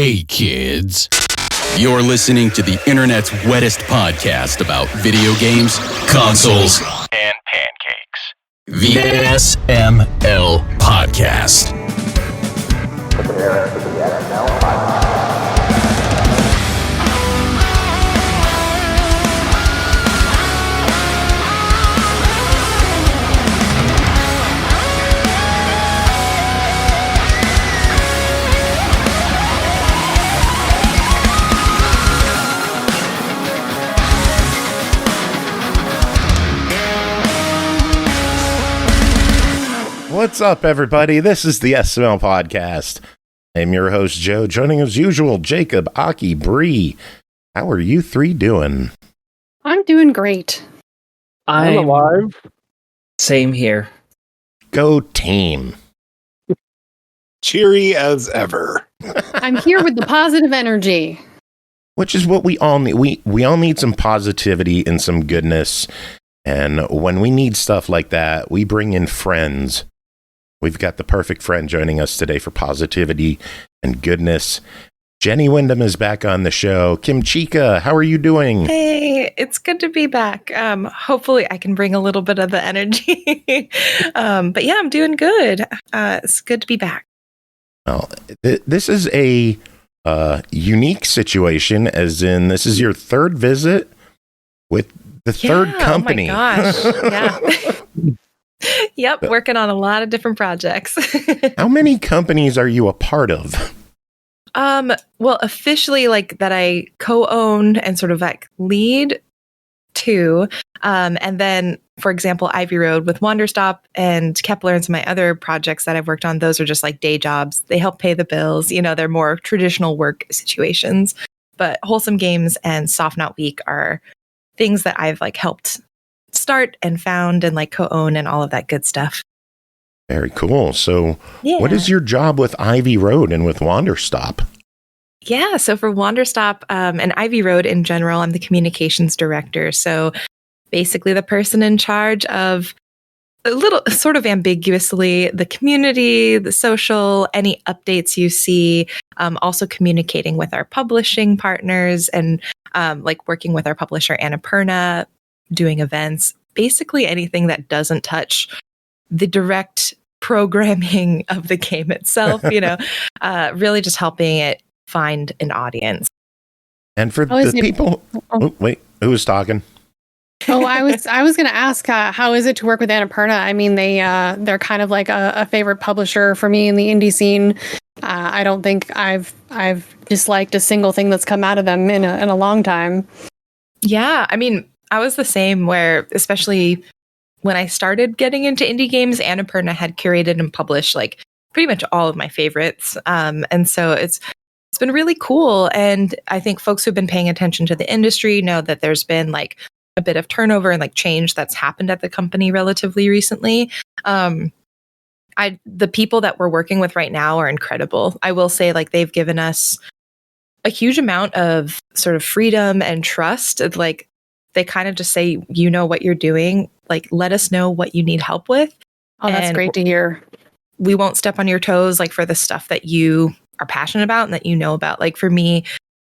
Hey kids, you're listening to the internet's wettest podcast about video games, consoles, and pancakes. The SML Podcast. Prepare for the SML Podcast. What's up, everybody? This is the SML Podcast. I'm your host, Joe. Joining as usual, Jacob, Aki, Bri. How are you three doing? I'm doing great. I'm alive. Same here. Go team. Cheery as ever. I'm here with the positive energy. Which is what we all need. We all need some positivity and some goodness. And when we need stuff like that, we bring in friends. We've got the perfect friend joining us today for positivity and goodness. Jenny Windom is back on the show. Kimchica, how are you doing? Hey, it's good to be back. Hopefully I can bring a little bit of the energy. But yeah, I'm doing good. It's good to be back. Well, this is a unique situation, as in this is your third visit with the third company. Oh my gosh. Yeah. Yep, working on a lot of different projects. How many companies are you a part of? Well, officially, like that I co-own and sort of like lead two. And then, for example, Ivy Road with Wanderstop and Kepler and some of my other projects that I've worked on, those are just like day jobs. They help pay the bills. You know, they're more traditional work situations. But Wholesome Games and Soft Not Week are things that I've like helped start and found and like co-own and all of that good stuff. Very cool. So yeah. What is your job with Ivy Road and with Wanderstop? Yeah, so for Wanderstop and Ivy Road in general, I'm the communications director. So basically the person in charge of a little sort of ambiguously the community, the social, any updates you see, also communicating with our publishing partners and like working with our publisher Annapurna, doing events, basically anything that doesn't touch the direct programming of the game itself, you know, really just helping it find an audience. And for the people, wait, who was talking? I was going to ask, how is it to work with Annapurna? I mean, they're kind of like a favorite publisher for me in the indie scene. I don't think I've disliked a single thing that's come out of them in a long time. Yeah, I mean, I was the same where, especially when I started getting into indie games, Annapurna had curated and published like pretty much all of my favorites. And so it's been really cool. And I think folks who've been paying attention to the industry know that there's been like a bit of turnover and like change that's happened at the company relatively recently. The people that we're working with right now are incredible. I will say like they've given us a huge amount of sort of freedom and trust. Like they kind of just say, you know what you're doing, like let us know what you need help with. Oh, that's great to hear. We won't step on your toes like for the stuff that you are passionate about and that you know about. Like for me,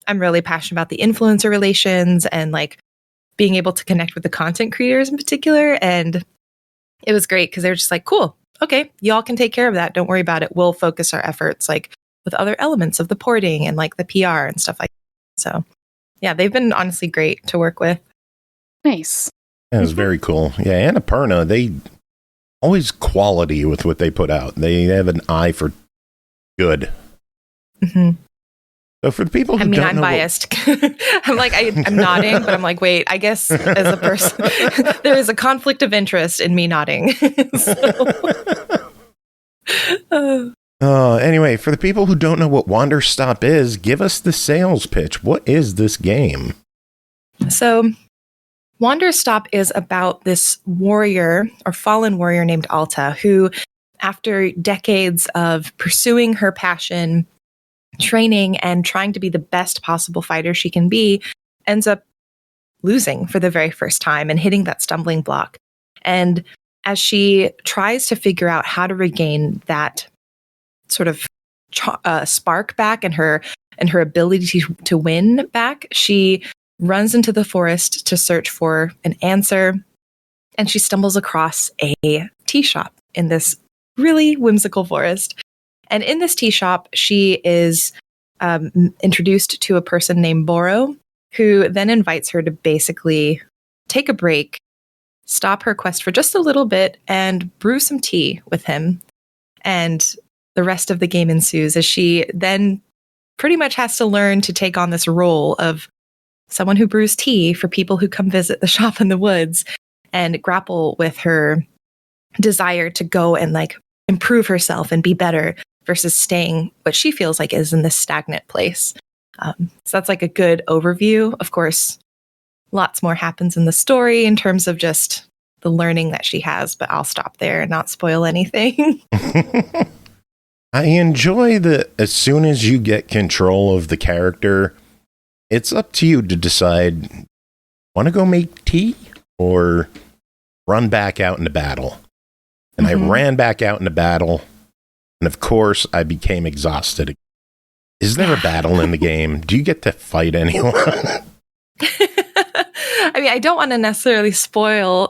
I'm really passionate about the influencer relations and like being able to connect with the content creators in particular. And it was great because they were just like, cool, okay, y'all can take care of that. Don't worry about it. We'll focus our efforts like with other elements of the porting and like the PR and stuff like that. So yeah, they've been honestly great to work with. Nice. That was very cool. Yeah, Annapurna, they always quality with what they put out. They have an eye for good. Mm-hmm. So for the people who don't I'm know biased. I'm like, I'm nodding, but I'm like, wait, I guess as a person, there is a conflict of interest in me nodding. Anyway, for the people who don't know what Wanderstop is, give us the sales pitch. What is this game? So Wanderstop is about this warrior or fallen warrior named Alta, who after decades of pursuing her passion, training and trying to be the best possible fighter she can be, ends up losing for the very first time and hitting that stumbling block. And as she tries to figure out how to regain that sort of spark back in her and her ability to win back, she runs into the forest to search for an answer, and she stumbles across a tea shop in this really whimsical forest. And in this tea shop, she is introduced to a person named Boro, who then invites her to basically take a break, stop her quest for just a little bit, and brew some tea with him. And the rest of the game ensues as she then pretty much has to learn to take on this role of someone who brews tea for people who come visit the shop in the woods, and grapple with her desire to go and like improve herself and be better versus staying what she feels like is in this stagnant place. So that's like a good overview. Of course, lots more happens in the story in terms of just the learning that she has, but I'll stop there and not spoil anything. I enjoy that as soon as you get control of the character, it's up to you to decide, want to go make tea or run back out into battle? And I ran back out into battle, and of course, I became exhausted. Is there a battle in the game? Do you get to fight anyone? I mean, I don't want to necessarily spoil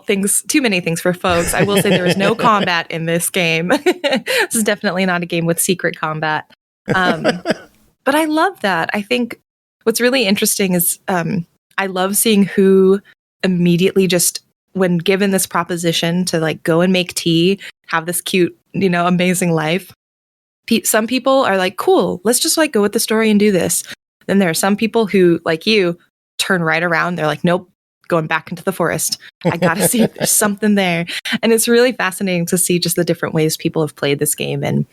too many things for folks. I will say there is no combat in this game. This is definitely not a game with secret combat. But I love that. I think what's really interesting is I love seeing who immediately just, when given this proposition to like go and make tea, have this cute, amazing life. Some people are like, cool, let's just like go with the story and do this. Then there are some people who, like you, turn right around. They're like, nope, going back into the forest. I gotta see if there's something there. And it's really fascinating to see just the different ways people have played this game. And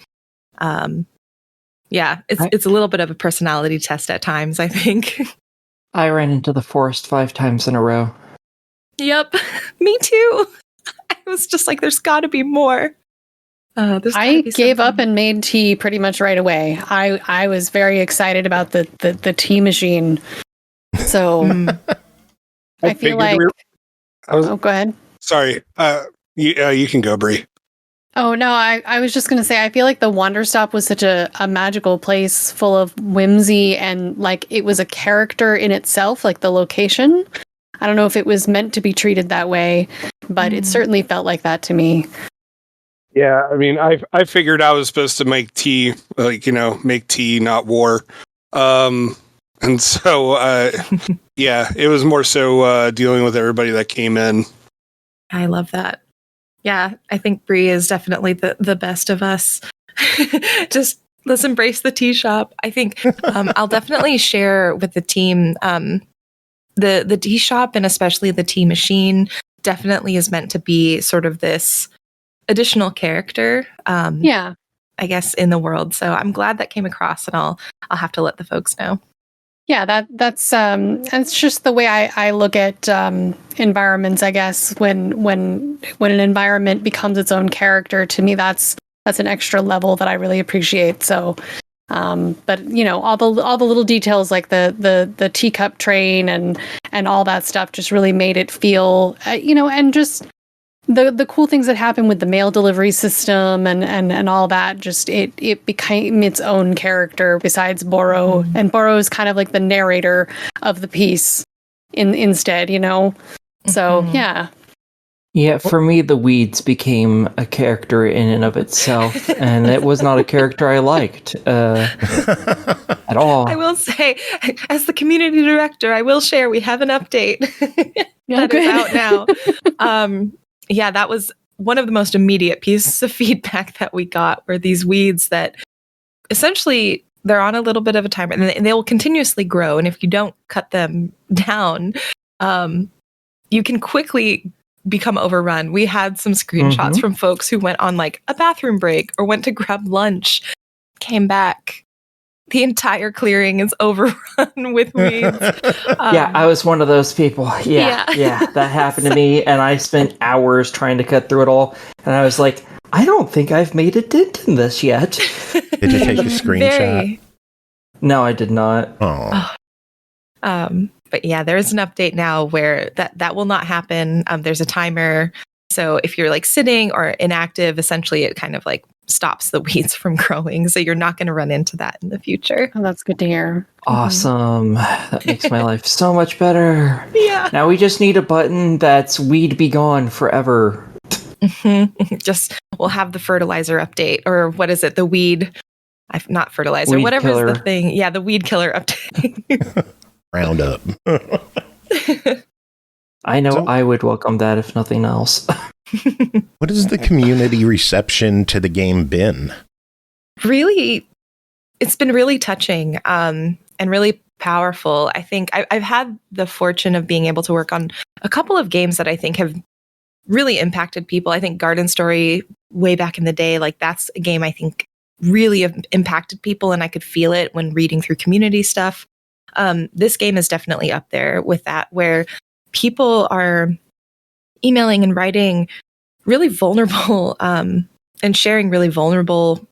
it's a little bit of a personality test at times, I think. I ran into the forest 5 times in a row. Yep, me too. I was just like, there's got to be more. I gave up and made tea pretty much right away. I was very excited about the tea machine. So I feel like... go ahead. Sorry. You can go, Bri. Oh, no, I was just going to say, I feel like the Wanderstop was such a magical place full of whimsy, and like it was a character in itself, like the location. I don't know if it was meant to be treated that way, but it certainly felt like that to me. Yeah, I mean, I figured I was supposed to make tea, make tea, not war. And so, it was more so dealing with everybody that came in. I love that. Yeah, I think Bri is definitely the best of us. Just let's embrace the tea shop. I think I'll definitely share with the team the tea shop, and especially the tea machine definitely is meant to be sort of this additional character. I guess in the world. So I'm glad that came across, and I'll have to let the folks know. Yeah, that's just the way I look at environments, I guess. When an environment becomes its own character, to me that's an extra level that I really appreciate. So but all the little details like the teacup train and all that stuff just really made it feel and just the cool things that happen with the mail delivery system and all that, just it became its own character besides Boro. And Boro is kind of like the narrator of the piece instead, So yeah. Yeah, for me, the weeds became a character in and of itself, and it was not a character I liked at all. I will say, as the community director, I will share we have an update that is out now. That was one of the most immediate pieces of feedback that we got, were these weeds that essentially they're on a little bit of a timer, and they will continuously grow. And if you don't cut them down, you can quickly become overrun. We had some screenshots from folks who went on like a bathroom break or went to grab lunch, came back. The entire clearing is overrun with weeds. I was one of those people. Yeah, that happened to me, and I spent hours trying to cut through it all, and I was like, I don't think I've made a dent in this yet. Did you take a screenshot? No, I did not. Oh. But yeah, there's an update now where that will not happen. There's a timer. So if you're like sitting or inactive, essentially it kind of like stops the weeds from growing. So you're not going to run into that in the future. Oh, that's good to hear. Awesome. That makes my life so much better. Yeah. Now we just need a button that's weed be gone forever. Just we'll have the fertilizer update, or what is it? The weed, not fertilizer, Weed whatever killer. is the thing. Yeah, the weed killer update. Roundup. I know I would welcome that if nothing else. What has the community reception to the game been? Really, it's been really touching and really powerful. I think I've had the fortune of being able to work on a couple of games that I think have really impacted people. I think Garden Story, way back in the day, like that's a game I think really impacted people, and I could feel it when reading through community stuff. This game is definitely up there with that, where people are emailing and writing really vulnerable and sharing really vulnerable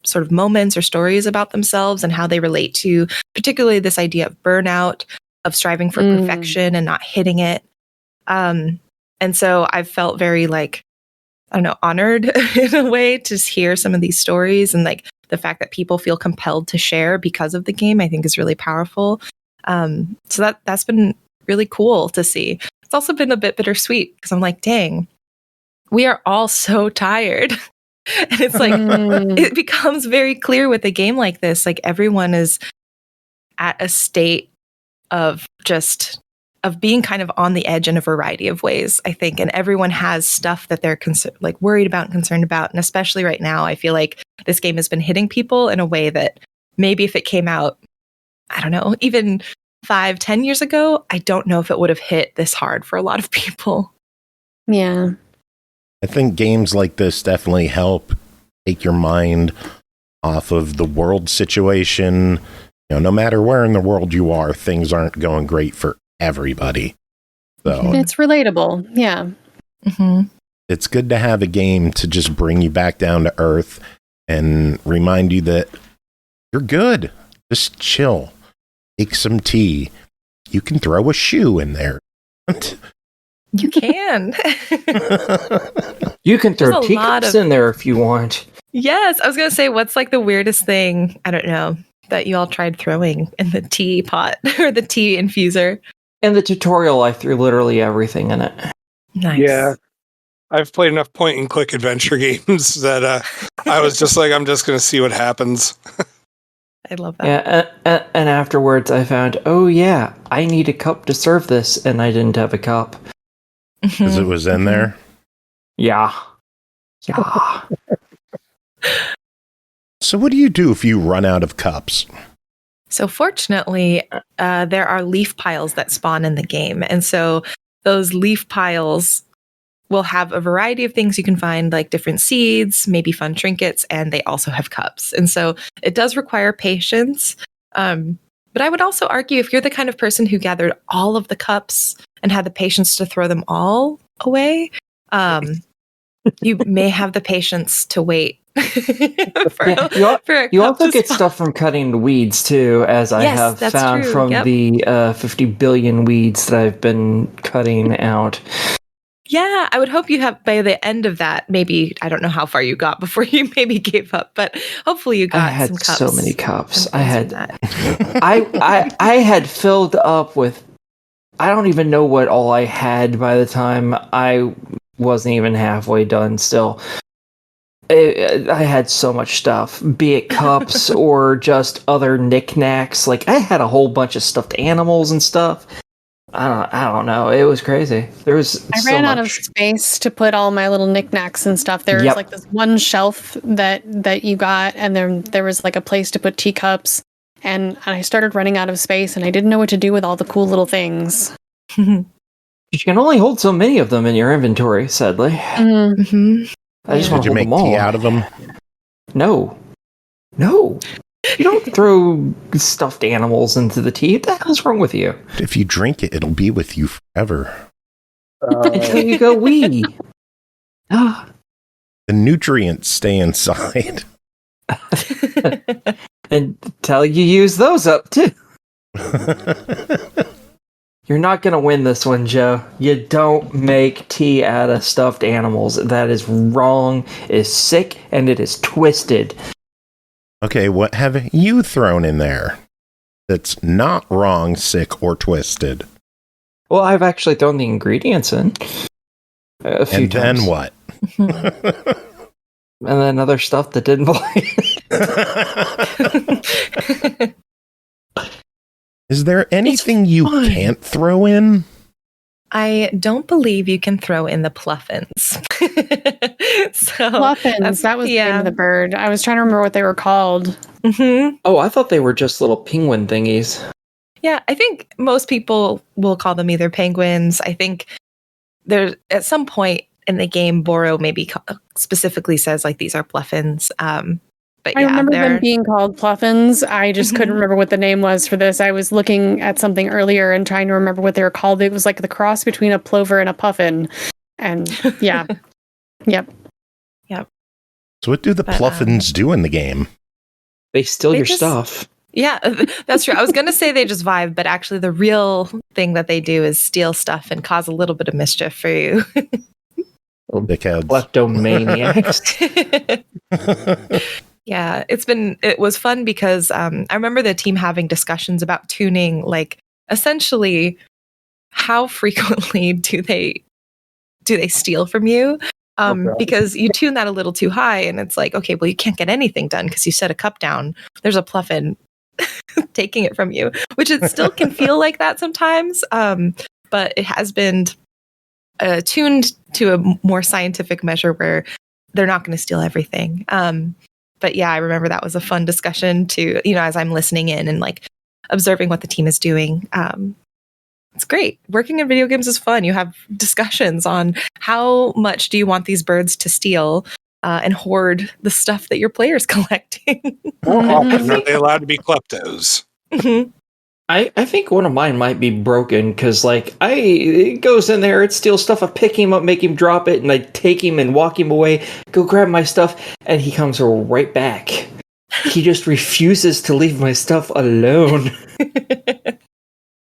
sort of moments or stories about themselves and how they relate to particularly this idea of burnout, of striving for perfection and not hitting it. And so I've felt very honored in a way to hear some of these stories, and like the fact that people feel compelled to share because of the game, I think is really powerful. So that's been really cool to see. It's also been a bit bittersweet because I'm like, dang, we are all so tired. And it's like, it becomes very clear with a game like this, like everyone is at a state of being kind of on the edge in a variety of ways, I think. And everyone has stuff that they're worried about and concerned about. And especially right now, I feel like this game has been hitting people in a way that maybe if it came out, I don't know, even 5-10 years ago, I don't know if it would have hit this hard for a lot of people. Yeah. I think games like this definitely help take your mind off of the world situation. No matter where in the world you are, things aren't going great for everybody. So it's relatable. Yeah. Mm-hmm. It's good to have a game to just bring you back down to earth and remind you that you're good. Just chill. Take some tea. You can throw a shoe in there. You can. You can throw teacups in there if you want. Yes. I was going to say, what's like the weirdest thing, I don't know, that you all tried throwing in the tea pot or the tea infuser? In the tutorial, I threw literally everything in it. Nice. Yeah. I've played enough point and click adventure games that I was just like, I'm just going to see what happens. I love that. Yeah, and afterwards I found, oh yeah, I need a cup to serve this, and I didn't have a cup. Because it was in there? Yeah. Yeah. So what do you do if you run out of cups? So fortunately, there are leaf piles that spawn in the game. And so those leaf piles will have a variety of things you can find, like different seeds, maybe fun trinkets, and they also have cups. And so it does require patience. But I would also argue if you're the kind of person who gathered all of the cups and had the patience to throw them all away, you may have the patience to wait. You also get stuff from cutting the weeds too, as I have found true. From the 50 billion weeds that I've been cutting out. Yeah, I would hope you have by the end of that. Maybe I don't know how far you got before you maybe gave up, but hopefully you got some cups. I had so many cups. I had, I had filled up with. I don't even know what all I had by the time I wasn't even halfway done. Still, I had so much stuff, be it cups or just other knickknacks. Like I had a whole bunch of stuffed animals and stuff. I don't know. It was crazy. I ran out of space to put all my little knickknacks and stuff. There was like this one shelf that you got, and then there was like a place to put teacups. And I started running out of space, and I didn't know what to do with all the cool little things. You can only hold so many of them in your inventory, sadly. Mm-hmm. I just want to hold them all. Did you make tea out of them? No. You don't throw stuffed animals into the tea. What the hell's wrong with you? If you drink it, it'll be with you forever. Until you go wee. The nutrients stay inside. Until you use those up, too. You're not going to win this one, Joe. You don't make tea out of stuffed animals. That is wrong, it is sick, and it is twisted. Okay, what have you thrown in there that's not wrong, sick, or twisted? Well, I've actually thrown the ingredients in a few And times. then what? And then other stuff that didn't belong. Is there anything you can't throw in? I don't believe you can throw in the pluffins. So Pluffins, that was the name of the bird. I was trying to remember what they were called. Mm-hmm. Oh, I thought they were just little penguin thingies. Yeah, I think most people will call them either penguins. I think there's at some point in the game, Boro maybe specifically says like these are pluffins. But I remember them being called pluffins. I just couldn't remember what the name was for this. I was looking at something earlier and trying to remember what they were called. It was like the cross between a plover and a puffin. And yeah. Yep. So what do the pluffins do in the game? They steal your stuff. Yeah, that's true. I was going to say they just vibe, but actually the real thing that they do is steal stuff and cause a little bit of mischief for you. Dickheads. Kleptomaniacs. Yeah, it was fun because I remember the team having discussions about tuning, like essentially how frequently do they steal from you? Because you tune that a little too high and it's like, okay, well, you can't get anything done because you set a cup down. There's a pluffin taking it from you, which it still can feel like that sometimes. But it has been tuned to a more scientific measure where they're not going to steal everything. But yeah, I remember that was a fun discussion to, as I'm listening in and like observing what the team is doing. It's great. Working in video games is fun. You have discussions on how much do you want these birds to steal and hoard the stuff that your player's collecting. Are they allowed to be kleptos? Mm-hmm. I think one of mine might be broken because, like, it goes in there, it steals stuff, I pick him up, make him drop it, and I take him and walk him away, go grab my stuff, and he comes right back. He just refuses to leave my stuff alone.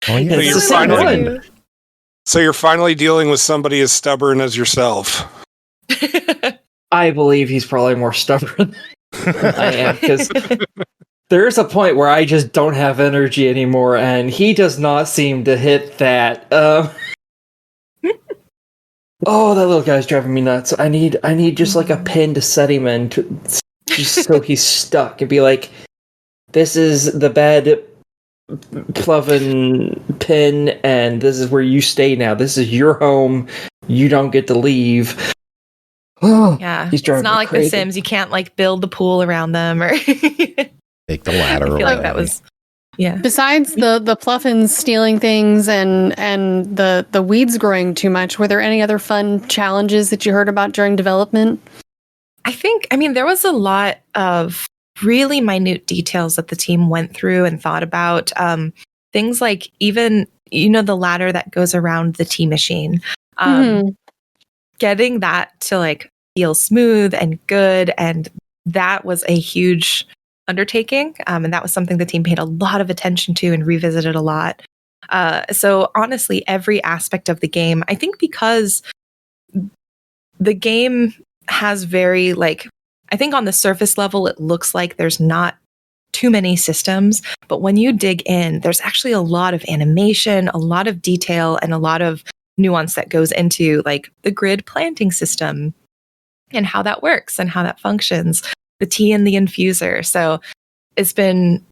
Oh, yeah. So you're finally dealing with somebody as stubborn as yourself. I believe he's probably more stubborn than I am, because there's a point where I just don't have energy anymore, and he does not seem to hit that. Oh, that little guy's driving me nuts. I need just like a pin to set him in, just so he's stuck, and be like, this is the bad Ploven pin, and this is where you stay now. This is your home. You don't get to leave. Yeah, he's driving it's not like crazy. The Sims. You can't like build the pool around them or take the ladder away. I feel like that was Besides the pluffins stealing things and the weeds growing too much, were there any other fun challenges that you heard about during development? I mean, there was a lot of really minute details that the team went through and thought about. Things like even, the ladder that goes around the tea machine. Getting that to like feel smooth and good. And that was a huge undertaking. And that was something the team paid a lot of attention to and revisited a lot. So honestly, every aspect of the game, I think because the game has very I think on the surface level, it looks like there's not too many systems, but when you dig in, there's actually a lot of animation, a lot of detail, and a lot of nuance that goes into like the grid planting system and how that works and how that functions, the tea and the infuser. So it's been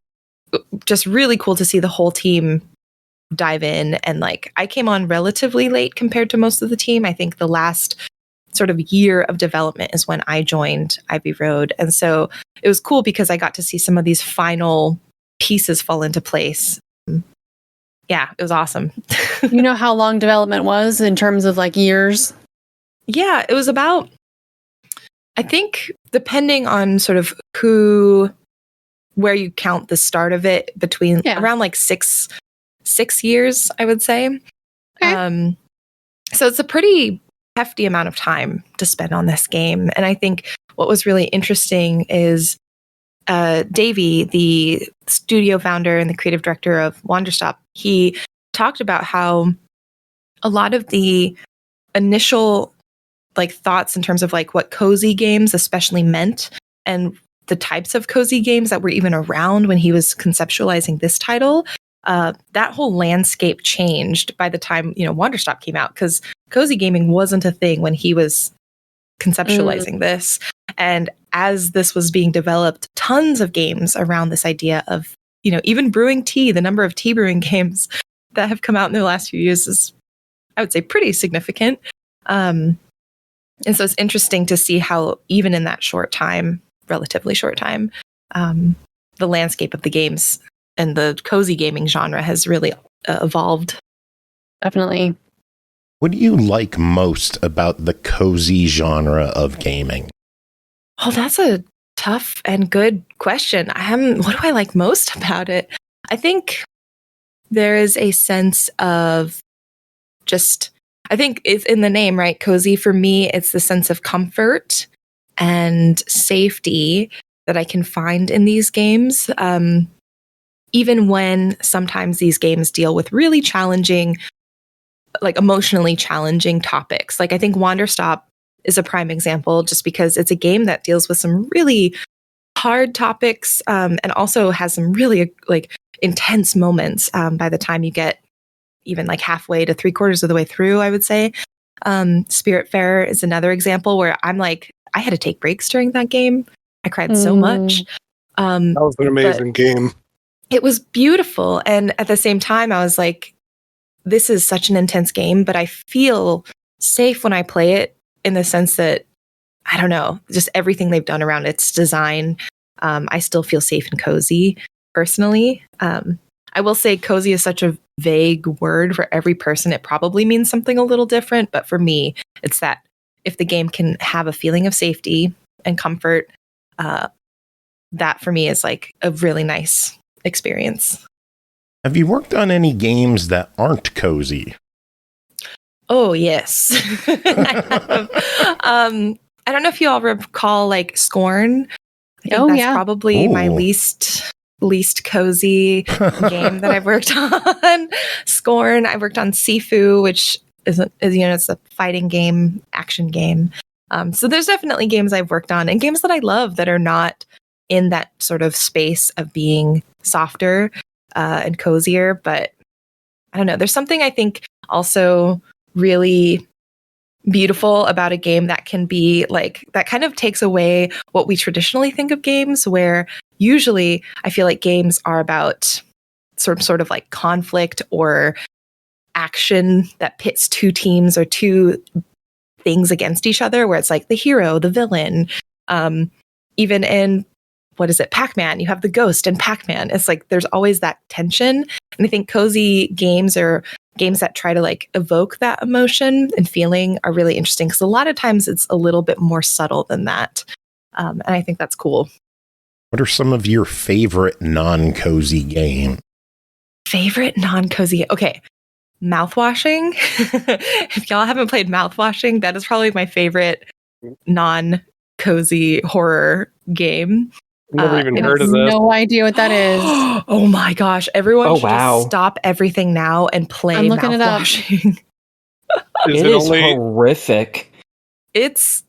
just really cool to see the whole team dive in. And I came on relatively late compared to most of the team. I think the last sort of year of development is when I joined Ivy Road. And so it was cool because I got to see some of these final pieces fall into place. Yeah, it was awesome. You know how long development was in terms of years? Yeah, it was about, I think, depending on sort of where you count the start of it, between around 6 years, I would say. Okay. So it's a pretty hefty amount of time to spend on this game. And I think what was really interesting is Davey, the studio founder and the creative director of Wanderstop, he talked about how a lot of the initial like thoughts in terms of like what cozy games especially meant and the types of cozy games that were even around when he was conceptualizing this title, that whole landscape changed by the time, Wanderstop came out, because cozy gaming wasn't a thing when he was conceptualizing this. And as this was being developed, tons of games around this idea of, even brewing tea, the number of tea brewing games that have come out in the last few years is, I would say, pretty significant. And so it's interesting to see how even in that relatively short time, the landscape of the games and the cozy gaming genre has really evolved. Definitely. What do you like most about the cozy genre of gaming? Oh, that's a tough and good question. What do I like most about it? I think there is a sense of I think it's in the name, right? Cozy. For me, it's the sense of comfort and safety that I can find in these games. Even when sometimes these games deal with really challenging, like emotionally challenging topics. Like I think Wanderstop is a prime example just because it's a game that deals with some really hard topics and also has some really like intense moments by the time you get even like halfway to 3/4 of the way through, I would say. Spiritfarer is another example where I'm like, I had to take breaks during that game. I cried so much. That was an amazing game. It was beautiful. And at the same time, I was like, this is such an intense game, but I feel safe when I play it in the sense that, I don't know, just everything they've done around its design. I still feel safe and cozy personally. I will say cozy is such a vague word for every person. It probably means something a little different. But for me, it's that if the game can have a feeling of safety and comfort, that for me is like a really nice experience. Have you worked on any games that aren't cozy? Oh, yes. I don't know if you all recall like Scorn. I think that's probably my least cozy game that I've worked on. Scorn. I worked on Sifu, which is it's a fighting game, action game. So there's definitely games I've worked on and games that I love that are not in that sort of space of being softer and cozier. But I don't know. There's something I think also really beautiful about a game that can be like, that kind of takes away what we traditionally think of games, where usually I feel like games are about sort of like conflict or action that pits two teams or two things against each other, where it's like the hero, the villain. Even in, what is it, Pac-Man, you have the ghost in Pac-Man. It's like there's always that tension. And I think cozy games or games that try to like evoke that emotion and feeling are really interesting, because a lot of times it's a little bit more subtle than that. And I think that's cool. What are some of your favorite non-cozy games? Favorite non-cozy? Okay. Mouthwashing. If y'all haven't played Mouthwashing, that is probably my favorite non-cozy horror game. Never even heard of this. No idea what that is. Oh my gosh. Everyone should wow. just stop everything now and play I'm looking Mouthwashing. It is horrific. It's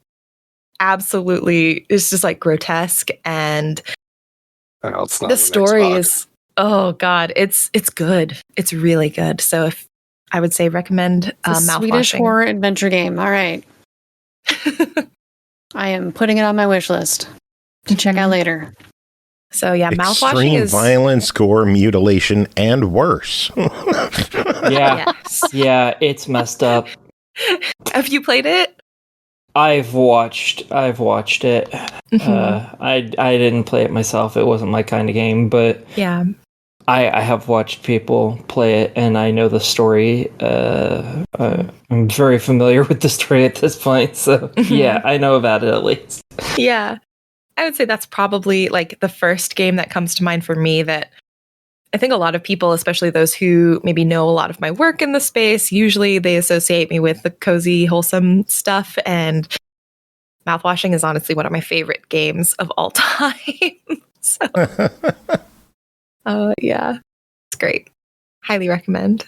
absolutely, it's just like grotesque, and it's not the story is, oh god, it's good. It's really good. So if I would say recommend Mouthwashing. Swedish horror adventure game. All right. I am putting it on my wish list to check out later. So yeah, Mouthwashing Extreme is violence, gore, mutilation, and worse. Yeah. Yes. Yeah, it's messed up. Have you played it? I've watched it. Mm-hmm. I didn't play it myself. It wasn't my kind of game, but Yeah. I have watched people play it, and I know the story. I'm very familiar with the story at this point, so yeah, I know about it at least. Yeah. I would say that's probably like the first game that comes to mind for me, that I think a lot of people, especially those who maybe know a lot of my work in the space, usually they associate me with the cozy, wholesome stuff. And Mouthwashing is honestly one of my favorite games of all time. So, yeah, it's great. Highly recommend.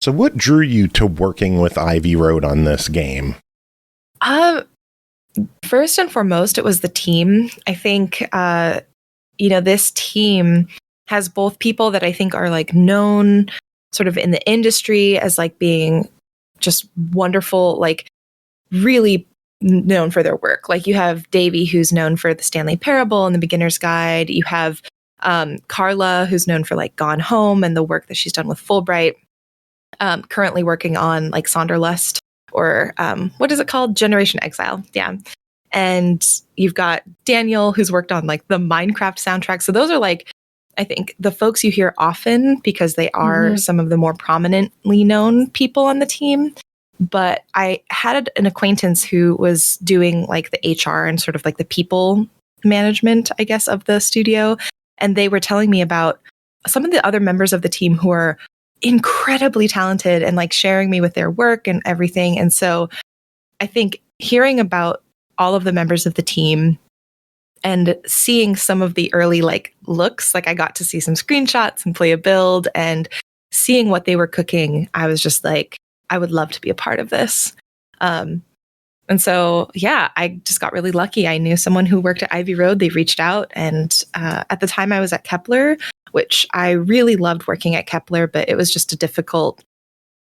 So what drew you to working with Ivy Road on this game? First and foremost, it was the team. I think, this team has both people that I think are like known sort of in the industry as like being just wonderful, like really known for their work. Like you have Davey, who's known for the Stanley Parable and the Beginner's Guide. You have Carla, who's known for like Gone Home and the work that she's done with Fulbright. Currently working on like Sonderlust or what is it called? Generation Exile. Yeah. And you've got Daniel, who's worked on like the Minecraft soundtrack. So those are like, I think the folks you hear often because they are some of the more prominently known people on the team. But I had an acquaintance who was doing like the HR and sort of like the people management, I guess, of the studio. And they were telling me about some of the other members of the team who are incredibly talented and like sharing me with their work and everything. And so I think hearing about all of the members of the team and seeing some of the early like looks, like I got to see some screenshots and play a build and seeing what they were cooking, I was just like, I would love to be a part of this. And so, yeah, I just got really lucky. I knew someone who worked at Ivy Road. They reached out. And at the time I was at Kepler, which I really loved working at Kepler, but it was just a difficult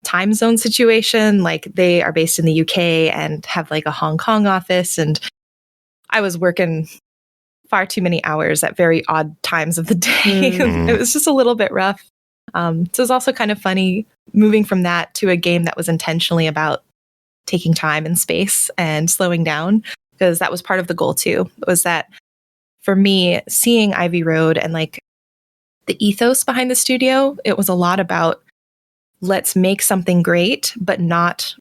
time zone situation. Like they are based in the UK and have like a Hong Kong office. And I was working far too many hours at very odd times of the day. It was just a little bit rough. So it was also kind of funny moving from that to a game that was intentionally about taking time and space and slowing down, because that was part of the goal too, was that for me, seeing Ivy Road and like the ethos behind the studio, it was a lot about let's make something great, but not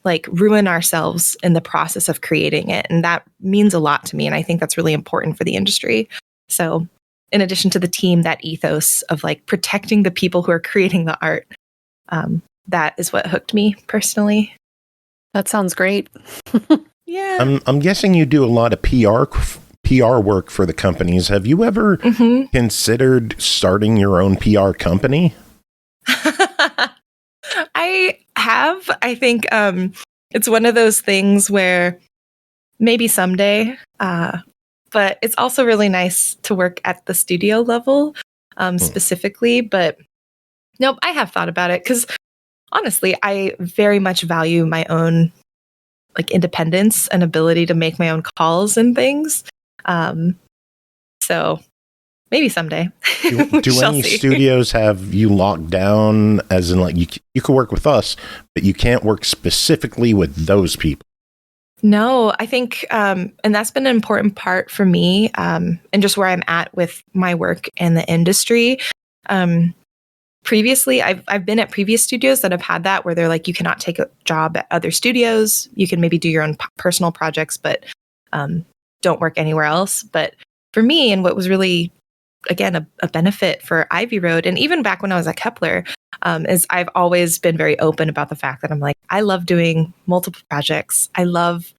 like ruin ourselves in the process of creating it. And that means a lot to me. And I think that's really important for the industry. So in addition to the team, that ethos of like protecting the people who are creating the art, that is what hooked me personally. That sounds great. Yeah. I'm guessing you do a lot of PR work for the companies. Have you ever considered starting your own PR company? I have. I think it's one of those things where maybe someday, but it's also really nice to work at the studio level specifically. But nope, I have thought about it because honestly, I very much value my own like independence and ability to make my own calls and things. So maybe someday. Do any studios have you locked down as in like you can work with us, but you can't work specifically with those people? No, I think, and that's been an important part for me, and just where I'm at with my work in the industry. Previously, I've been at previous studios that have had that where they're like, you cannot take a job at other studios. You can maybe do your own personal projects, but don't work anywhere else. But for me, and what was really, again, a benefit for Ivy Road, and even back when I was at Kepler, is I've always been very open about the fact that I'm like, I love doing multiple projects. I love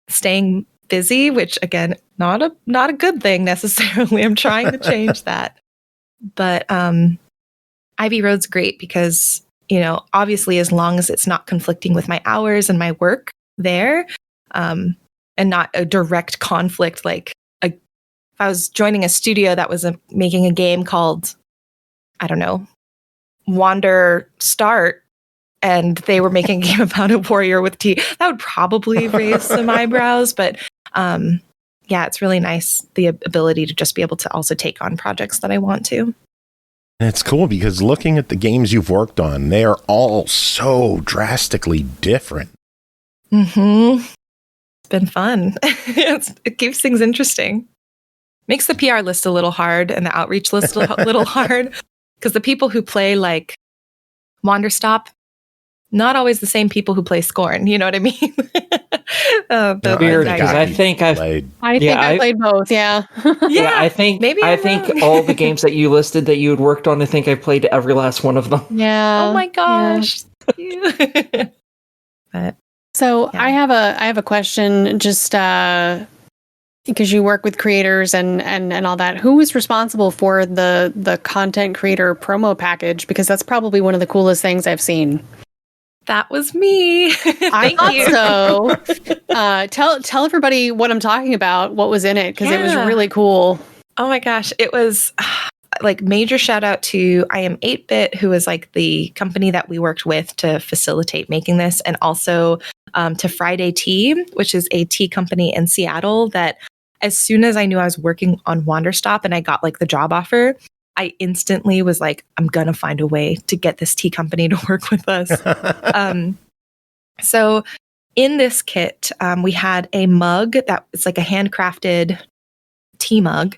staying busy, which again, not a good thing necessarily. I'm trying to change that. But Ivy Road's great because, obviously as long as it's not conflicting with my hours and my work there, and not a direct conflict, like if I was joining a studio that was making a game called, I don't know, Wanderstop, and they were making a game about a warrior with tea, that would probably raise some eyebrows. But yeah, it's really nice, the ability to just be able to also take on projects that I want to. And it's cool because looking at the games you've worked on, they are all so drastically different. It's been fun. It keeps things interesting. Makes the PR list a little hard and the outreach list a little hard, because the people who play like Wanderstop, not always the same people who play Scorn. You know what I mean? Weird, because I think I played both. Yeah. Yeah, I think maybe I think all the games that you listed that you had worked on, I think I played every last one of them. Yeah. Oh my gosh. Yeah. But so yeah. I have a question. Just because you work with creators and all that, who was responsible for the content creator promo package? Because that's probably one of the coolest things I've seen. That was me. I thought so. Tell everybody what I'm talking about, what was in it, because it was really cool. Oh my gosh. It was like major shout out to I Am 8-Bit, who is like the company that we worked with to facilitate making this, and also to Friday Tea, which is a tea company in Seattle that as soon as I knew I was working on Wanderstop and I got like the job offer, I instantly was like, I'm going to find a way to get this tea company to work with us. So in this kit, we had a mug that was like a handcrafted tea mug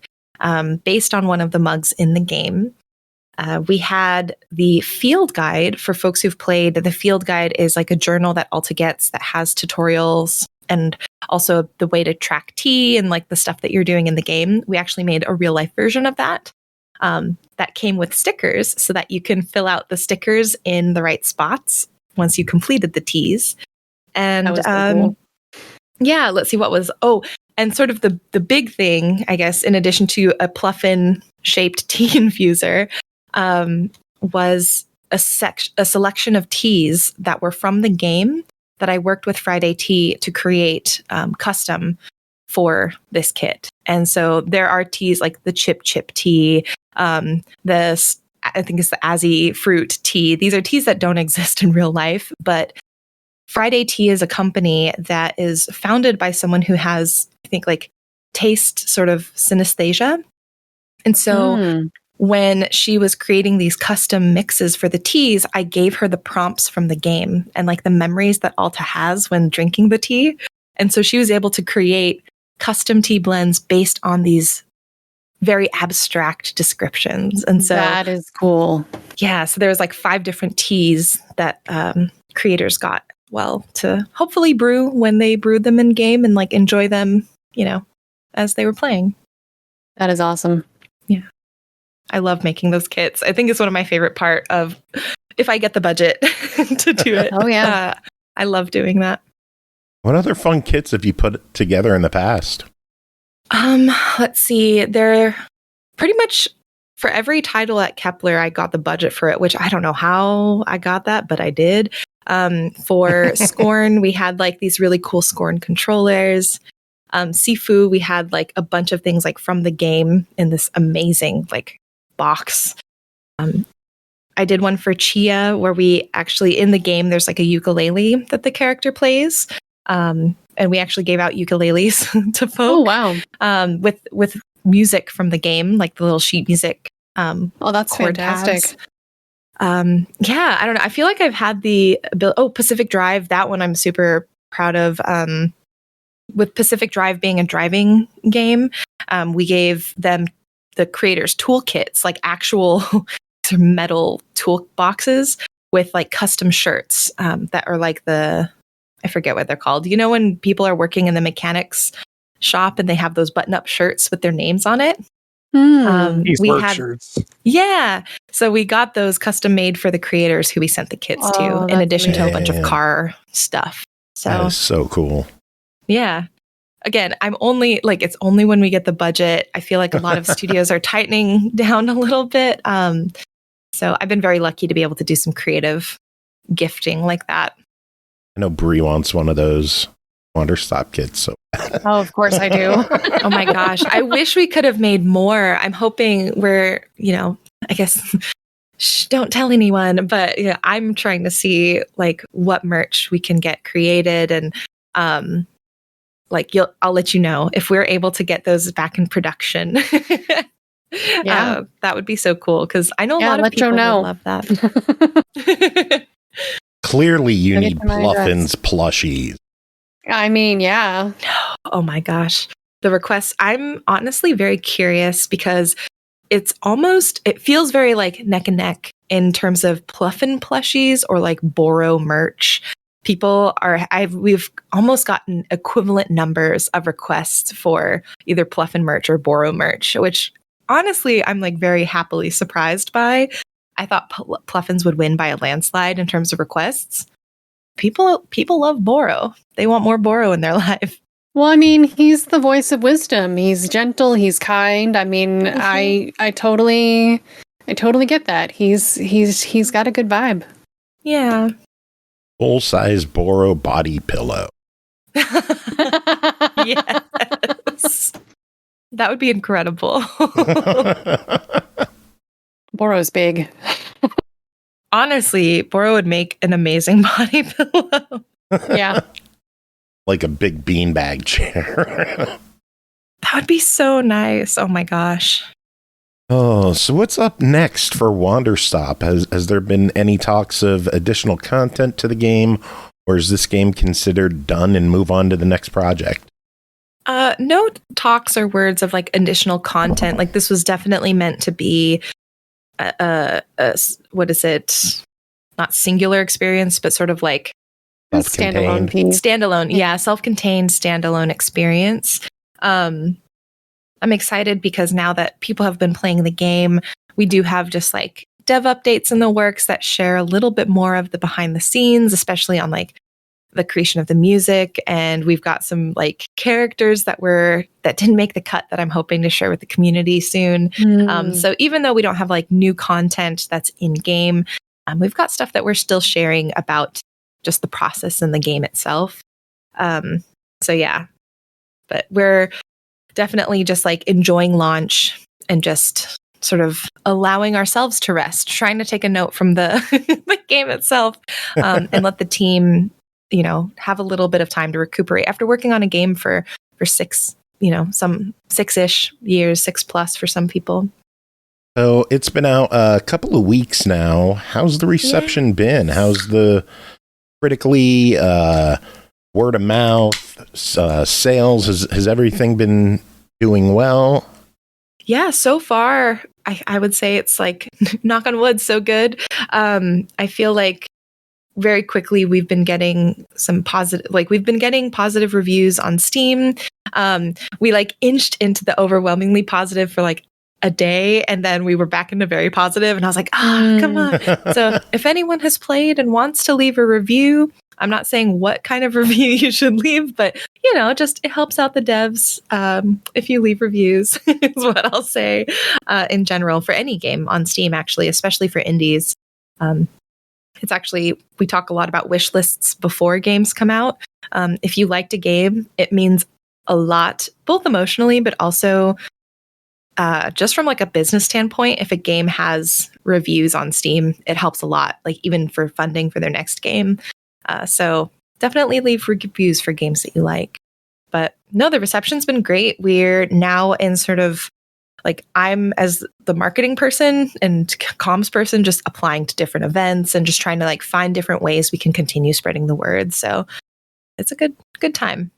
based on one of the mugs in the game. We had the field guide for folks who've played. The field guide is like a journal that Alta gets that has tutorials and also the way to track tea and like the stuff that you're doing in the game. We actually made a real life version of that. That came with stickers so that you can fill out the stickers in the right spots once you completed the teas. And that was so cool. Yeah, let's see what was. Oh, and sort of the big thing, I guess, in addition to a Pluffin shaped tea infuser, was a selection of teas that were from the game that I worked with Friday Tea to create custom for this kit. And so there are teas like the chip tea, I think it's the Azzy fruit tea. These are teas that don't exist in real life, but Friday Tea is a company that is founded by someone who has, I think, like taste sort of synesthesia. And so when she was creating these custom mixes for the teas, I gave her the prompts from the game and like the memories that Alta has when drinking the tea. And so she was able to create custom tea blends based on these very abstract descriptions. And so that is cool. Yeah. So there was like 5 different teas that creators got to hopefully brew when they brewed them in game and like enjoy them, as they were playing. That is awesome. Yeah. I love making those kits. I think it's one of my favorite part of if I get the budget to do it. Oh yeah. I love doing that. What other fun kits have you put together in the past? Let's see. They're pretty much for every title at Kepler, I got the budget for it, which I don't know how I got that, but I did. For Scorn, we had like these really cool Scorn controllers. Sifu, we had like a bunch of things like from the game in this amazing like box. I did one for Chia where we actually in the game there's like a ukulele that the character plays. And we actually gave out ukuleles to folk. Oh wow. With music from the game, like the little sheet music. Oh, that's fantastic. Yeah, I don't know. I feel like I've had the Pacific Drive, that one I'm super proud of. With Pacific Drive being a driving game, we gave them the creators toolkits, like actual metal toolboxes with like custom shirts that are like I forget what they're called. You know when people are working in the mechanics shop and they have those button-up shirts with their names on it? We had shirts. Yeah. So we got those custom made for the creators who we sent the kits to, in addition to a bunch of car stuff. So that is so cool. Yeah. Again, it's only when we get the budget. I feel like a lot of studios are tightening down a little bit. So I've been very lucky to be able to do some creative gifting like that. I know Bri wants one of those Wanderstop kits. So. Oh, of course I do. Oh my gosh. I wish we could have made more. I'm hoping we're, I guess, don't tell anyone, but I'm trying to see like what merch we can get created and I'll let you know if we're able to get those back in production. Yeah. That would be so cool because I know a lot of people would love that. Clearly you need Pluffin's plushies. I mean, yeah. Oh my gosh. The requests, I'm honestly very curious because it feels very like neck and neck in terms of Pluffin plushies or like Boro merch. We've almost gotten equivalent numbers of requests for either Pluffin merch or Boro merch, which honestly, I'm like very happily surprised by. I thought Pluffins would win by a landslide in terms of requests. People love Boro. They want more Boro in their life. Well, I mean, he's the voice of wisdom. He's gentle. He's kind. I mean, I totally get that. He's got a good vibe. Yeah. Full-size Boro body pillow. Yes. That would be incredible. Boro's big. Honestly, Boro would make an amazing body pillow. Yeah. Like a big beanbag chair. That would be so nice. Oh my gosh. Oh, so what's up next for Wanderstop? Has there been any talks of additional content to the game, or is this game considered done and move on to the next project? No talks or words of like additional content. Like this was definitely meant to be what is it? Not singular experience, but sort of like Standalone piece. Standalone, yeah, self-contained standalone experience. I'm excited because now that people have been playing the game, we do have just like dev updates in the works that share a little bit more of the behind the scenes, especially on like the creation of the music. And we've got some like characters that didn't make the cut that I'm hoping to share with the community soon. So even though we don't have like new content that's in game, we've got stuff that we're still sharing about just the process in the game itself. So yeah, but we're definitely just like enjoying launch and just sort of allowing ourselves to rest, trying to take a note from the, the game itself, and let the team, have a little bit of time to recuperate after working on a game for 6, some 6-ish years, 6+ for some people. So it's been out a couple of weeks now. How's the reception been? How's the critically word of mouth, sales? Has everything been doing well? Yeah, so far, I would say it's like, knock on wood, so good. I feel like very quickly we've been getting some positive reviews on Steam. We like inched into the overwhelmingly positive for like a day, and then we were back into very positive, and I was like, come on. So if anyone has played and wants to leave a review, I'm not saying what kind of review you should leave, but just it helps out the devs if you leave reviews is what I'll say in general for any game on Steam, actually, especially for indies. It's actually, we talk a lot about wish lists before games come out. If you liked a game, it means a lot, both emotionally, but also just from like a business standpoint. If a game has reviews on Steam, it helps a lot, like even for funding for their next game. So definitely leave reviews for games that you like. But no, the reception's been great. We're now in sort of like, I'm as the marketing person and comms person, just applying to different events and just trying to like find different ways we can continue spreading the word. So it's a good time.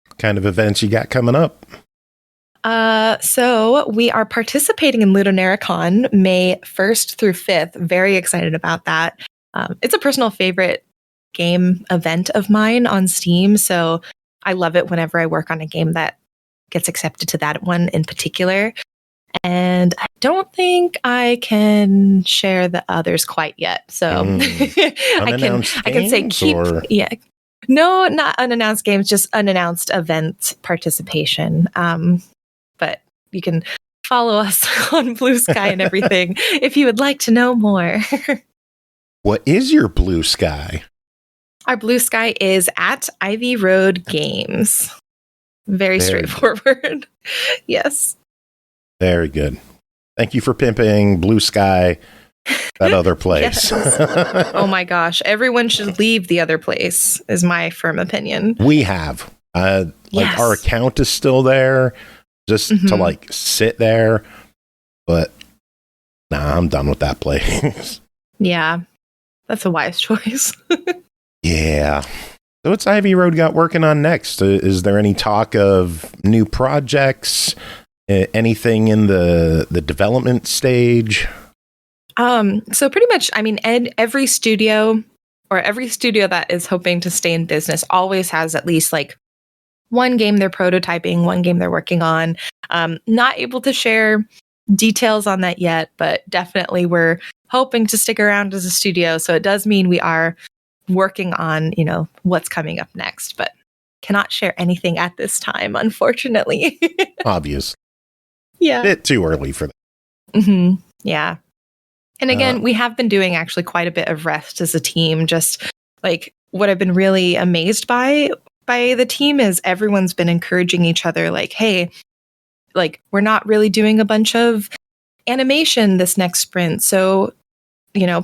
What kind of events you got coming up? So we are participating in Ludonarracon May 1st through 5th. Very excited about that. It's a personal favorite game event of mine on Steam. So I love it whenever I work on a game that gets accepted to that one in particular. And I don't think I can share the others quite yet. So I can say no, not unannounced games, just unannounced event participation. But you can follow us on Blue Sky and everything if you would like to know more. What is your Blue Sky? Our Blue Sky is at Ivy Road Games. Very straightforward. Yes. Very good. Thank you for pimping Blue Sky, that other place. Yes. Oh my gosh. Everyone should leave the other place, is my firm opinion. We have. Our account is still there, just to like sit there. But I'm done with that place. Yeah. That's a wise choice. Yeah. So what's Ivy Road got working on next? Is there any talk of new projects? Anything in the development stage? So pretty much, I mean, every studio that is hoping to stay in business always has at least like one game they're prototyping, one game they're working on. Not able to share details on that yet, but definitely we're hoping to stick around as a studio. So it does mean we are working on, what's coming up next. But cannot share anything at this time, unfortunately. Obvious. Yeah. Bit too early for that. Yeah. And again, we have been doing actually quite a bit of rest as a team. Just like what I've been really amazed by the team is everyone's been encouraging each other, like, hey, like, we're not really doing a bunch of animation this next sprint. So,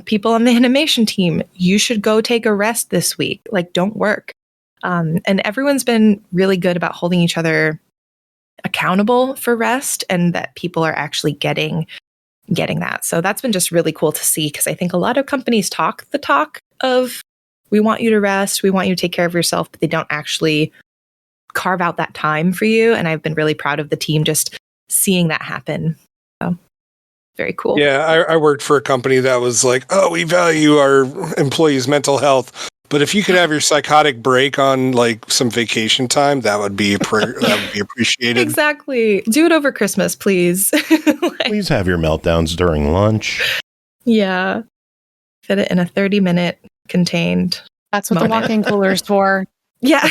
people on the animation team, you should go take a rest this week. Like, don't work. And everyone's been really good about holding each other accountable for rest, and that people are actually getting that. So that's been just really cool to see, because I think a lot of companies talk the talk of, we want you to rest, we want you to take care of yourself, but they don't actually carve out that time for you. And I've been really proud of the team just seeing that happen. So very cool. Yeah, I worked for a company that was like, oh, we value our employees' mental health, but if you could have your psychotic break on like some vacation time, that would be appreciated. Exactly. Do it over Christmas, please. Please have your meltdowns during lunch. Yeah. Fit it in a 30-minute contained. That's what the walk-in cooler's for. Yeah.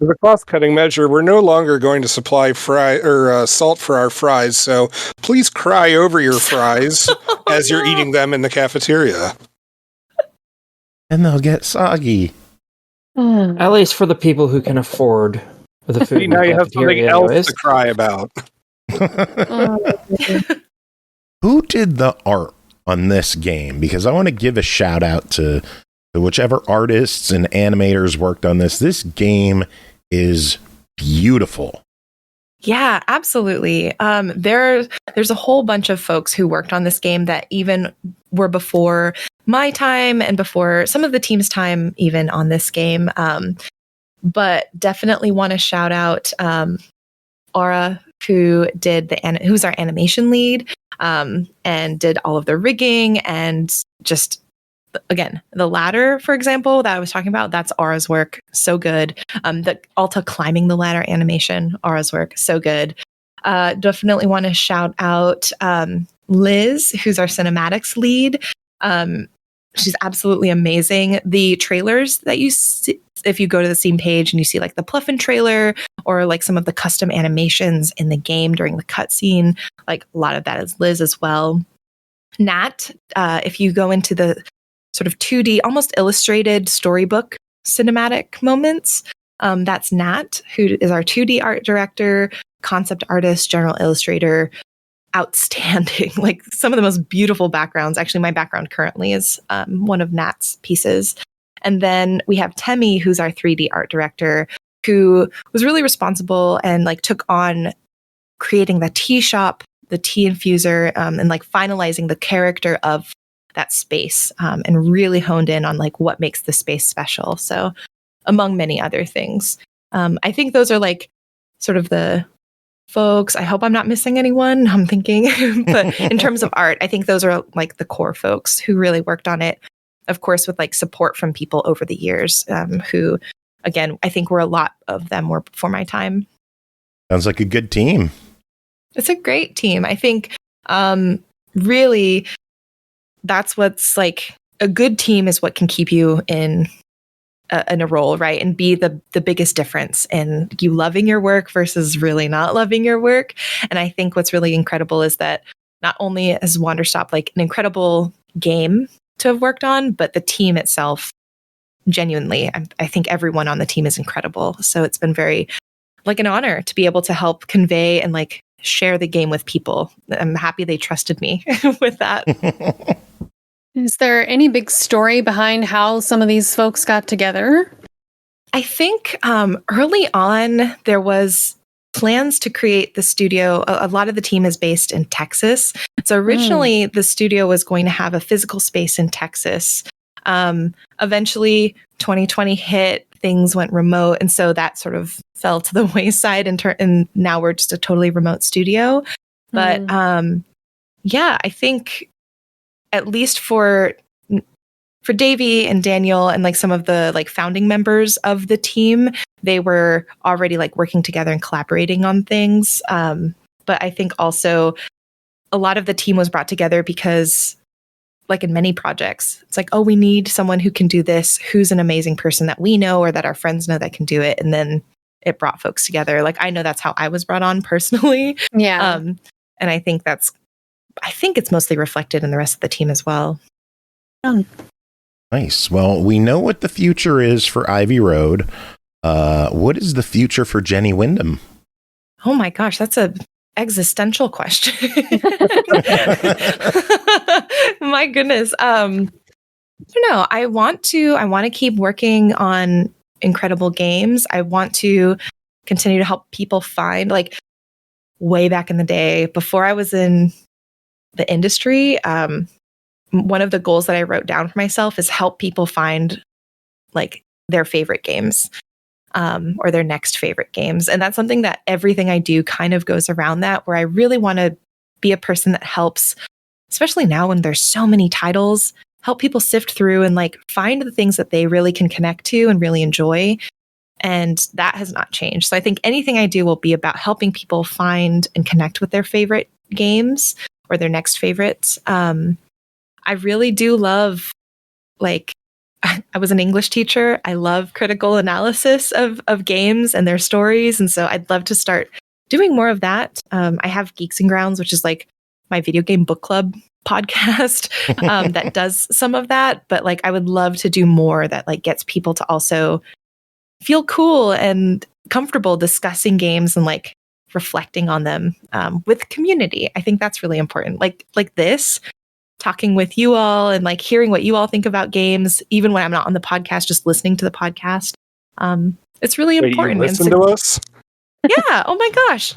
As a cost-cutting measure, we're no longer going to supply salt for our fries, so please cry over your fries as you're eating them in the cafeteria. And they'll get soggy. At least for the people who can afford the food. See, now you have something else to cry about. Who did the art on this game? Because I want to give a shout out to whichever artists and animators worked on this. This game is beautiful. Yeah, absolutely. There's a whole bunch of folks who worked on this game that even were before my time and before some of the team's time even on this game. But definitely want to shout out Aura, who's our animation lead, and did all of the rigging, and just, again, the ladder, for example, that I was talking about, that's Aura's work. So good. The Alta climbing the ladder animation, Aura's work. So good. Definitely want to shout out Liz, who's our cinematics lead. She's absolutely amazing. The trailers that you see, if you go to the Steam page and you see like the Pluffin trailer or like some of the custom animations in the game during the cutscene, like a lot of that is Liz as well. Nat, if you go into the sort of 2D, almost illustrated storybook cinematic moments, that's Nat, who is our 2D art director, concept artist, general illustrator. Outstanding. Like some of the most beautiful backgrounds. Actually, my background currently is one of Nat's pieces. And then we have Temi, who's our 3D art director, who was really responsible and like took on creating the tea shop, the tea infuser, and like finalizing the character of that space, and really honed in on like what makes the space special. So among many other things, I think those are like sort of the folks. I hope I'm not missing anyone, I'm thinking. But in terms of art, I think those are like the core folks who really worked on it. Of course, with like support from people over the years, who, again, I think a lot of them were before my time. Sounds like a good team. It's a great team. I think really that's what's like a good team is what can keep you in a role, right? And be the biggest difference in you loving your work versus really not loving your work. And I think what's really incredible is that not only is Wanderstop like an incredible game to have worked on, but the team itself, genuinely, I think everyone on the team is incredible. So it's been very like an honor to be able to help convey and like share the game with people. I'm happy they trusted me with that. Is there any big story behind how some of these folks got together? I think early on, there was plans to create the studio. A lot of the team is based in Texas. So originally, the studio was going to have a physical space in Texas. Eventually, 2020 hit, things went remote. And so that sort of fell to the wayside, and now we're just a totally remote studio. But yeah, I think at least for Davey and Daniel and like some of the like founding members of the team, they were already like working together and collaborating on things. But I think also a lot of the team was brought together because like in many projects, it's like, oh, we need someone who can do this, who's an amazing person that we know or that our friends know that can do it. And then it brought folks together. Like, I know that's how I was brought on personally. Yeah. And I think it's mostly reflected in the rest of the team as well. Nice. Well, we know what the future is for Ivy Road. What is the future for Jenny Windom? Oh my gosh, that's a existential question. My goodness. I don't know. I want to keep working on incredible games. I want to continue to help people find, like, way back in the day, before I was in the industry, one of the goals that I wrote down for myself is help people find, like, their favorite games, or their next favorite games. And that's something that everything I do kind of goes around that, where I really want to be a person that helps, especially now when there's so many titles, help people sift through and, like, find the things that they really can connect to and really enjoy. And that has not changed. So I think anything I do will be about helping people find and connect with their favorite games or their next favorites. I really do love, like, I was an English teacher. I love critical analysis of games and their stories. And so I'd love to start doing more of that. I have Geeks and Grounds, which is like my video game book club podcast that does some of that. But, like, I would love to do more that, like, gets people to also feel cool and comfortable discussing games and, like, reflecting on them with community. I think that's really important. Like this, talking with you all and, like, hearing what you all think about games, even when I'm not on the podcast, just listening to the podcast. It's really important. You listen to us? Yeah. Oh my gosh.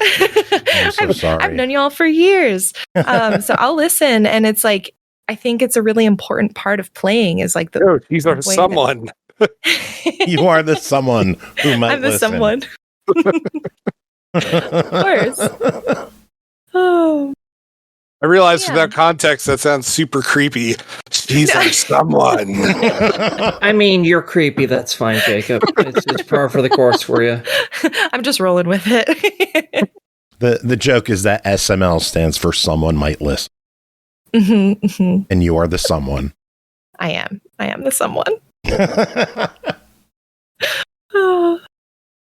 I'm so sorry. I've known you all for years. So I'll listen. And it's like, I think it's a really important part of playing is, like, these are someone. You are the someone who might I'm the listen. someone. Of course. Oh. I realize without context, that sounds super creepy. These are someone. I mean, you're creepy. That's fine, Jacob. It's par for the course for you. I'm just rolling with it. The joke is that SML stands for someone might listen. Mm-hmm, mm-hmm. And you are the someone. I am the someone.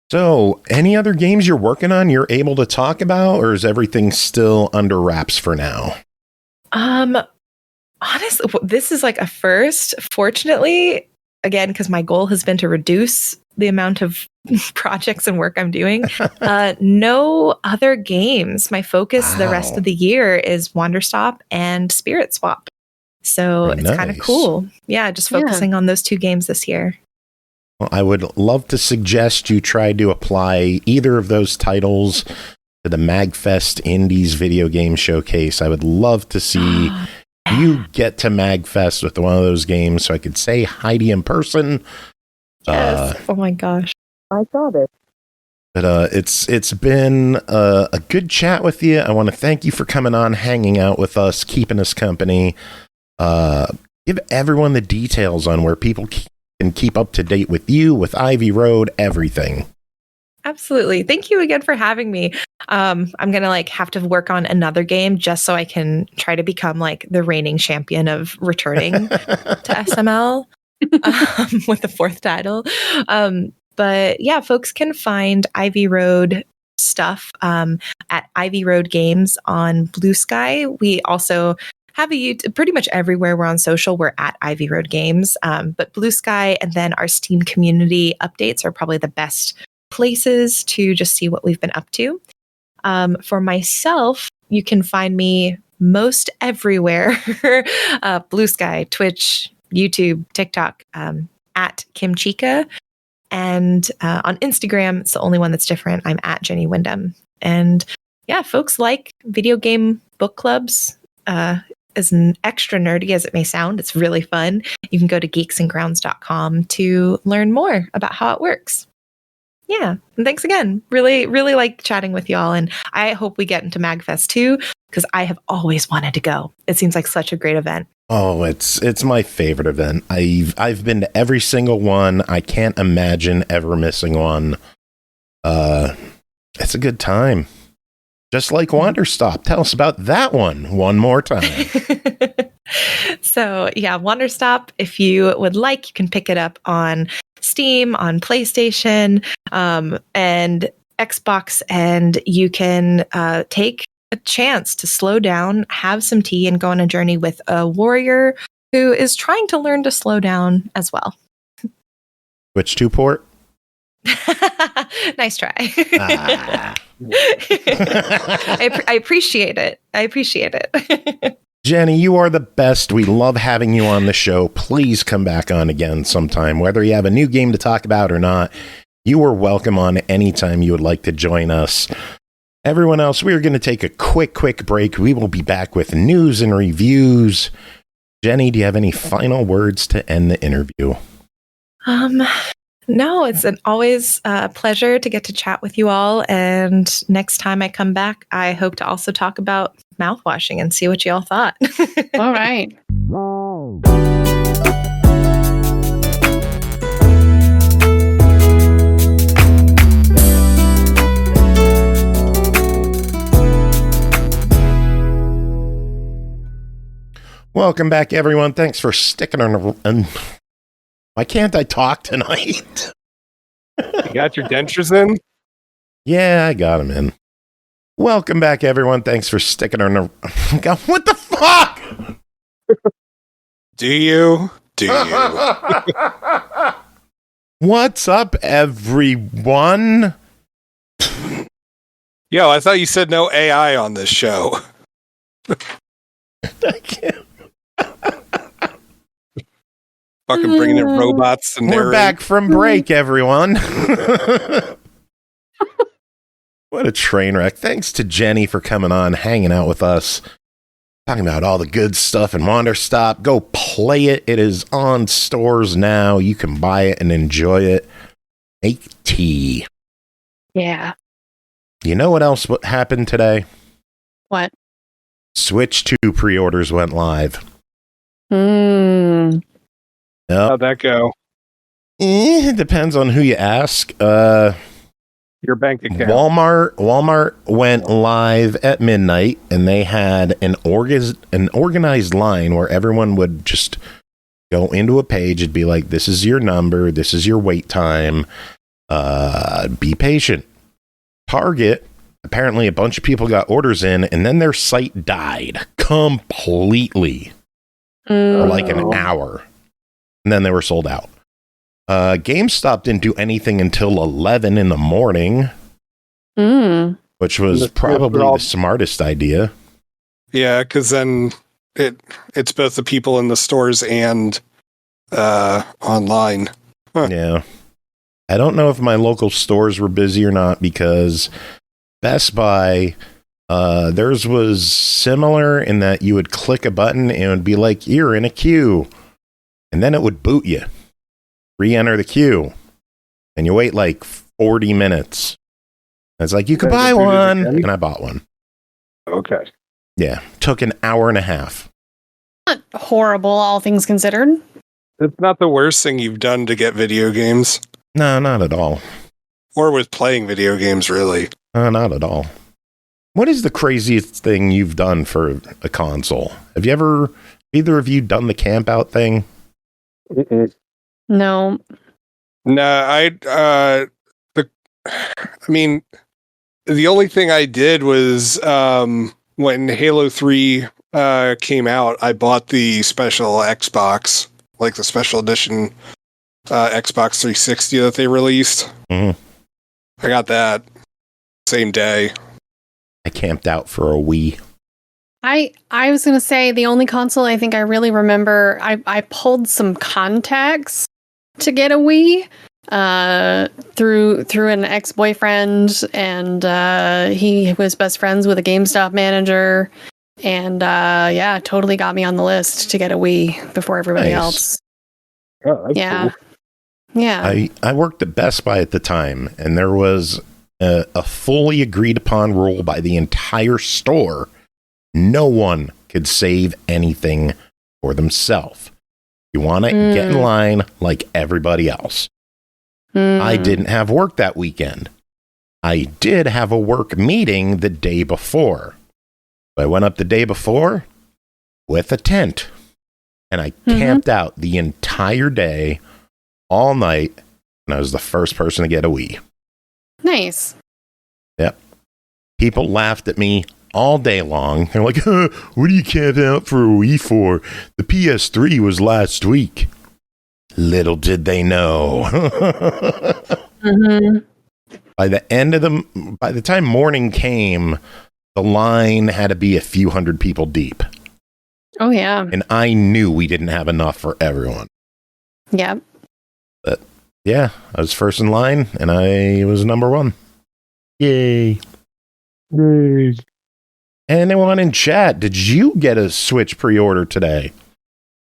So, any other games you're working on you're able to talk about, or is everything still under wraps for now? Honestly, this is like a first, fortunately, again, because my goal has been to reduce the amount of projects and work I'm doing. No other games. My focus the rest of the year is Wanderstop and Spirit Swap. So it's kind of cool. Yeah, just focusing on those two games this year. Well, I would love to suggest you try to apply either of those titles to the MagFest Indies Video Game Showcase. I would love to see you get to MagFest with one of those games so I could say hi to you in person. Yes. Oh my gosh. I got it. But it's been a good chat with you. I want to thank you for coming on, hanging out with us, keeping us company. Give everyone the details on where people can keep up to date with you, with Ivy Road, everything. Absolutely. Thank you again for having me. I'm going to have to work on another game just so I can try to become the reigning champion of returning to SML with the fourth title. But yeah, folks can find Ivy Road stuff at Ivy Road Games on Blue Sky. We also have a YouTube, pretty much everywhere we're on social, we're at Ivy Road Games. But Blue Sky and then our Steam community updates are probably the best places to just see what we've been up to. For myself, you can find me most everywhere. Blue Sky, Twitch, YouTube, TikTok, at Kimchica. And on Instagram, it's the only one that's different. I'm at Jenny Windom. And yeah, folks like video game book clubs. As extra nerdy as it may sound, it's really fun. You can go to geeksandgrounds.com to learn more about how it works. Yeah. And thanks again. Really, really like chatting with y'all. And I hope we get into MagFest too, because I have always wanted to go. It seems like such a great event. Oh, it's my favorite event. I've been to every single one. I can't imagine ever missing one. It's a good time. Just like Wanderstop. Tell us about that one more time. So yeah, Wanderstop, if you would like, you can pick it up on Steam, on PlayStation, and Xbox, and you can take a chance to slow down, have some tea, and go on a journey with a warrior who is trying to learn to slow down as well. Which 2 port? Nice try. I appreciate it. I appreciate it. Jenny, you are the best. We love having you on the show. Please come back on again sometime. Whether you have a new game to talk about or not, you are welcome on anytime you would like to join us. Everyone else, we are going to take a quick break. We will be back with news and reviews. Jenny, do you have any final words to end the interview? No, it's always a pleasure to get to chat with you all. And next time I come back, I hope to also talk about mouthwashing and see what you all thought. All right. Welcome back, everyone. Thanks for sticking on. Why can't I talk tonight? You got your dentures in? Yeah, I got them in. Welcome back, everyone. Thanks for sticking on. God, what the fuck? Do you? What's up, everyone? Yo, I thought you said no AI on this show. I can't. Fucking bringing in robots and We're back from break, everyone. What a train wreck. Thanks to Jenny for coming on, hanging out with us, talking about all the good stuff in Wanderstop. Go play it. It is on stores now. You can buy it and enjoy it. Make tea. Yeah. You know what else happened today? What? Switch 2 pre-orders went live. Hmm. Yep. How'd that go? It depends on who you ask. Your bank account. Walmart went live at midnight, and they had an organized line where everyone would just go into a page. It'd be like, this is your number, this is your wait time. Be patient. Target, apparently a bunch of people got orders in, and then their site died completely for like an hour. And then they were sold out. GameStop didn't do anything until 11 in the morning, which was probably the smartest idea. Yeah, because then it's both the people in the stores and online. Huh. Yeah. I don't know if my local stores were busy or not, because Best Buy, theirs was similar in that you would click a button and it would be like, you're in a queue. And then it would boot you. Re-enter the queue. And you wait like 40 minutes. And it's like, you could buy one. And I bought one. Okay. Yeah. Took an hour and a half. Not horrible, all things considered. It's not the worst thing you've done to get video games. No, not at all. Or with playing video games, really. Not at all. What is the craziest thing you've done for a console? Have you ever, either of you, done the camp out thing? No. No, the only thing I did was when Halo 3 came out, I bought the special Xbox, like the special edition Xbox 360 that they released. Mm-hmm. I got that same day. I camped out for a Wii. I was going to say the only console I think I really remember, I pulled some contacts to get a Wii through an ex-boyfriend, and he was best friends with a GameStop manager, and yeah, totally got me on the list to get a Wii before everybody else. Oh, that's Yeah. cool. Yeah. I worked at Best Buy at the time, and there was a fully agreed upon rule by the entire store. No one could save anything for themselves. You want to get in line like everybody else. I didn't have work that weekend. I did have a work meeting the day before. I went up the day before with a tent. And I camped out the entire day, all night, and I was the first person to get a Wii. Nice. Yep. People laughed at me all day long. They're like, what are you camping out for a Wii for? The PS3 was last week. Little did they know. By the time morning came, the line had to be a few hundred people deep. Oh, yeah. And I knew we didn't have enough for everyone. Yep. But yeah, I was first in line and I was number one. Yay. Yay. Anyone in chat, did you get a Switch pre-order today?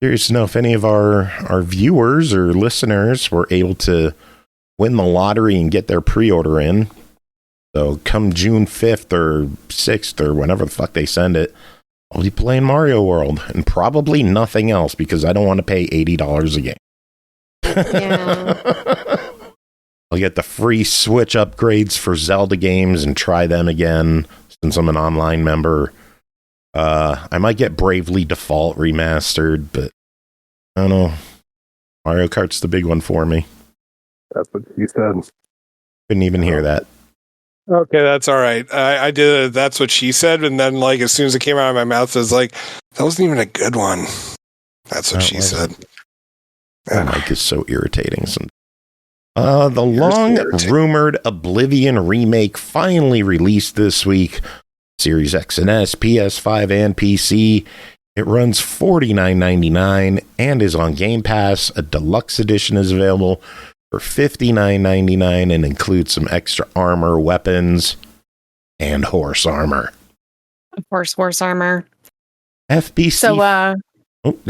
Curious to know if any of our viewers or listeners were able to win the lottery and get their pre-order in. So come June 5th or 6th or whenever the fuck they send it, I'll be playing Mario World and probably nothing else because I don't want to pay $80 a game. Yeah. I'll get the free Switch upgrades for Zelda games and try them again since I'm an online member. I might get Bravely Default remastered, but I don't know. Mario Kart's the big one for me. That's what you said. Couldn't even hear that. Okay, that's all right. I did it. That's what she said, and then like as soon as it came out of my mouth, it was like, that wasn't even a good one. That's what she said. That mic is so irritating. The long-rumored Oblivion remake finally released this week. Series X and S, PS5, and PC. It runs $49.99 and is on Game Pass. A deluxe edition is available for $59.99 and includes some extra armor, weapons, and horse armor. Of course, horse armor. FBC. So, go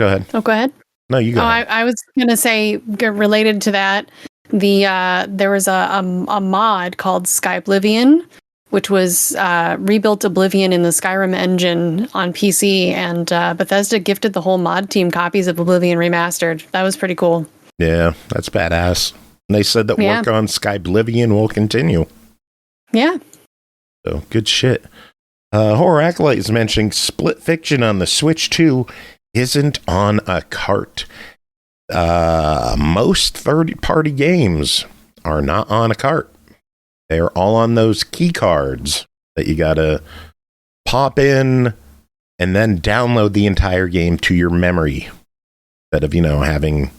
ahead. Oh, go ahead. No, you go ahead. I was going to say, related to that, there was a mod called Skyblivion, which was rebuilt Oblivion in the Skyrim engine on PC, and Bethesda gifted the whole mod team copies of Oblivion Remastered. That was pretty cool. Yeah, that's badass. And they said that work on Skyblivion will continue. Yeah. So, good shit. Horror Acolyte is mentioning Split Fiction on the Switch 2 isn't on a cart. Most third-party games are not on a cart. They are all on those key cards that you gotta pop in and then download the entire game to your memory. Instead of, having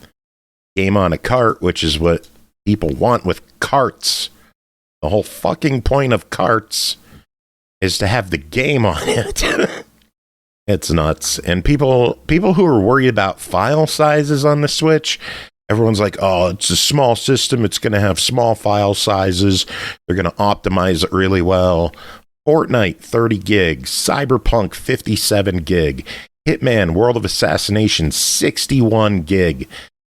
game on a cart, which is what people want with carts. The whole fucking point of carts is to have the game on it. It's nuts. And people who are worried about file sizes on the Switch, everyone's like, oh, it's a small system. It's going to have small file sizes. They're going to optimize it really well. Fortnite, 30 gigs. Cyberpunk, 57 gig. Hitman, World of Assassination, 61 gig.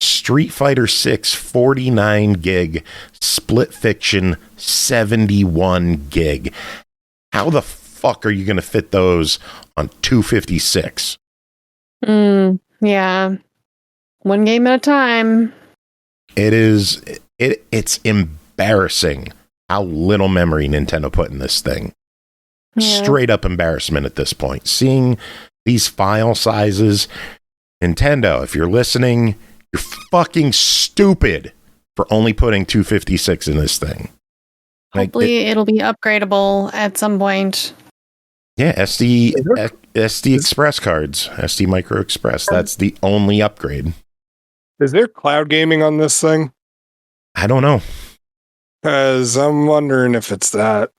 Street Fighter 6, 49 gig. Split Fiction, 71 gig. How the fuck are you going to fit those on 256? Yeah. One game at a time. It's embarrassing how little memory Nintendo put in this thing. Yeah. Straight up embarrassment at this point. Seeing these file sizes, Nintendo, if you're listening, you're fucking stupid for only putting 256 in this thing. Hopefully it'll be upgradable at some point. Yeah, SD Express cards, SD Micro Express. That's the only upgrade. Is there cloud gaming on this thing? I don't know. Because I'm wondering if it's that.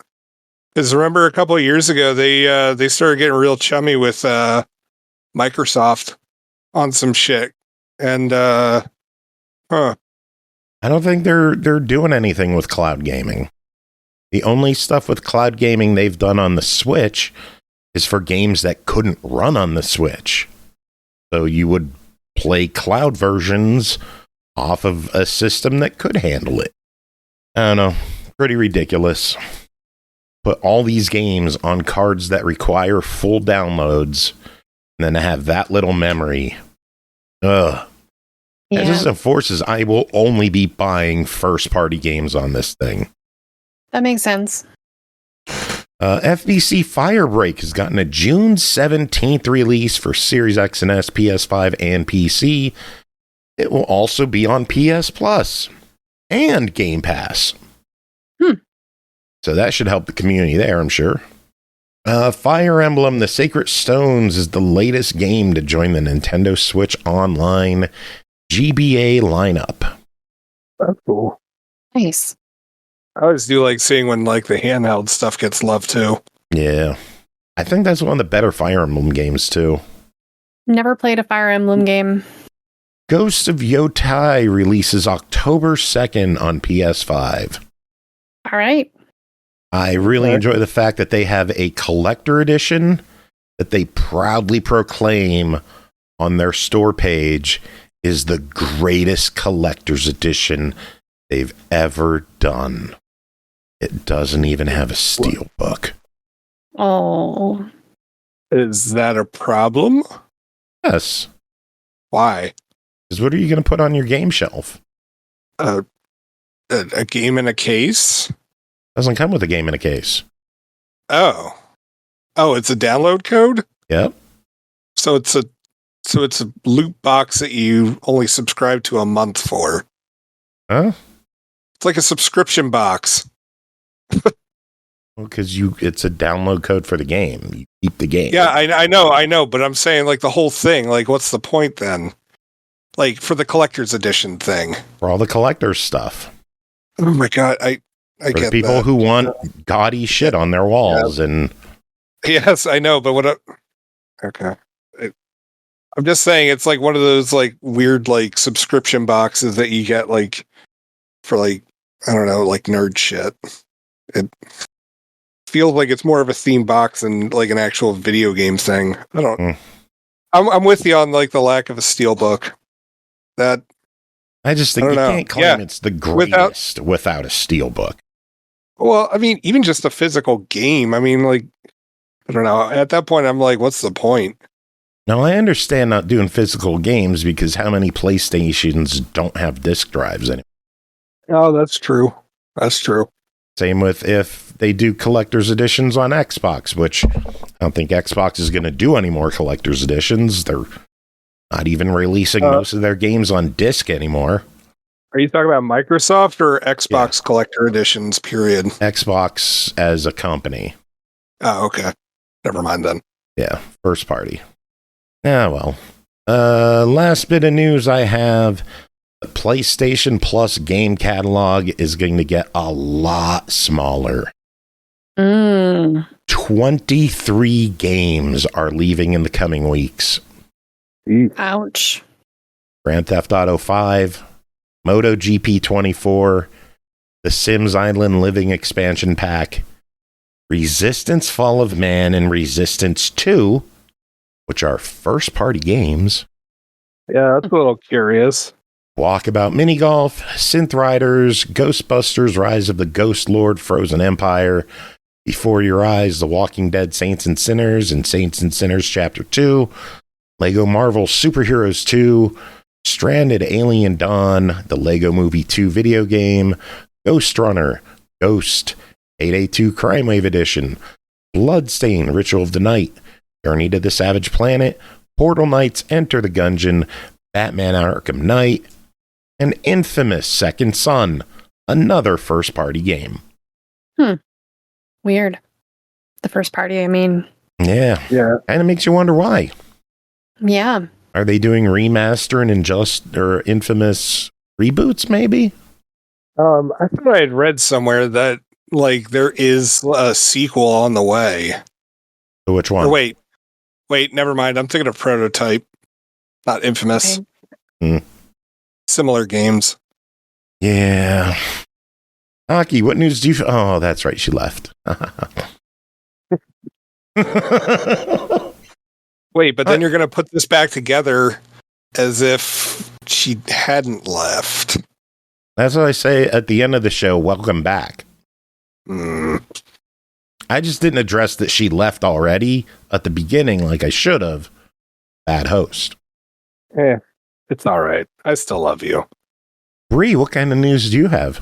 Because remember a couple of years ago, they started getting real chummy with Microsoft on some shit. And, I don't think they're doing anything with cloud gaming. The only stuff with cloud gaming they've done on the Switch is for games that couldn't run on the Switch. So you would play cloud versions off of a system that could handle it. I don't know. Pretty ridiculous. Put all these games on cards that require full downloads and then have that little memory. Ugh. Yeah. As it forces, I will only be buying first-party games on this thing. That makes sense. FBC Firebreak has gotten a June 17th release for Series X and S, PS5, and PC. It will also be on PS Plus and Game Pass. So that should help the community there, I'm sure. Fire Emblem The Sacred Stones is the latest game to join the Nintendo Switch Online GBA lineup. That's cool. Nice. I always do like seeing when like the handheld stuff gets love too. Yeah. I think that's one of the better Fire Emblem games too. Never played a Fire Emblem game. Ghost of Yotai releases October 2nd on PS5. All right. I really enjoy the fact that they have a collector edition that they proudly proclaim on their store page is the greatest collector's edition they've ever done. It doesn't even have a steel book. Oh. Is that a problem? Yes. Why? Because what are you going to put on your game shelf? A game in a case? Doesn't come with a game in a case. Oh, it's a download code? Yep. So it's a loot box that you only subscribe to a month for. Huh? It's like a subscription box. Well, because it's a download code for the game. You keep the game. Yeah, I know, but I'm saying like the whole thing. Like, what's the point then? Like for the collector's edition thing. For all the collector's stuff. Oh my god, I For get the people that. who want gaudy shit on their walls and Yes, I know, but okay. I'm just saying it's like one of those like weird like subscription boxes that you get like for like I don't know, like nerd shit. It feels like it's more of a theme box than like an actual video game thing. I don't I'm with you on like the lack of a steelbook. That I just think I you don't know. can't claim it's the greatest without a steelbook. Well, I mean, even just a physical game. I mean, like, I don't know. At that point, I'm like, what's the point? Now, I understand not doing physical games because how many PlayStations don't have disk drives anymore? Oh, that's true. That's true. Same with if they do collector's editions on Xbox, which I don't think Xbox is going to do any more collector's editions. They're not even releasing most of their games on disc anymore. Are you talking about Microsoft or Xbox collector editions, period? Xbox as a company. Oh, okay. Never mind then. Yeah, first party. Yeah, well. Last bit of news I have, the PlayStation Plus game catalog is going to get a lot smaller. 23 games are leaving in the coming weeks. Ouch. Grand Theft Auto 5, MotoGP 24, The Sims Island Living Expansion Pack, Resistance Fall of Man, and Resistance 2, which are first-party games. Yeah, that's a little curious. Walkabout Mini Golf, Synth Riders, Ghostbusters Rise of the Ghost Lord Frozen Empire, Before Your Eyes, The Walking Dead Saints and Sinners, and Saints and Sinners Chapter 2, Lego Marvel Superheroes 2, Stranded Alien Dawn, the Lego Movie 2 video game, Ghost Runner, Ghost, 882 Crime Wave Edition, Bloodstain Ritual of the Night, Journey to the Savage Planet, Portal Knights Enter the Gungeon, Batman Arkham Knight, and Infamous Second Son, another first-party game. Weird. The first party, I mean. Yeah. Kind of makes you wonder why. Yeah. Are they doing remastering and or Infamous reboots, maybe? I thought I had read somewhere that like there is a sequel on the way. So which one? Or wait, never mind. I'm thinking of Prototype, not Infamous. Similar games. Yeah. Aki, what news do you... Oh, that's right. She left. Wait, but then you're going to put this back together as if she hadn't left. That's what I say at the end of the show. Welcome back. I just didn't address that she left already at the beginning like I should have. Bad host. It's all right. I still love you. Bri, what kind of news do you have?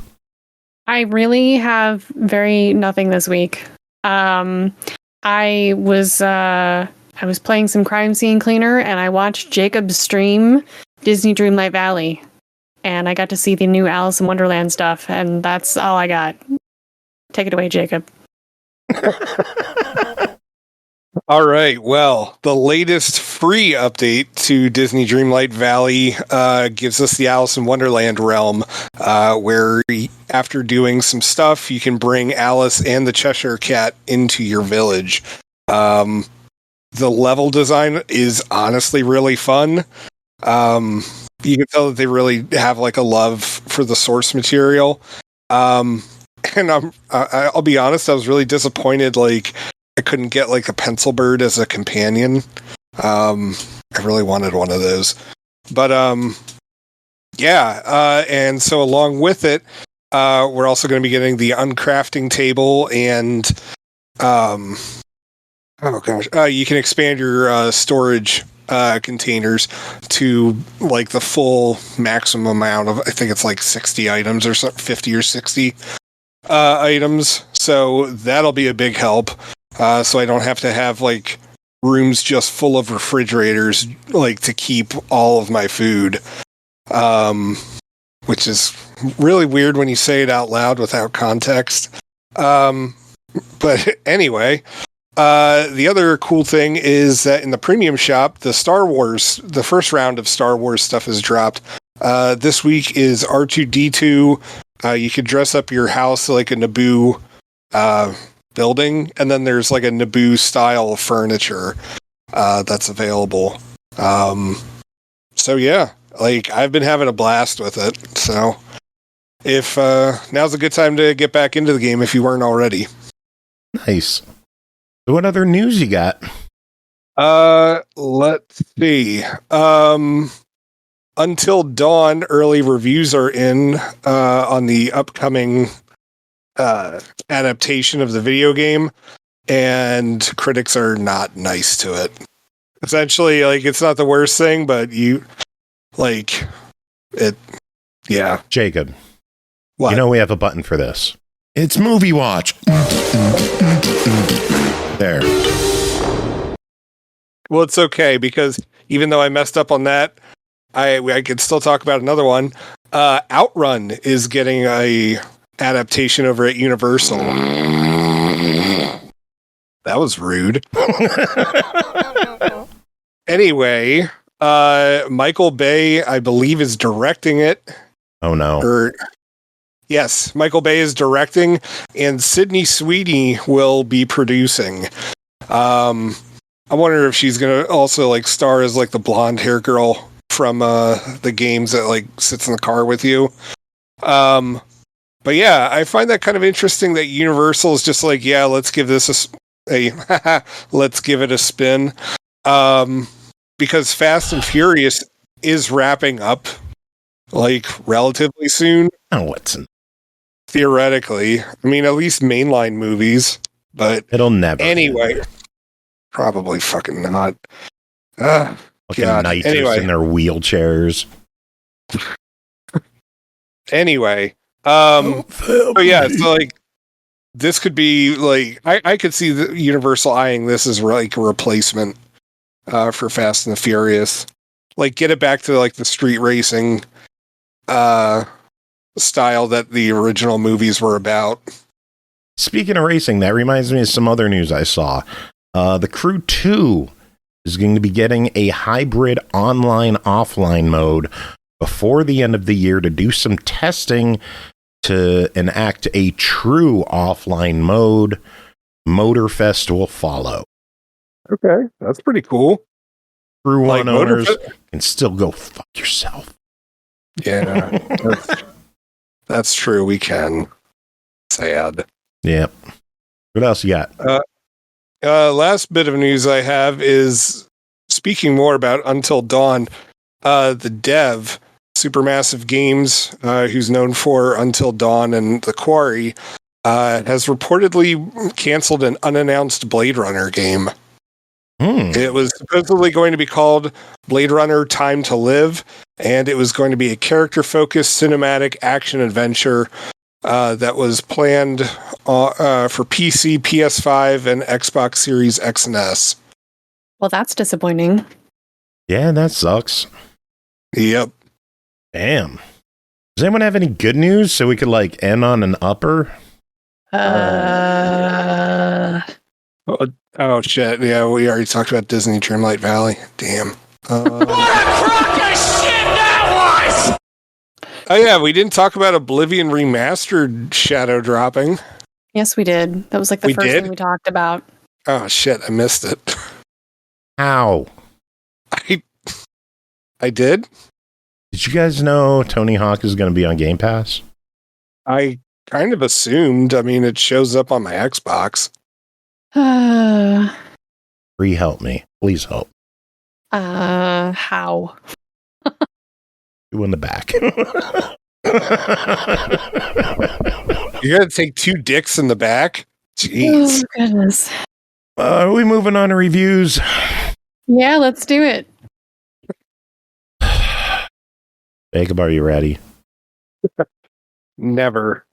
I really have nothing this week. I was playing some Crime Scene Cleaner, and I watched Jacob stream Disney Dreamlight Valley, and I got to see the new Alice in Wonderland stuff, and that's all I got. Take it away, Jacob. All right. Well, the latest free update to Disney Dreamlight Valley gives us the Alice in Wonderland realm, where after doing some stuff, you can bring Alice and the Cheshire Cat into your village. The level design is honestly really fun. You can tell that they really have like a love for the source material. And I'll be honest, I was really disappointed. Like, I couldn't get like a pencil bird as a companion. I really wanted one of those, but and so along with it, we're also going to be getting the uncrafting table, and you can expand your storage containers to like the full maximum amount of, I think it's like 60 items or something, 50 or 60 items. So that'll be a big help. So I don't have to have like rooms just full of refrigerators, like to keep all of my food, which is really weird when you say it out loud without context. But anyway, the other cool thing is that in the premium shop, the first round of Star Wars stuff is dropped. This week is R2-D2. You could dress up your house like a Naboo building, and then there's like a Naboo style furniture that's available. So yeah, like I've been having a blast with it. So if now's a good time to get back into the game if you weren't already. Nice. So what other news you got? Let's see. Until Dawn early reviews are in on the upcoming adaptation of the video game, and critics are not nice to it. Essentially, like, it's not the worst thing, but you like it. Yeah, Jacob. What? You know we have a button for this. It's Movie Watch. There. Well, it's okay, because even though I messed up on that, I could still talk about another one. Outrun is getting a adaptation over at Universal. That was rude. Anyway, Michael Bay, I believe, is directing it. Oh no. Yes, Michael Bay is directing, and Sydney Sweeney will be producing. I wonder if she's gonna also like star as like the blonde hair girl from the games that like sits in the car with you. But yeah, I find that kind of interesting that Universal is just like, yeah, let's give this let's give it a spin. Because Fast and Furious is wrapping up like relatively soon. Oh, it's theoretically. I mean, at least mainline movies, but it'll never. Anyway, probably fucking not. Looking nitrous in their wheelchairs. Anyway, so yeah, so like this could be like I could see the Universal eyeing this as like a replacement for Fast and the Furious. Like, get it back to like the street racing style that the original movies were about. Speaking of racing, that reminds me of some other news I saw. The Crew 2 is going to be getting a hybrid online-offline mode before the end of the year to do some testing to enact a true offline mode. Motorfest will follow. Okay, that's pretty cool. Crew 1 owners can still go fuck yourself. Yeah, that's true. We can. Sad. Yep. What else you got? Last bit of news I have is, speaking more about Until Dawn, the dev, Supermassive Games, who's known for Until Dawn and The Quarry, has reportedly canceled an unannounced Blade Runner game. It was supposedly going to be called Blade Runner Time to Live, and it was going to be a character-focused cinematic action adventure that was planned for PC, PS5, and Xbox Series X and S. Well, that's disappointing. Yeah, that sucks. Yep. Damn. Does anyone have any good news so we could like end on an upper? Oh shit! Yeah, we already talked about Disney Dreamlight Valley. Damn. What a crock of shit that was! Oh yeah, we didn't talk about Oblivion Remastered shadow dropping. Yes, we did. That was like the first thing we talked about. Oh shit! I missed it. How? I did. Did you guys know Tony Hawk is going to be on Game Pass? I kind of assumed. I mean, it shows up on my Xbox. Bree, help me. Please help. How? You in the back. You're going to take 2 dicks in the back? Jeez. Oh, goodness. Are we moving on to reviews? Yeah, let's do it. Jacob, are you ready? Never.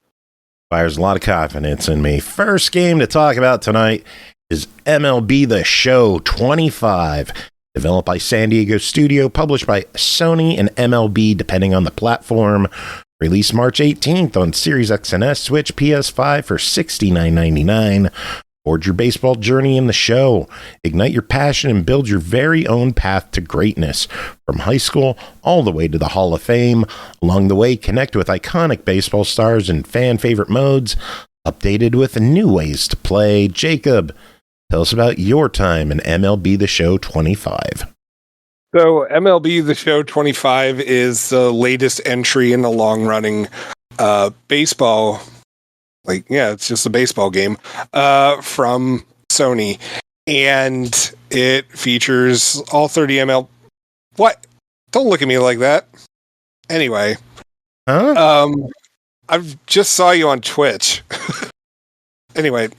There's a lot of confidence in me. First game to talk about tonight is MLB The Show 25. Developed by San Diego Studio, published by Sony and MLB, depending on the platform. Released March 18th on Series X and S, Switch, PS5 for $69.99. Forge your baseball journey in the show. Ignite your passion and build your very own path to greatness. From high school all the way to the Hall of Fame. Along the way, connect with iconic baseball stars and fan favorite modes. Updated with new ways to play. Jacob, tell us about your time in MLB The Show 25. So MLB The Show 25 is the latest entry in the long-running baseball. It's just a baseball game from Sony. And it features all 30 ML... What? Don't look at me like that. Anyway. Huh? I just saw you on Twitch. Anyway.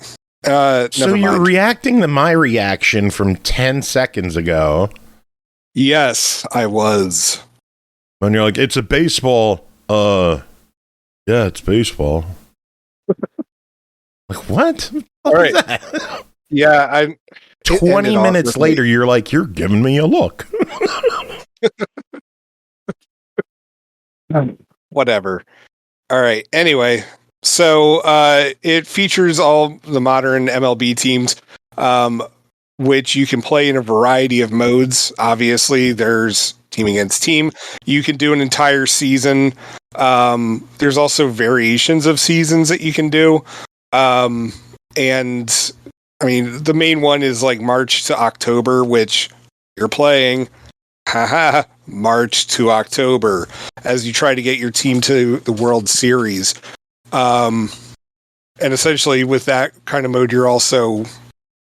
So you're reacting to my reaction from 10 seconds ago. Yes, I was. When you're like, it's a baseball. Yeah, it's baseball. Like, what? What All is right. that? Yeah, 20 minutes later, you're like, you're giving me a look. Whatever. All right. Anyway, so it features all the modern MLB teams, which you can play in a variety of modes. Obviously, there's team against team. You can do an entire season. There's also variations of seasons that you can do. And I mean, the main one is like March to October, which you're playing. March to October as you try to get your team to the World Series. And essentially with that kind of mode, you're also,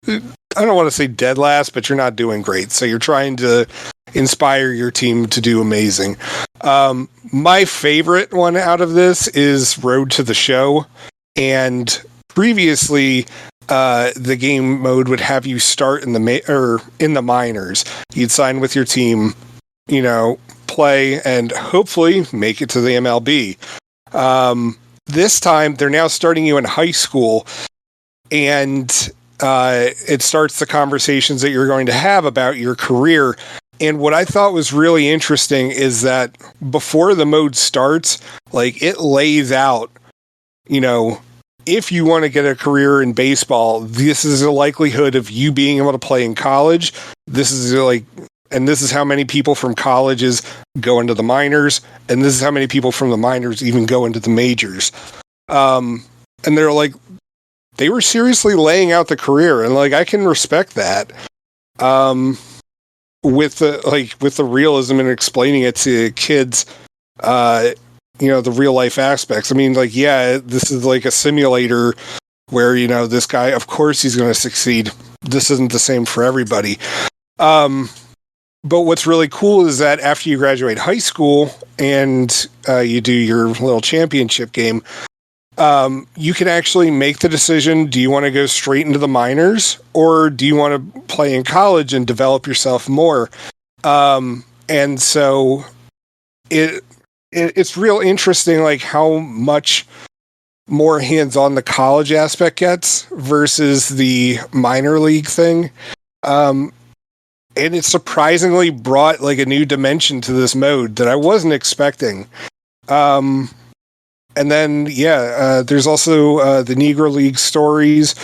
I don't want to say dead last, but you're not doing great. So you're trying to inspire your team to do amazing. My favorite one out of this is Road to the Show. And previously, the game mode would have you start in the minors. You'd sign with your team, play, and hopefully make it to the MLB. This time, they're now starting you in high school, and it starts the conversations that you're going to have about your career. And what I thought was really interesting is that before the mode starts, it lays out, if you want to get a career in baseball, this is a likelihood of you being able to play in college. This is and this is how many people from colleges go into the minors, and this is how many people from the minors even go into the majors. And they were seriously laying out the career, and I can respect that. With the realism and explaining it to kids, the real life aspects. I mean, this is like a simulator where, this guy, of course he's going to succeed. This isn't the same for everybody. But what's really cool is that after you graduate high school and you do your little championship game, you can actually make the decision, do you want to go straight into the minors or do you want to play in college and develop yourself more? And so it's real interesting, how much more hands-on the college aspect gets versus the minor league thing. And it surprisingly brought like a new dimension to this mode that I wasn't expecting. And then, there's also the Negro League stories,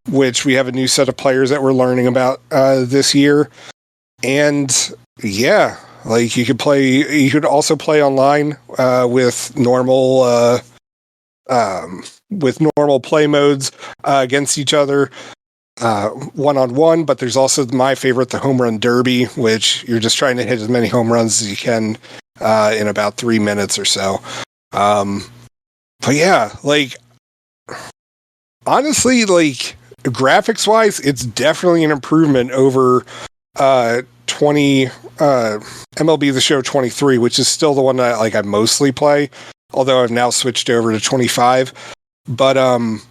which we have a new set of players that we're learning about this year. And yeah, like you could also play online with normal play modes against each other, one-on-one. But there's also my favorite, the home run derby, which you're just trying to hit as many home runs as you can in about 3 minutes or so. But yeah, like honestly, like graphics wise, it's definitely an improvement over 20 MLB The Show 23, which is still the one that I mostly play, although I've now switched over to 25. But I've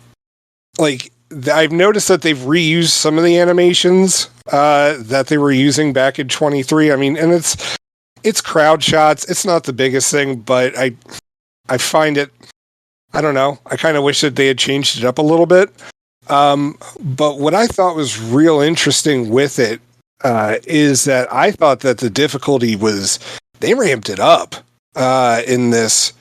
noticed that they've reused some of the animations that they were using back in 23. I mean, and it's crowd shots. It's not the biggest thing, but I find it, I don't know, I kind of wish that they had changed it up a little bit. But what I thought was real interesting with it is that I thought that the difficulty was, they ramped it up in this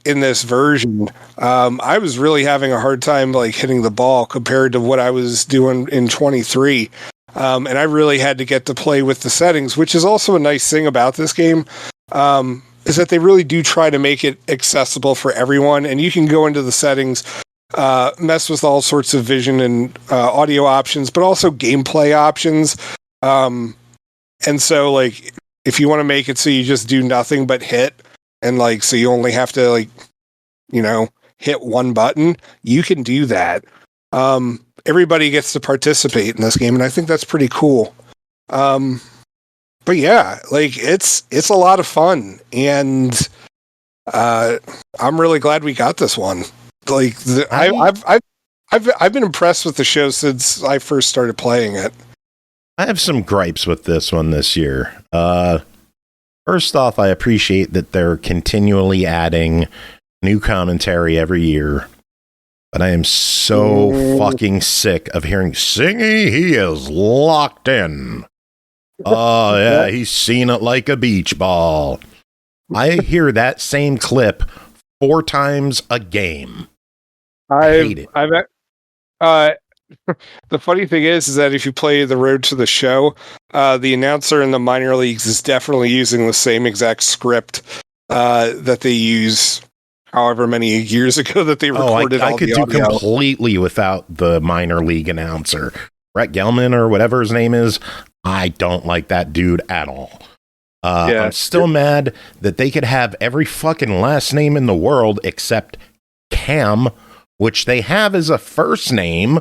version. I was really having a hard time like hitting the ball compared to what I was doing in 23. And I really had to get to play with the settings, which is also a nice thing about this game, is that they really do try to make it accessible for everyone. And you can go into the settings, mess with all sorts of vision and audio options, but also gameplay options. And so like, if you want to make it so you just do nothing but hit, and like, so you only have to like, hit one button, you can do that. Everybody gets to participate in this game, and I think that's pretty cool. But yeah, like it's a lot of fun, and I'm really glad we got this one. Like I've been impressed with the show since I first started playing it. I have some gripes with this one this year. First off, I appreciate that they're continually adding new commentary every year. But I am so fucking sick of hearing, Singy, he is locked in. Oh, yeah, he's seen it like a beach ball. I hear that same clip 4 times a game. I hate it. The funny thing is that if you play The Road to the Show, the announcer in the minor leagues is definitely using the same exact script that they use however many years ago that they recorded all the audio. I could do completely without the minor league announcer. Brett Gelman or whatever his name is, I don't like that dude at all. I'm still mad that they could have every fucking last name in the world except Cam, which they have as a first name.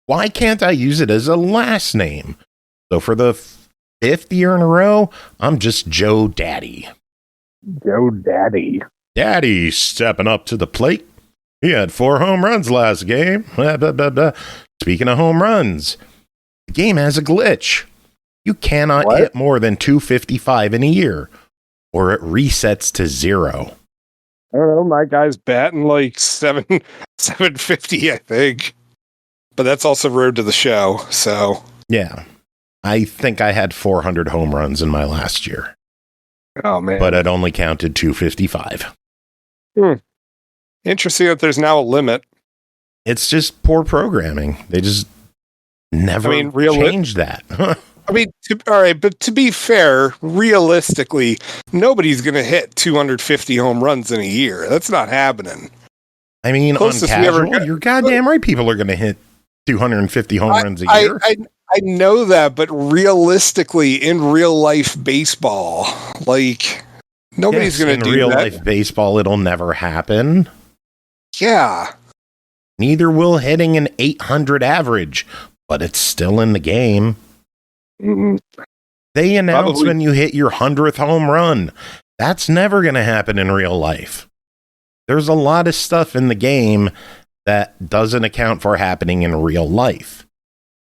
Why can't I use it as a last name? So for the 5th year in a row, I'm just Joe Daddy. Joe Daddy. Daddy stepping up to the plate. He had 4 home runs last game. Blah, blah, blah, blah. Speaking of home runs, the game has a glitch. You cannot hit more than 255 in a year, or it resets to 0. I don't know. My guy's batting like 750, I think. But that's also Road to the Show, so. Yeah. I think I had 400 home runs in my last year. Oh, man. But it only counted 255. Interesting that there's now a limit. It's just poor programming. They just never changed that. I mean, all right, but to be fair, realistically, nobody's going to hit 250 home runs in a year. That's not happening. I mean, on casual, you're goddamn right people are going to hit 250 home runs a year. I know that, but realistically, in real life baseball, like, nobody's going to do that. In real life baseball, it'll never happen. Yeah. Neither will hitting an 800 average, but it's still in the game. Mm-hmm. They announce when you hit your 100th home run. That's never going to happen in real life. There's a lot of stuff in the game that doesn't account for happening in real life.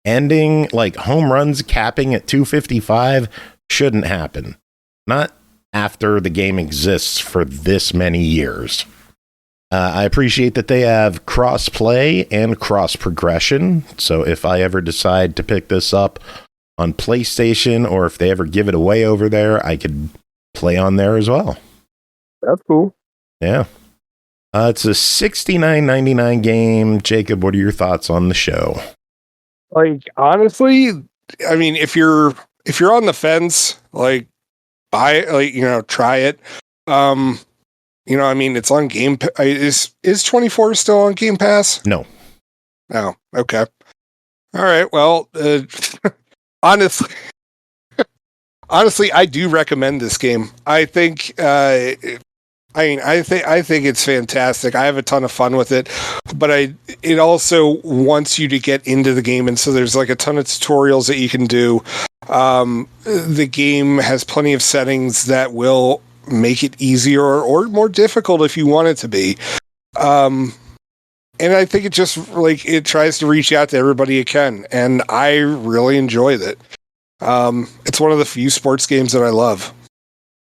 Ending, like home runs capping at 255 shouldn't happen. Not after the game exists for this many years. I appreciate that they have cross-play and cross-progression. So if I ever decide to pick this up on PlayStation, or if they ever give it away over there, I could play on there as well. That's cool. Yeah. It's a $69.99 game. Jacob, what are your thoughts on the show? Like, honestly, I mean, if you're on the fence, like, buy it, like, try it. I mean, it's on Game Pass. Is 24 still on Game Pass? No. Oh, okay. All right. Well, honestly, I do recommend this game. I think, I think it's fantastic. I have a ton of fun with it, but it also wants you to get into the game, and so there's like a ton of tutorials that you can do. The game has plenty of settings that will make it easier or more difficult if you want it to be. And I think it just it tries to reach out to everybody it can, and I really enjoyed it. It's one of the few sports games that I love.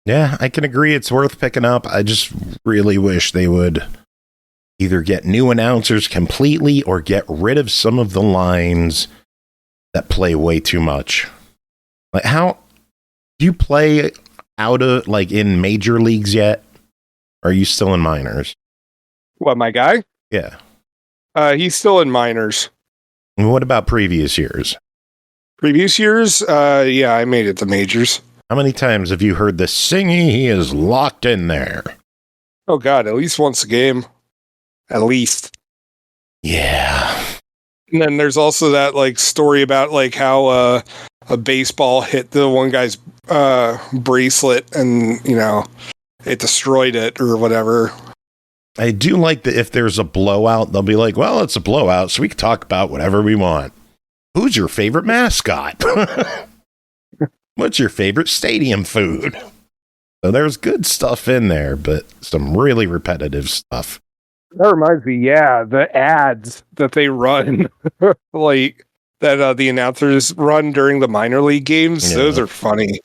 Yeah, I can agree. It's worth picking up. I just really wish they would either get new announcers completely or get rid of some of the lines that play way too much. Like, how do you play out of in major leagues yet? Or are you still in minors? What, my guy? Yeah. He's still in minors. And what about previous years? Previous years? Yeah, I made it to majors. How many times have you heard the singing? He is locked in there. Oh, God, at least once a game. At least. Yeah. And then there's also that, story about, how a baseball hit the one guy's bracelet and, it destroyed it or whatever. I do like that if there's a blowout, they'll be like, well, it's a blowout, so we can talk about whatever we want. Who's your favorite mascot? What's your favorite stadium food? So there's good stuff in there, but some really repetitive stuff. That reminds me, yeah, the ads that they run, that the announcers run during the minor league games, Yeah. Those are funny.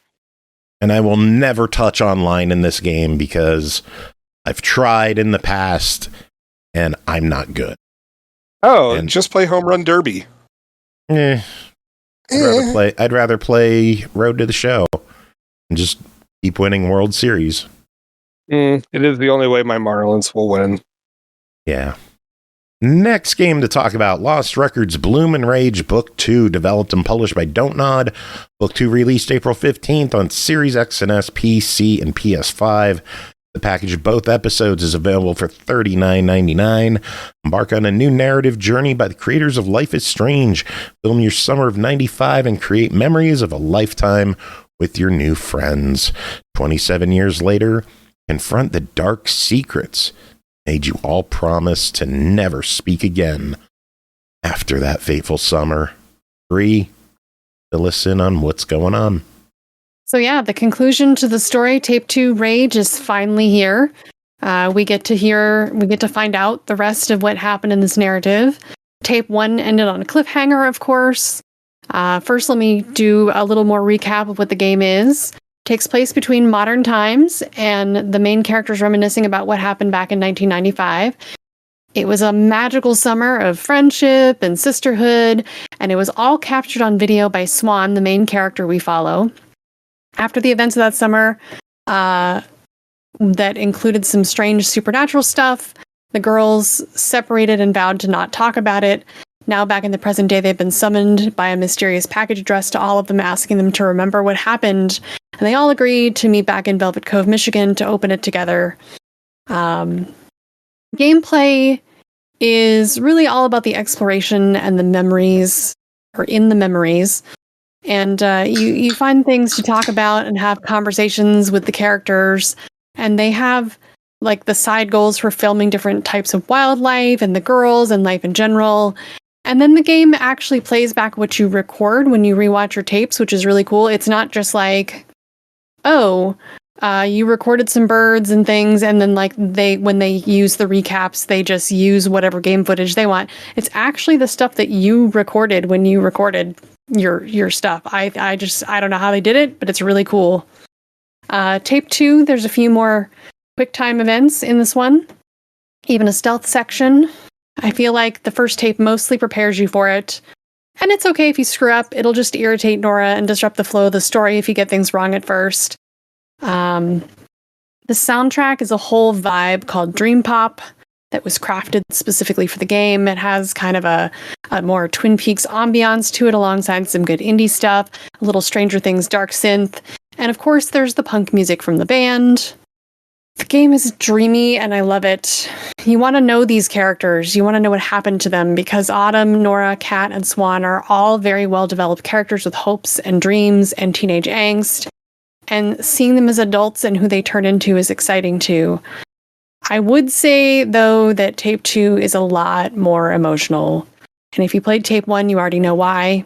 And I will never touch online in this game because I've tried in the past and I'm not good. Oh, And- just play Home Run Derby. I'd rather play Road to the Show and just keep winning World Series. It is the only way my Marlins will win. Yeah. Next game to talk about, Lost Records Bloom and Rage Book 2, developed and published by Don't Nod. Book 2 released April 15th on Series X and S, PC, and PS5. The package of both episodes is available for $39.99. Embark on a new narrative journey by the creators of Life is Strange. Film your summer of 95 and create memories of a lifetime with your new friends. 27 years later, confront the dark secrets made you all promise to never speak again after that fateful summer. Bri, fill us in on what's going on. So yeah, the conclusion to the story, Tape 2 Rage, is finally here. We get to find out the rest of what happened in this narrative. Tape 1 ended on a cliffhanger, of course. First, let me do a little more recap of what the game is. Takes place between modern times, and the main character's reminiscing about what happened back in 1995. It was a magical summer of friendship and sisterhood, and it was all captured on video by Juan, the main character we follow. After the events of that summer, that included some strange supernatural stuff, the girls separated and vowed to not talk about it. Now, back in the present day, they've been summoned by a mysterious package addressed to all of them, asking them to remember what happened. And they all agreed to meet back in Velvet Cove, Michigan, to open it together. Gameplay is really all about the exploration and the memories, or in the memories. And you find things to talk about and have conversations with the characters. And they have the side goals for filming different types of wildlife and the girls and life in general. And then the game actually plays back what you record when you rewatch your tapes, which is really cool. It's not just you recorded some birds and things, and then when they use the recaps, they just use whatever game footage they want. It's actually the stuff that you recorded when you recorded your stuff. I don't know how they did it, but it's really cool. Tape 2, there's a few more quick time events in this one. even a stealth section. I feel like the first tape mostly prepares you for it. And it's okay if you screw up. It'll just irritate Nora and disrupt the flow of the story if you get things wrong at first. The soundtrack is a whole vibe called Dream Pop that was crafted specifically for the game. It has kind of a more Twin Peaks ambiance to it alongside some good indie stuff, a little Stranger Things dark synth, and of course there's the punk music from the band. The game is dreamy and I love it. You want to know these characters. You want to know what happened to them because Autumn, Nora, Kat, and Swan are all very well-developed characters with hopes and dreams and teenage angst. And seeing them as adults and who they turn into is exciting too. I would say, though, that Tape 2 is a lot more emotional. And if you played Tape 1, you already know why.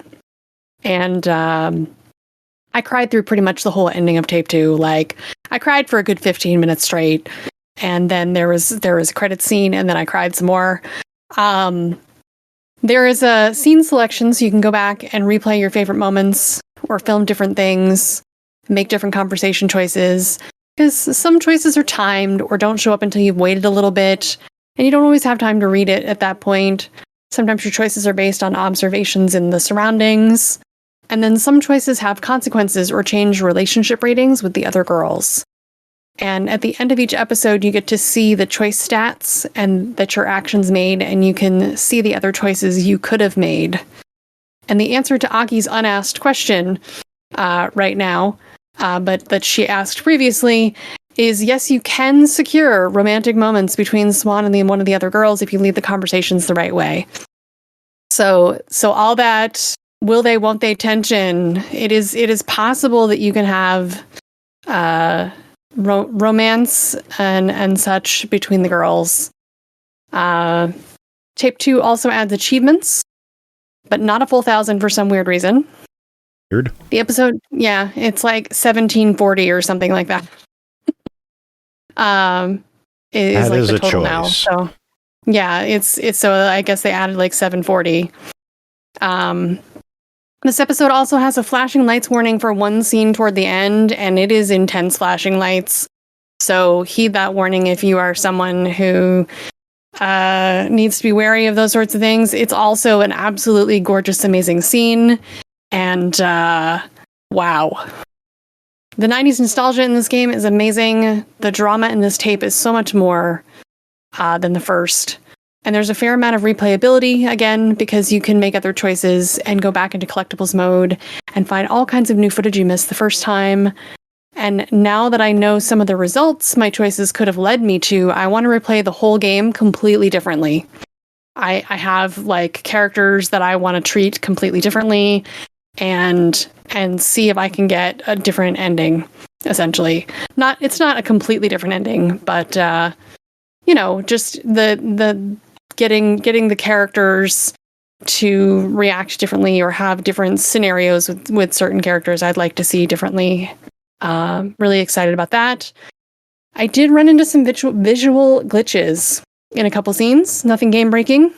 And I cried through pretty much the whole ending of Tape 2. Like, I cried for a good 15 minutes straight. And then there was a credit scene, and then I cried some more. There is a scene selection, so you can go back and replay your favorite moments or film different things, make different conversation choices. Because some choices are timed or don't show up until you've waited a little bit, and you don't always have time to read it at that point. Sometimes your choices are based on observations in the surroundings, and then some choices have consequences or change relationship ratings with the other girls. And at the end of each episode, you get to see the choice stats and that your actions made, and you can see the other choices you could have made. And the answer to Aki's unasked question right now, but that she asked previously, is yes, you can secure romantic moments between Swan and one of the other girls if you lead the conversations the right way. So all that will they, won't they tension, it is possible that you can have romance and such between the girls. Tape 2 also adds achievements, but not a full 1,000 for some weird reason. Weird. The episode, yeah, it's like 1740 or something like that. That is like the total now. So yeah, it's so I guess they added like 740. This episode also has a flashing lights warning for one scene toward the end, and it is intense flashing lights. So heed that warning if you are someone who needs to be wary of those sorts of things. It's also an absolutely gorgeous, amazing scene. And wow. The 90s nostalgia in this game is amazing. The drama in this tape is so much more than the first. And there's a fair amount of replayability, again, because you can make other choices and go back into collectibles mode and find all kinds of new footage you missed the first time. And now that I know some of the results my choices could have led me to, I want to replay the whole game completely differently. I have like characters that I want to treat completely differently and see if I can get a different ending, essentially. It's not a completely different ending, but just the getting the characters to react differently or have different scenarios with certain characters I'd like to see differently. Really excited about that. I did run into some visual glitches in a couple scenes, nothing game breaking,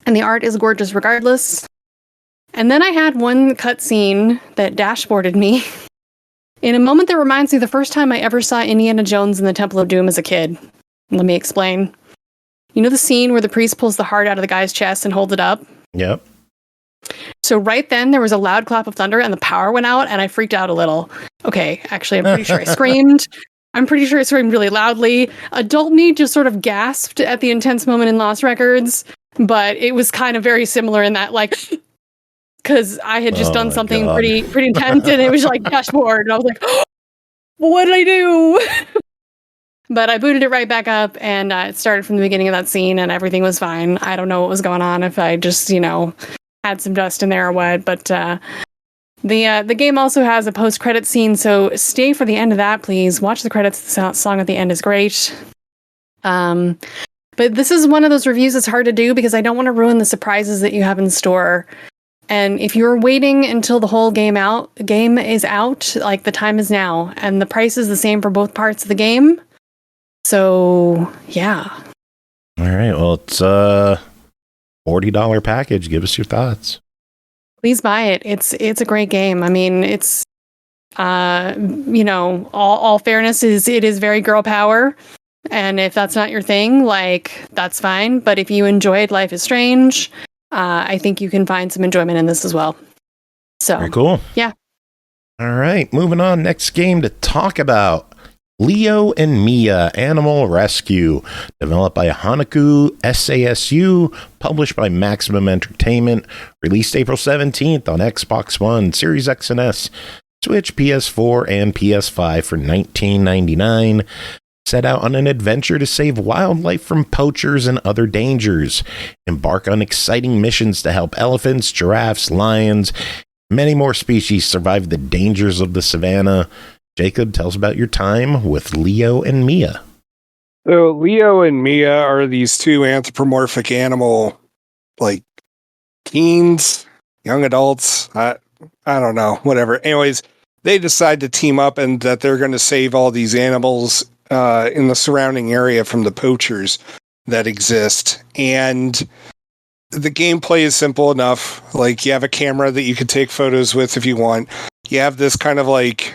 and the art is gorgeous regardless. And then I had one cutscene that dashboarded me in a moment that reminds me of the first time I ever saw Indiana Jones in the Temple of Doom as a kid. Let me explain. You know the scene where the priest pulls the heart out of the guy's chest and holds it up? Yep. So right then there was a loud clap of thunder and the power went out and I freaked out a little. Okay, actually I'm pretty sure I screamed. I'm pretty sure I screamed really loudly. Adult me just sort of gasped at the intense moment in Lost Records, but it was kind of very similar in that, like, because I had just done something pretty intense and it was like dashboard and I was like, oh, what did I do? But I booted it right back up and it started from the beginning of that scene and everything was fine. I don't know what was going on, if I just, had some dust in there or what, but the game also has a post-credit scene, so stay for the end of that, please. Watch the credits. The song at the end is great. But this is one of those reviews that's hard to do because I don't want to ruin the surprises that you have in store. And if you're waiting until the whole game is out, like, the time is now, and the price is the same for both parts of the game. So, yeah. All right. Well, it's a $40 package. Give us your thoughts. Please buy it. It's a great game. I mean, it's all fairness is it is very girl power. And if that's not your thing, like, that's fine. But if you enjoyed Life is Strange, I think you can find some enjoyment in this as well. So, Very cool. Yeah. All right, moving on. Next game to talk about. Leo and Mia Animal Rescue, developed by Honikou SASU, published by Maximum Entertainment, released April 17th on Xbox One, Series X and S, Switch, PS4, and PS5 for $19.99. Set out on an adventure to save wildlife from poachers and other dangers. Embark on exciting missions to help elephants, giraffes, lions, many more species survive the dangers of the savannah. Jacob, tell us about your time with Leo and Mia. So Leo and Mia are these two anthropomorphic animal, like, teens, young adults. I don't know, whatever. Anyways, they decide to team up and that they're going to save all these animals in the surrounding area from the poachers that exist. And the gameplay is simple enough. Like, you have a camera that you could take photos with if you want. You have this kind of like,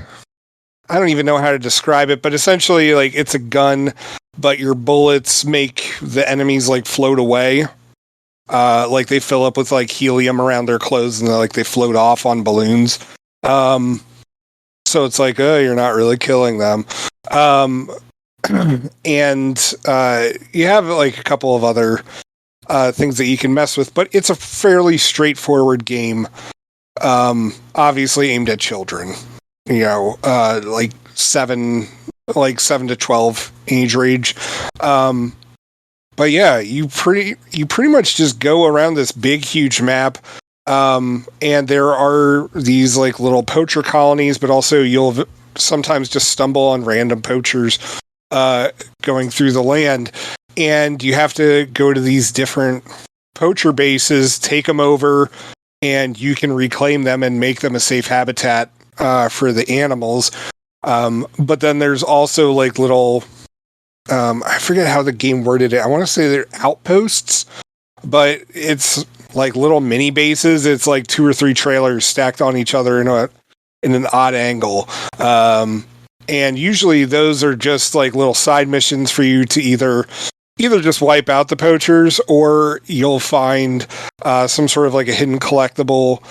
I don't even know how to describe it, but essentially, like, it's a gun, but your bullets make the enemies, like, float away. Like, they fill up with, like, helium around their clothes, and they float off on balloons. So it's like, oh, you're not really killing them. And you have, like, a couple of other things that you can mess with, but it's a fairly straightforward game, obviously aimed at children. You know, like 7 to 12 age range. But yeah, you pretty much just go around this big, huge map. And there are these like little poacher colonies, but also you'll sometimes just stumble on random poachers, going through the land. And you have to go to these different poacher bases, take them over, and you can reclaim them and make them a safe habitat for the animals. But then there's also like little, I forget how the game worded it. I want to say they're outposts, but it's like little mini bases. It's like 2 or 3 trailers stacked on each other in an odd angle. And usually those are just like little side missions for you to either just wipe out the poachers, or you'll find some sort of like a hidden collectible.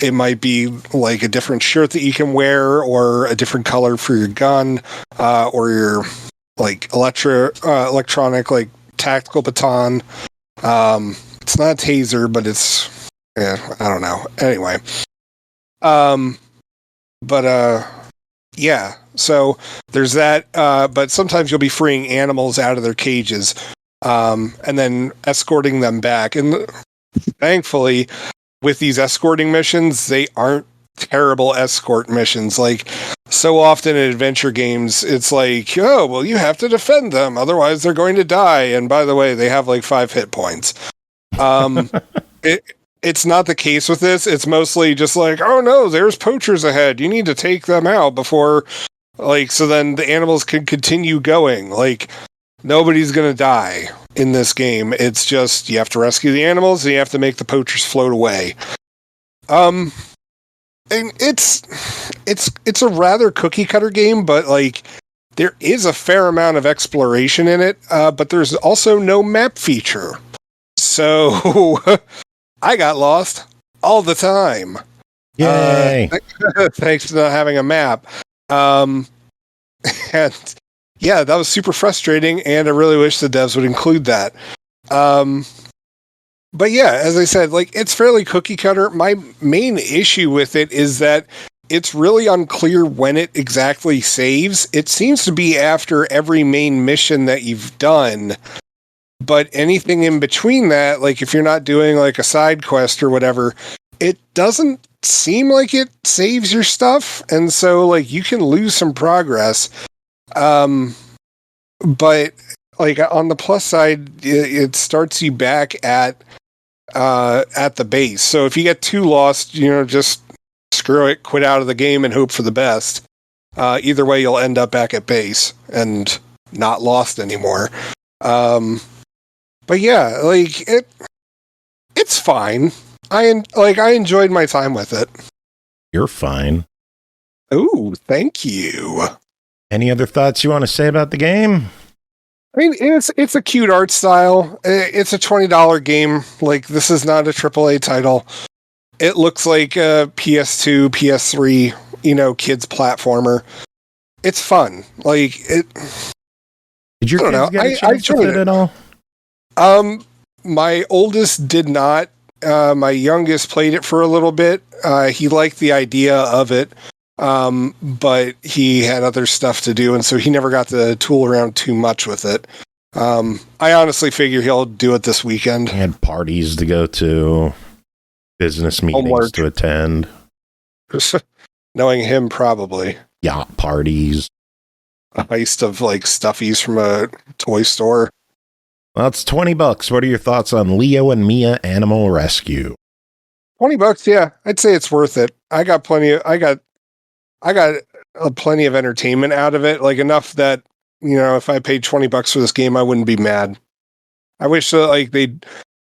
It might be like a different shirt that you can wear, or a different color for your gun, or your like electronic like tactical baton. It's not a taser, but it's, I don't know. Anyway, yeah. So there's that, but sometimes you'll be freeing animals out of their cages, and then escorting them back. And thankfully, with these escorting missions, they aren't terrible escort missions. Like, so often in adventure games, it's like, oh, well, you have to defend them, otherwise they're going to die. And by the way, they have like 5 hit points. It's not the case with this. It's mostly just like, oh no, there's poachers ahead. You need to take them out before, like, so then the animals can continue going. Like, nobody's going to die in this game. It's just, you have to rescue the animals and you have to make the poachers float away. And it's a rather cookie cutter game, but like, there is a fair amount of exploration in it, but there's also no map feature. So I got lost all the time. Yay! Thanks to not having a map. And yeah, that was super frustrating, and I really wish the devs would include that. But yeah, as I said, like, it's fairly cookie cutter. My main issue with it is that it's really unclear when it exactly saves. It seems to be after every main mission that you've done. But anything in between that, like if you're not doing like a side quest or whatever, it doesn't seem like it saves your stuff. And so like you can lose some progress. But like on the plus side, it starts you back at the base. So if you get too lost, just screw it, quit out of the game and hope for the best. Either way, you'll end up back at base and not lost anymore. But yeah, like it's fine. I enjoyed my time with it. You're fine. Ooh, thank you. Any other thoughts you want to say about the game? I mean, it's a cute art style. It's a $20 game. Like, this is not a AAA title. It looks like a PS2, PS3, kids platformer. It's fun. Like, it. Did your kids get a chance to fit it all? My oldest did not. My youngest played it for a little bit. He liked the idea of it. But he had other stuff to do, and so he never got to tool around too much with it. I honestly figure he'll do it this weekend. He had parties to go to, business meetings Homework to attend. Knowing him, probably. Yacht parties. A heist of, stuffies from a toy store. Well, it's $20. What are your thoughts on Leo and Mia Animal Rescue? $20, yeah. I'd say it's worth it. I got plenty of entertainment out of it, enough that, if I paid $20 for this game, I wouldn't be mad. I wish that, they'd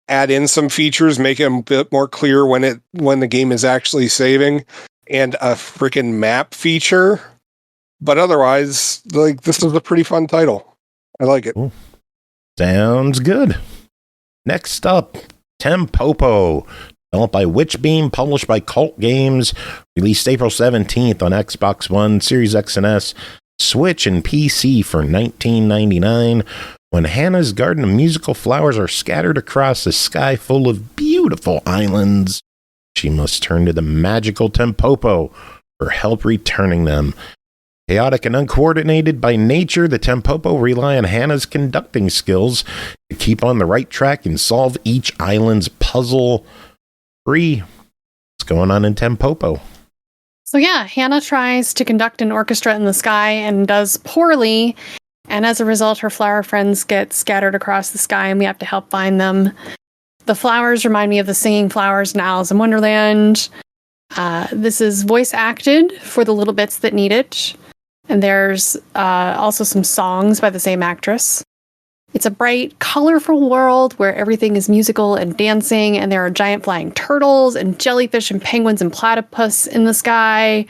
add in some features, make it a bit more clear when the game is actually saving, and a freaking map feature. But otherwise, this is a pretty fun title. I like it. Cool. Sounds good. Next up, Tempopo. Developed by Witchbeam, published by Cult Games, released April 17th on Xbox One, Series X and S, Switch, and PC for $19.99. When Hannah's garden of musical flowers are scattered across a sky full of beautiful islands, she must turn to the magical Tempopo for help returning them. Chaotic and uncoordinated by nature, the Tempopo rely on Hannah's conducting skills to keep on the right track and solve each island's puzzle. Bri, what's going on in Tempopo? So yeah, Hannah tries to conduct an orchestra in the sky and does poorly. And as a result, her flower friends get scattered across the sky and we have to help find them. The flowers remind me of the singing flowers in Alice in Wonderland. This is voice acted for the little bits that need it. And there's also some songs by the same actress. It's a bright, colorful world where everything is musical and dancing, and there are giant flying turtles and jellyfish and penguins and platypus in the sky.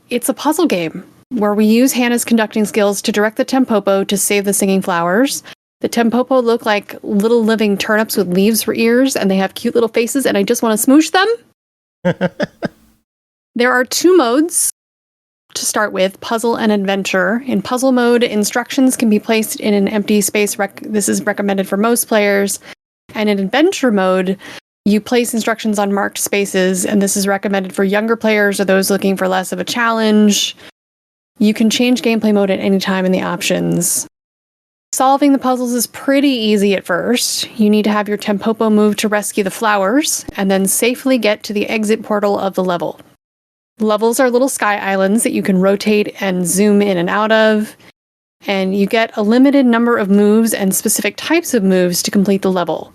It's a puzzle game where we use Hannah's conducting skills to direct the Tempopo to save the singing flowers. The Tempopo look like little living turnips with leaves for ears, and they have cute little faces, and I just want to smoosh them. There are 2 modes to start with, puzzle and adventure. In puzzle mode, instructions can be placed in an empty space. This is recommended for most players. And in adventure mode, you place instructions on marked spaces, and this is recommended for younger players or those looking for less of a challenge. You can change gameplay mode at any time in the options. Solving the puzzles is pretty easy at first. You need to have your Tempopo move to rescue the flowers, and then safely get to the exit portal of the level. Levels are little sky islands that you can rotate and zoom in and out of, and you get a limited number of moves and specific types of moves to complete the level.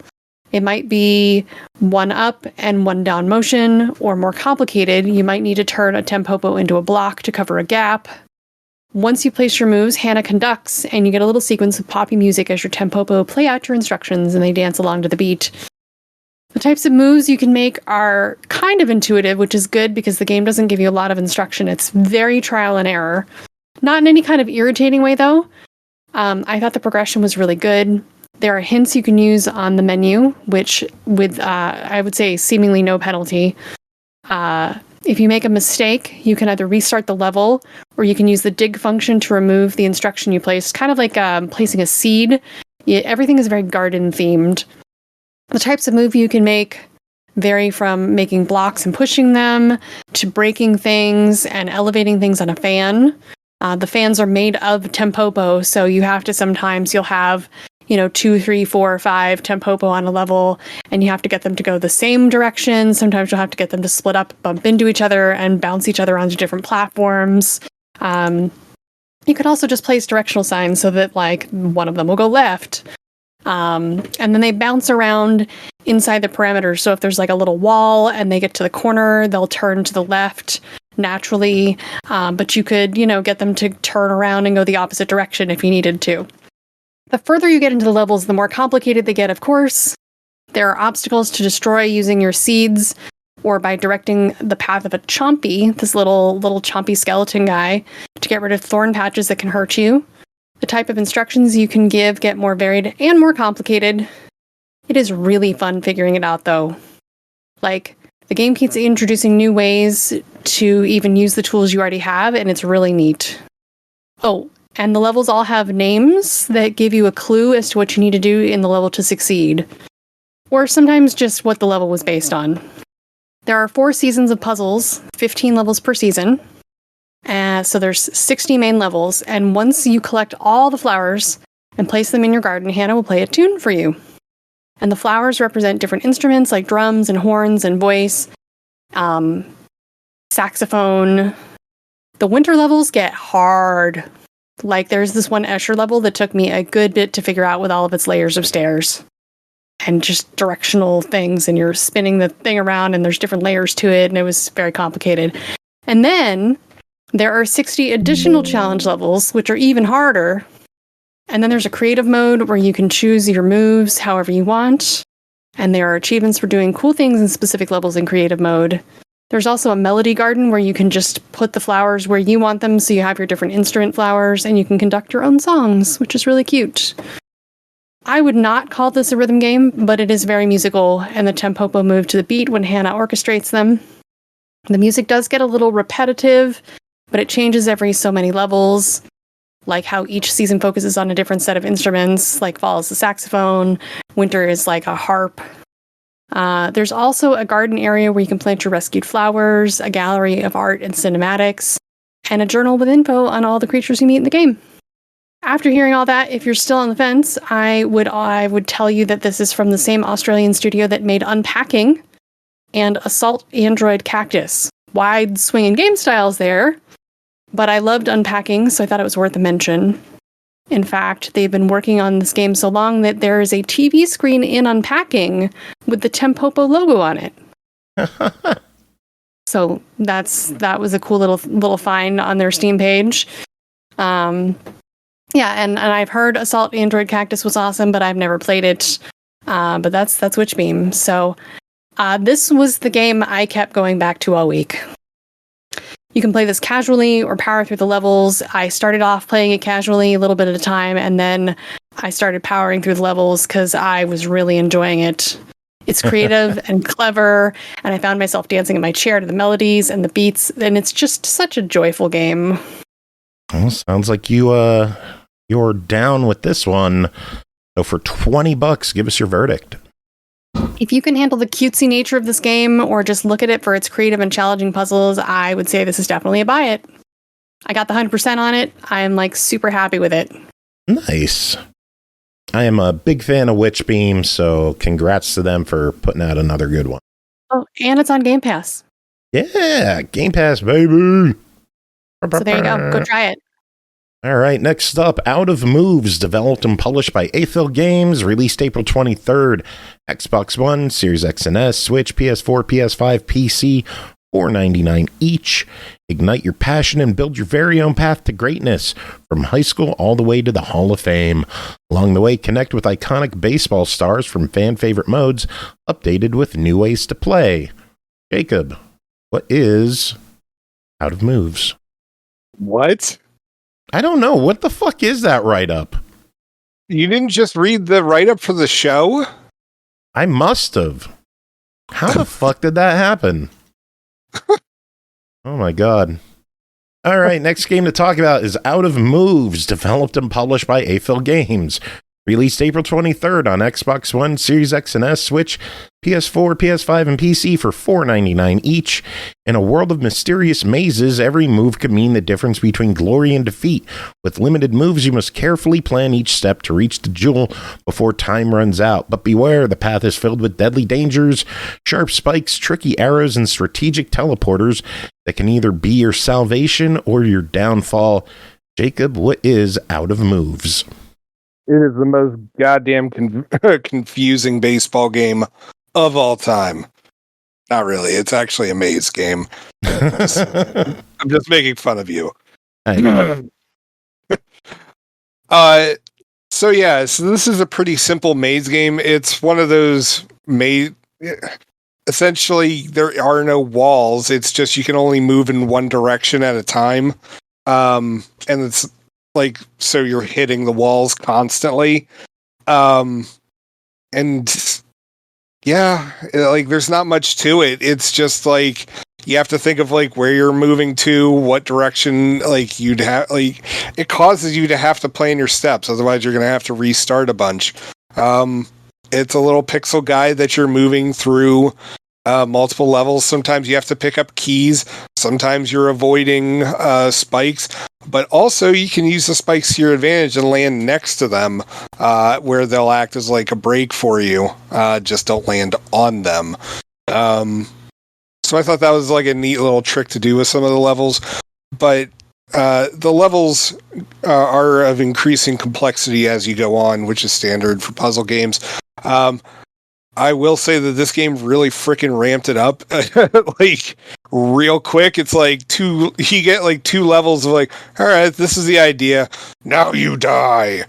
It might be 1 up and 1 down motion, or more complicated, you might need to turn a Tempopo into a block to cover a gap. Once you place your moves, Hannah conducts, and you get a little sequence of poppy music as your Tempopo play out your instructions and they dance along to the beat. The types of moves you can make are kind of intuitive, which is good because the game doesn't give you a lot of instruction. It's very trial and error. Not in any kind of irritating way, though. I thought the progression was really good. There are hints you can use on the menu, which with, I would say, seemingly no penalty. If you make a mistake, you can either restart the level, or you can use the dig function to remove the instruction you placed. Kind of like placing a seed. Everything is very garden-themed. The types of move you can make vary from making blocks and pushing them, to breaking things and elevating things on a fan. The fans are made of Tempopo, so you have to sometimes, you'll have 2, 3, 4, 5 Tempopo on a level, and you have to get them to go the same direction. Sometimes you'll have to get them to split up, bump into each other, and bounce each other onto different platforms. You could also just place directional signs so that one of them will go left. And then they bounce around inside the parameters. So if there's a little wall and they get to the corner, they'll turn to the left naturally. But you could, get them to turn around and go the opposite direction if you needed to. The further you get into the levels, the more complicated they get, of course. There are obstacles to destroy using your seeds or by directing the path of a chompy, this little chompy skeleton guy, to get rid of thorn patches that can hurt you. The type of instructions you can give get more varied and more complicated. It is really fun figuring it out, though. Like, the game keeps introducing new ways to even use the tools you already have, and it's really neat. Oh, and the levels all have names that give you a clue as to what you need to do in the level to succeed. Or sometimes just what the level was based on. There are 4 seasons of puzzles, 15 levels per season. So there's 60 main levels, and once you collect all the flowers and place them in your garden, Hannah will play a tune for you. And the flowers represent different instruments like drums and horns and voice, saxophone. The winter levels get hard. Like, there's this one Escher level that took me a good bit to figure out with all of its layers of stairs. And just directional things, and you're spinning the thing around, and there's different layers to it, and it was very complicated. And then there are 60 additional challenge levels, which are even harder. And then there's a creative mode where you can choose your moves however you want. And there are achievements for doing cool things in specific levels in creative mode. There's also a melody garden where you can just put the flowers where you want them, so you have your different instrument flowers, and you can conduct your own songs, which is really cute. I would not call this a rhythm game, but it is very musical, and the Tempopo move to the beat when Hannah orchestrates them. The music does get a little repetitive, but it changes every so many levels, like how each season focuses on a different set of instruments, like fall is the saxophone, winter is like a harp. There's also a garden area where you can plant your rescued flowers, a gallery of art and cinematics, and a journal with info on all the creatures you meet in the game. After hearing all that, if you're still on the fence, I would tell you that this is from the same Australian studio that made Unpacking and Assault Android Cactus. Wide swinging game styles there, but I loved Unpacking, so I thought it was worth a mention. In fact, they've been working on this game so long that there is a TV screen in Unpacking with the Tempopo logo on it. So that was a cool little find on their Steam page. Yeah, and I've heard Assault Android Cactus was awesome, but I've never played it. But that's Witchbeam. So this was the game I kept going back to all week. You can play this casually or power through the levels. I started off playing it casually, a little bit at a time, and then I started powering through the levels because I was really enjoying it. It's creative and clever, and I found myself dancing in my chair to the melodies and the beats, and it's just such a joyful game. Well, sounds like you're down with this one. So for $20, give us your verdict. If you can handle the cutesy nature of this game, or just look at it for its creative and challenging puzzles, I would say this is definitely a buy it. I got the 100% on it. I'm super happy with it. Nice. I am a big fan of Witchbeam, so congrats to them for putting out another good one. Oh, and it's on Game Pass. Yeah, Game Pass, baby. So there you go. Go try it. All right, next up, Out of Moves, developed and published by AFIL Games, released April 23rd, Xbox One, Series X and S, Switch, PS4, PS5, PC, $4.99 each. Ignite your passion and build your very own path to greatness, from high school all the way to the Hall of Fame. Along the way, connect with iconic baseball stars from fan-favorite modes, updated with new ways to play. Jacob, what is Out of Moves? What? I don't know. What the fuck is that write-up? You didn't just read the write-up for the show? I must have. How the fuck did that happen? Oh my god. All right, next game to talk about is Out of Moves, developed and published by AFIL Games. Released April 23rd on Xbox One, Series X and S, Switch, PS4, PS5, and PC for $4.99 each. In a world of mysterious mazes, every move could mean the difference between glory and defeat. With limited moves, you must carefully plan each step to reach the jewel before time runs out. But beware, the path is filled with deadly dangers, sharp spikes, tricky arrows, and strategic teleporters that can either be your salvation or your downfall. Jacob, what is Out of Moves? It is the most goddamn confusing baseball game of all time. Not really. It's actually a maze game. I'm just making fun of you. So this is a pretty simple maze game. It's one of those maze. Essentially, there are no walls. It's just you can only move in one direction at a time. And it's like, so you're hitting the walls constantly. And yeah, like, there's not much to it. It's just like, you have to think of like where you're moving to, what direction, like you'd have, like, it causes you to have to plan your steps. Otherwise you're going to have to restart a bunch. It's a little pixel guide that you're moving through multiple levels. Sometimes you have to pick up keys. Sometimes you're avoiding spikes, but also you can use the spikes to your advantage and land next to them, where they'll act as like a break for you. Just don't land on them. So I thought that was like a neat little trick to do with some of the levels, but the levels are of increasing complexity as you go on, which is standard for puzzle games. I will say that this game really freaking ramped it up, like real quick. It's like you get like 2 levels of like, all right, this is the idea. Now you die.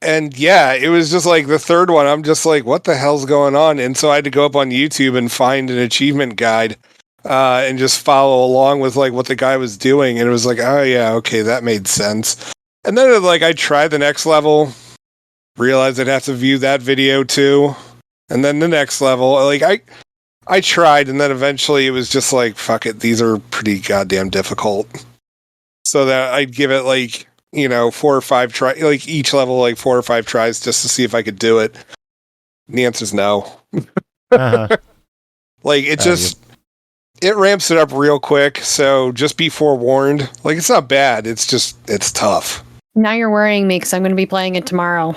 And yeah, it was just like the third one. I'm just like, what the hell's going on? And so I had to go up on YouTube and find an achievement guide, and just follow along with like what the guy was doing. And it was like, oh yeah, okay, that made sense. And then like I tried the next level, realized I'd have to view that video too. And then the next level, like I tried, and then eventually it was just like, fuck it, these are pretty goddamn difficult. So that I'd give it like, 4 or 5 try, like each level, like 4 or 5 tries just to see if I could do it. And the answer's no. Uh-huh. Like it ramps it up real quick. So just be forewarned. Like, it's not bad. It's just, it's tough. Now you're worrying me because I'm going to be playing it tomorrow.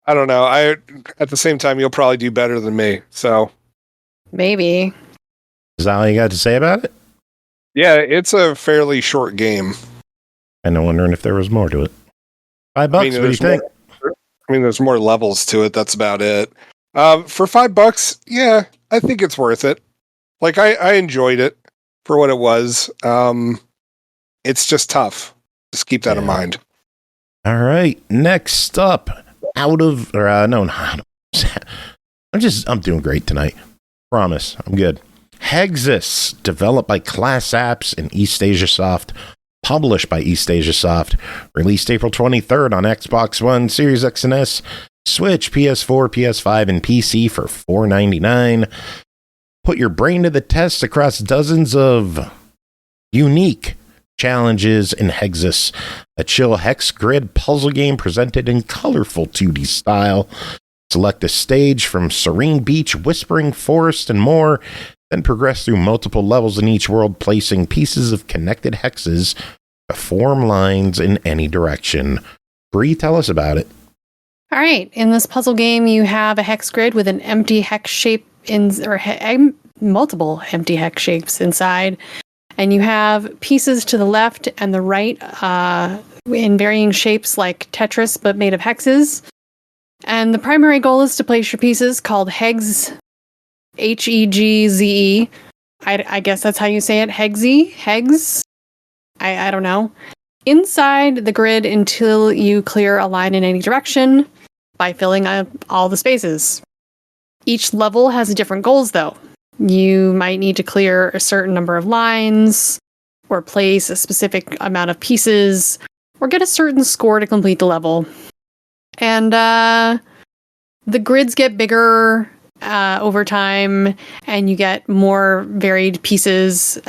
I don't know. At the same time, you'll probably do better than me. So Maybe. Is that all you got to say about it? yeah, it's a fairly short game. And I'm wondering if there was more to it. $5, what do you think? There's more levels to it. That's about it. For $5, yeah, I think it's worth it. Like, I enjoyed it for what it was. It's just tough. Just keep that in mind. All right. Next up, I'm doing great tonight. Promise. I'm good. HEGZIS, developed by Clazz Apps and eastasiasoft, published by eastasiasoft, released April 23rd on Xbox One, Series X and S, Switch, PS4, PS5, and PC for $4.99. Put your brain to the test across dozens of unique challenges in HEGZIS, a chill hex grid puzzle game presented in colorful 2D style. Select a stage from serene beach, whispering forest, and more, then progress through multiple levels in each world, placing pieces of connected hexes to form lines in any direction. Bri, tell us about it. All right. In this puzzle game, you have a hex grid with an empty hex shape multiple empty hex shapes inside. And you have pieces to the left and the right in varying shapes like Tetris, but made of hexes. And the primary goal is to place your pieces, called HEGZIS, HEGZE. I guess that's how you say it. HEGZIS. I don't know. Inside the grid until you clear a line in any direction by filling up all the spaces. Each level has different goals, though. You might need to clear a certain number of lines, or place a specific amount of pieces, or get a certain score to complete the level. And the grids get bigger over time, and you get more varied pieces,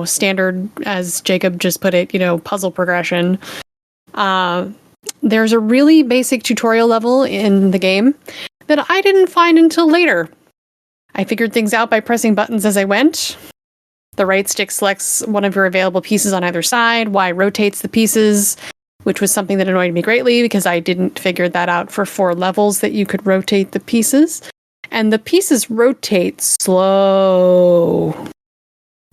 standard, as Jacob just put it, puzzle progression. There's a really basic tutorial level in the game that I didn't find until later. I figured things out by pressing buttons as I went. The right stick selects one of your available pieces on either side. Y rotates the pieces, which was something that annoyed me greatly because I didn't figure that out for 4 levels that you could rotate the pieces. And the pieces rotate slow.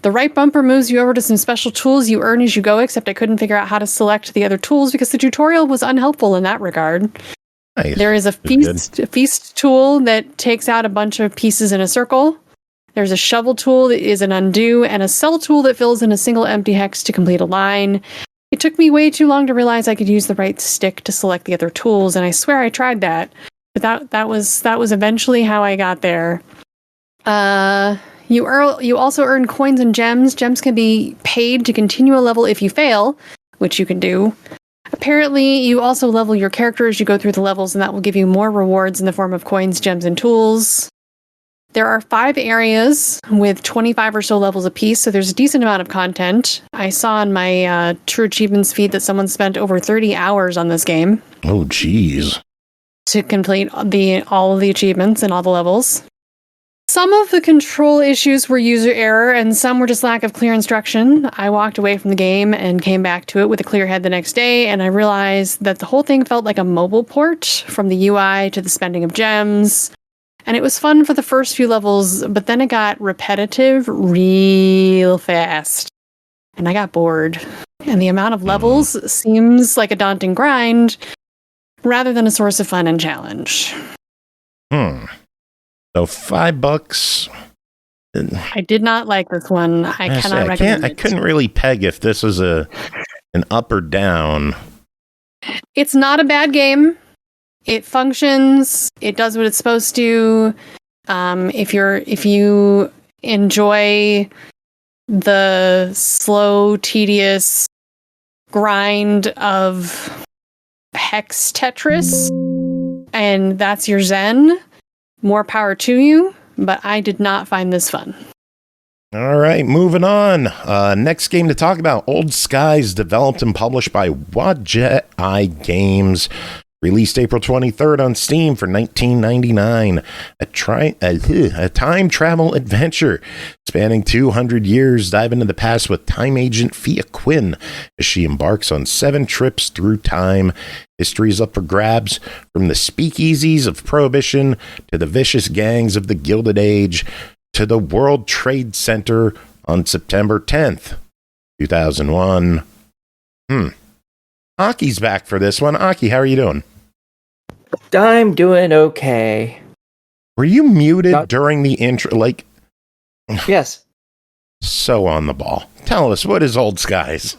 The right bumper moves you over to some special tools you earn as you go, except I couldn't figure out how to select the other tools because the tutorial was unhelpful in that regard. Nice. There is a feast tool that takes out a bunch of pieces in a circle. There's a shovel tool that is an undo, and a cell tool that fills in a single empty hex to complete a line. It took me way too long to realize I could use the right stick to select the other tools, and I swear I tried that. But that was eventually how I got there. You also earn coins and gems. Gems can be paid to continue a level if you fail, which you can do. Apparently, you also level your character as you go through the levels, and that will give you more rewards in the form of coins, gems, and tools. There are 5 areas with 25 or so levels apiece, so there's a decent amount of content. I saw on my True Achievements feed that someone spent over 30 hours on this game. Oh, jeez. To complete all of the achievements and all the levels. Some of the control issues were user error, and some were just lack of clear instruction. I walked away from the game and came back to it with a clear head the next day, and I realized that the whole thing felt like a mobile port, from the UI to the spending of gems. And it was fun for the first few levels, but then it got repetitive real fast. And I got bored. And the amount of levels seems like a daunting grind, rather than a source of fun and challenge. So $5. I did not like this one. I cannot recommend it. I couldn't really peg if this is an up or down. It's not a bad game. It functions. It does what it's supposed to. If you enjoy the slow, tedious grind of Hex Tetris, and that's your zen, more power to you. But I did not find this fun. All right, moving on. Next game to talk about, Old Skies, developed and published by Wadjet Games. Released April 23rd on Steam for $19.99. A time travel adventure spanning 200 years. Dive into the past with time agent Fia Quinn as she embarks on 7 trips through time. History is up for grabs, from the speakeasies of Prohibition to the vicious gangs of the Gilded Age to the World Trade Center on September 10th, 2001. Aki's back for this one. Aki, how are you doing? I'm doing okay. Were you muted during the intro? Yes. So on the ball. Tell us, what is Old Skies?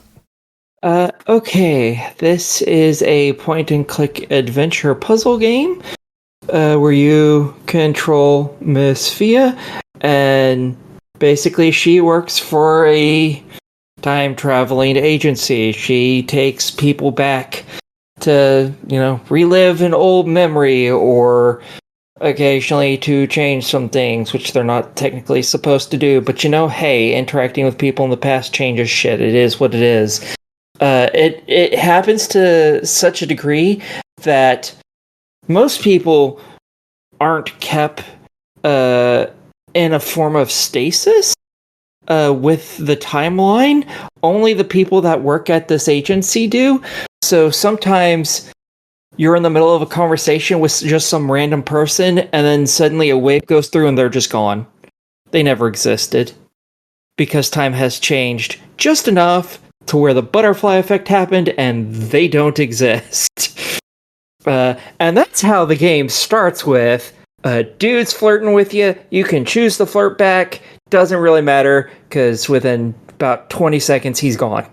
Okay. This is a point-and-click adventure puzzle game where you control Miss Fia, and basically she works for a time-traveling agency. She takes people back to, relive an old memory, or occasionally to change some things, which they're not technically supposed to do. But hey, interacting with people in the past changes shit. It is what it is. It happens to such a degree that most people aren't kept in a form of stasis with the timeline. Only the people that work at this agency do. So sometimes you're in the middle of a conversation with just some random person, and then suddenly a wave goes through and they're just gone. They never existed. Because time has changed just enough to where the butterfly effect happened and they don't exist. And that's how the game starts with a dude's flirting with you. You can choose to flirt back. Doesn't really matter, because within about 20 seconds he's gone.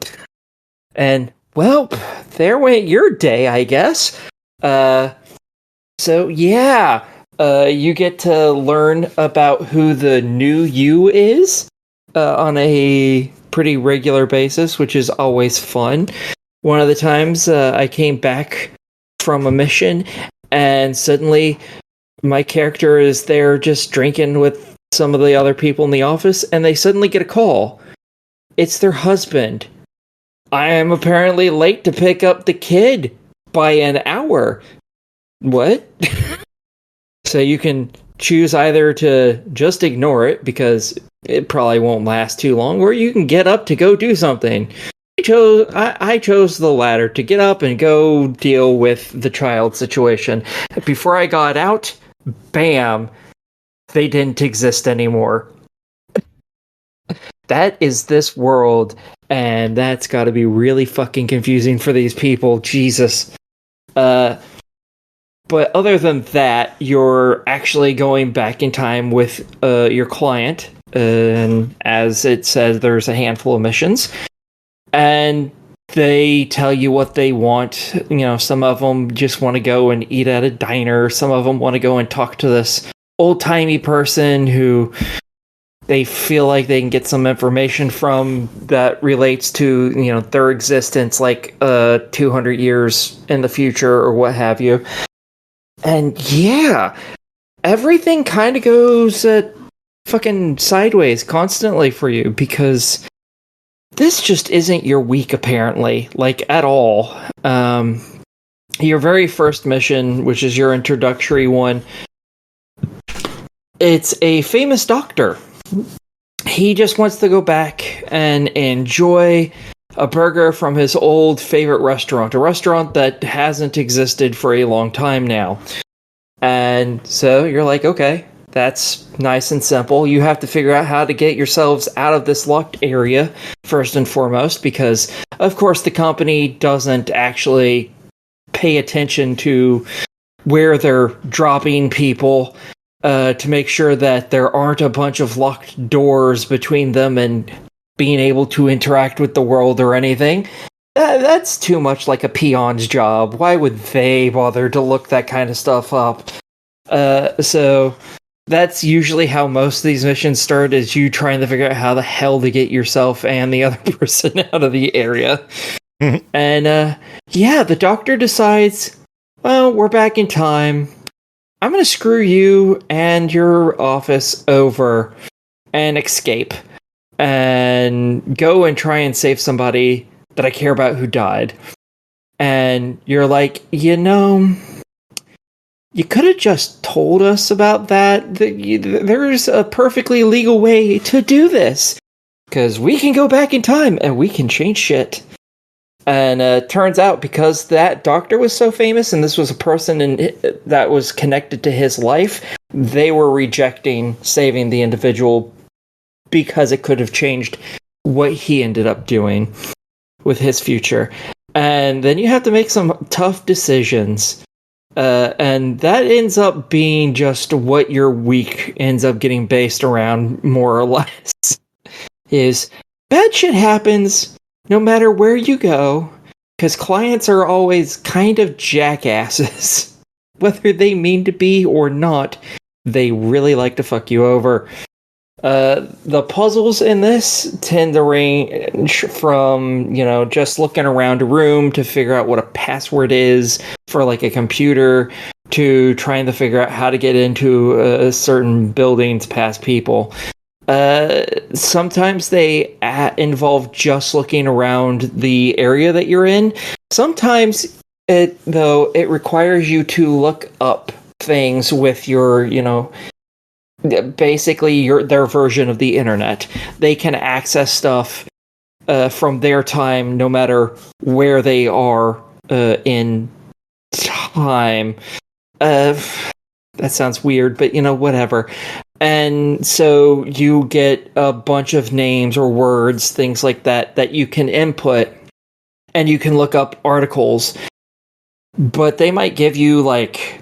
And, well, there went your day, I guess. So yeah, you get to learn about who the new you is on a pretty regular basis, which is always fun. One of the times I came back from a mission, and suddenly my character is there just drinking with some of the other people in the office, and they suddenly get a call. It's their husband. I am apparently late to pick up the kid by an hour. What? So you can choose either to just ignore it, because it probably won't last too long, or you can get up to go do something. I chose the latter, to get up and go deal with the child situation. Before I got out, bam, they didn't exist anymore. That is this world, and that's got to be really fucking confusing for these people. Jesus. But other than that, you're actually going back in time with your client, and as it says, there's a handful of missions, and they tell you what they want. Some of them just want to go and eat at a diner. Some of them want to go and talk to this old-timey person who they feel like they can get some information from that relates to, their existence, like 200 years in the future or what have you. And yeah, everything kind of goes fucking sideways constantly for you, because this just isn't your week, apparently, like, at all. Your very first mission, which is your introductory one, it's a famous doctor. He just wants to go back and enjoy a burger from his old favorite restaurant, a restaurant that hasn't existed for a long time now. And so you're like, okay, that's nice and simple. You have to figure out how to get yourselves out of this locked area, first and foremost, because, of course, the company doesn't actually pay attention to where they're dropping people, to make sure that there aren't a bunch of locked doors between them and being able to interact with the world or anything. That's too much like a peon's job. Why would they bother to look that kind of stuff up? So that's usually how most of these missions start, is you trying to figure out how the hell to get yourself and the other person out of the area. And yeah, the doctor decides, well, we're back in time. I'm going to screw you and your office over and escape and go and try and save somebody that I care about who died. And you're like, you could have just told us about that. There's a perfectly legal way to do this, because we can go back in time and we can change shit. And turns out, because that doctor was so famous and this was a person that was connected to his life, they were rejecting saving the individual because it could have changed what he ended up doing with his future. And then you have to make some tough decisions. And that ends up being just what your week ends up getting based around, more or less. Is bad shit happens no matter where you go, because clients are always kind of jackasses. Whether they mean to be or not, they really like to fuck you over. The puzzles in this tend to range from, just looking around a room to figure out what a password is for, like, a computer, to trying to figure out how to get into certain buildings past people. Sometimes they involve just looking around the area that you're in. Sometimes, it requires you to look up things with your, basically their version of the internet. They can access stuff from their time, no matter where they are in time. That sounds weird, but whatever. And so you get a bunch of names or words, things like that you can input, and you can look up articles. But they might give you, like,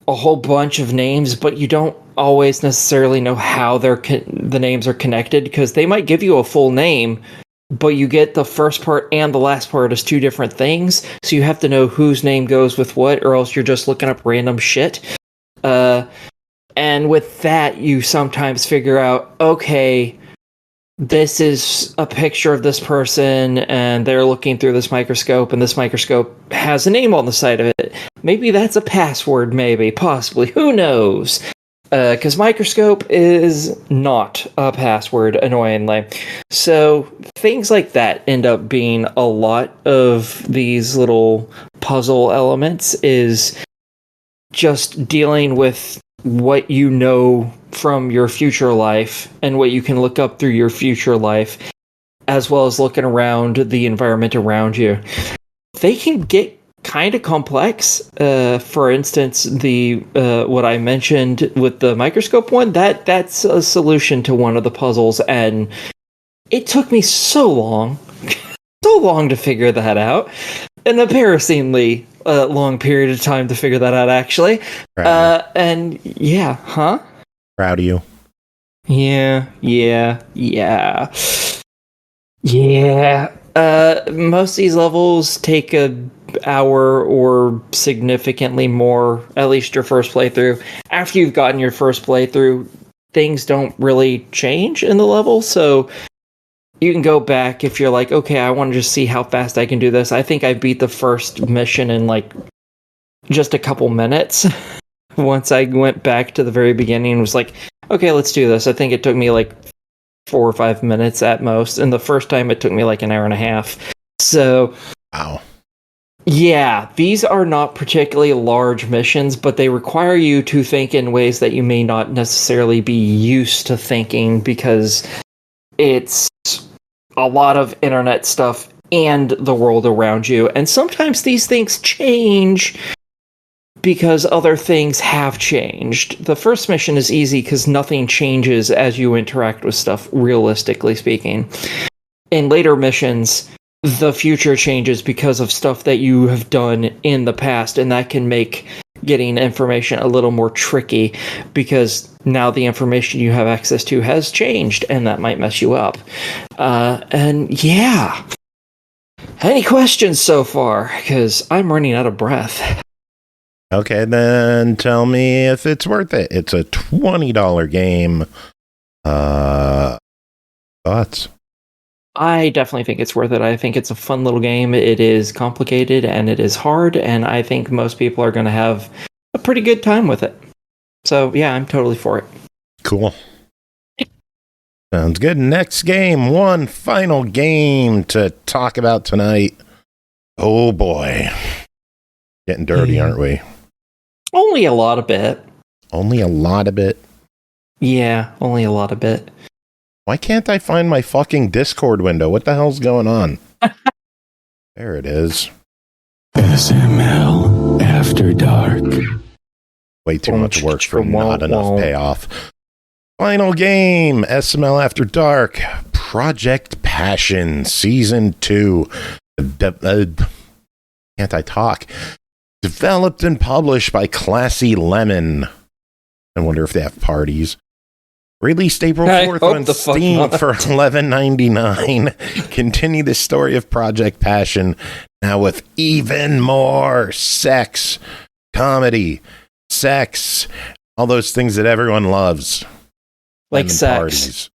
a whole bunch of names, but you don't always necessarily know how the names are connected, because they might give you a full name, but you get the first part and the last part as two different things, so you have to know whose name goes with what, or else you're just looking up random shit. And with that, you sometimes figure out, okay, this is a picture of this person, and they're looking through this microscope, and this microscope has a name on the side of it. Maybe that's a password, possibly, who knows? Because microscope is not a password, annoyingly. So things like that end up being a lot of these little puzzle elements, is just dealing with what you know from your future life and what you can look up through your future life, as well as looking around the environment around you. They can get kind of complex. For instance, the what I mentioned with the microscope one, that's a solution to one of the puzzles, and it took me so long to figure that out. An embarrassingly long period of time to figure that out, actually. And yeah, huh? Proud of you. Yeah. Most of these levels take an hour or significantly more, at least your first playthrough. After you've gotten your first playthrough, things don't really change in the level, so you can go back if you're like, okay, I want to just see how fast I can do this. I think I beat the first mission in like just a couple minutes. Once I went back to the very beginning and was like, okay, let's do this. I think it took me like 4 or 5 minutes at most, and the first time it took me like an hour and a half. So, wow. Yeah, these are not particularly large missions, but they require you to think in ways that you may not necessarily be used to thinking, because it's a lot of internet stuff and the world around you. And sometimes these things change because other things have changed. The first mission is easy because nothing changes as you interact with stuff, realistically speaking. In later missions, the future changes because of stuff that you have done in the past, and that can make getting information a little more tricky, because now the information you have access to has changed, and that might mess you up. And yeah. Any questions so far? Because I'm running out of breath. Okay, then tell me if it's worth it. It's a $20 game. Thoughts? I definitely think it's worth it. I think it's a fun little game. It is complicated and it is hard, and I think most people are going to have a pretty good time with it. So yeah, I'm totally for it. Cool. Sounds good. Next game, one final game to talk about tonight. Oh boy. Getting dirty, aren't we? Only a lot of bit. Only a lot of it? Yeah, only a lot of bit. Why can't I find my fucking Discord window? What the hell's going on? There it is. SML After Dark. Way too much work for not enough payoff. Final game, SML After Dark. Projekt Passion, Season 2. Can't I talk? Developed and published by Classy Lemon. I wonder if they have parties. Released April 4th on Steam for $11.99. Continue the story of Projekt Passion, now with even more sex, comedy, sex, all those things that everyone loves. Like sex. Parties.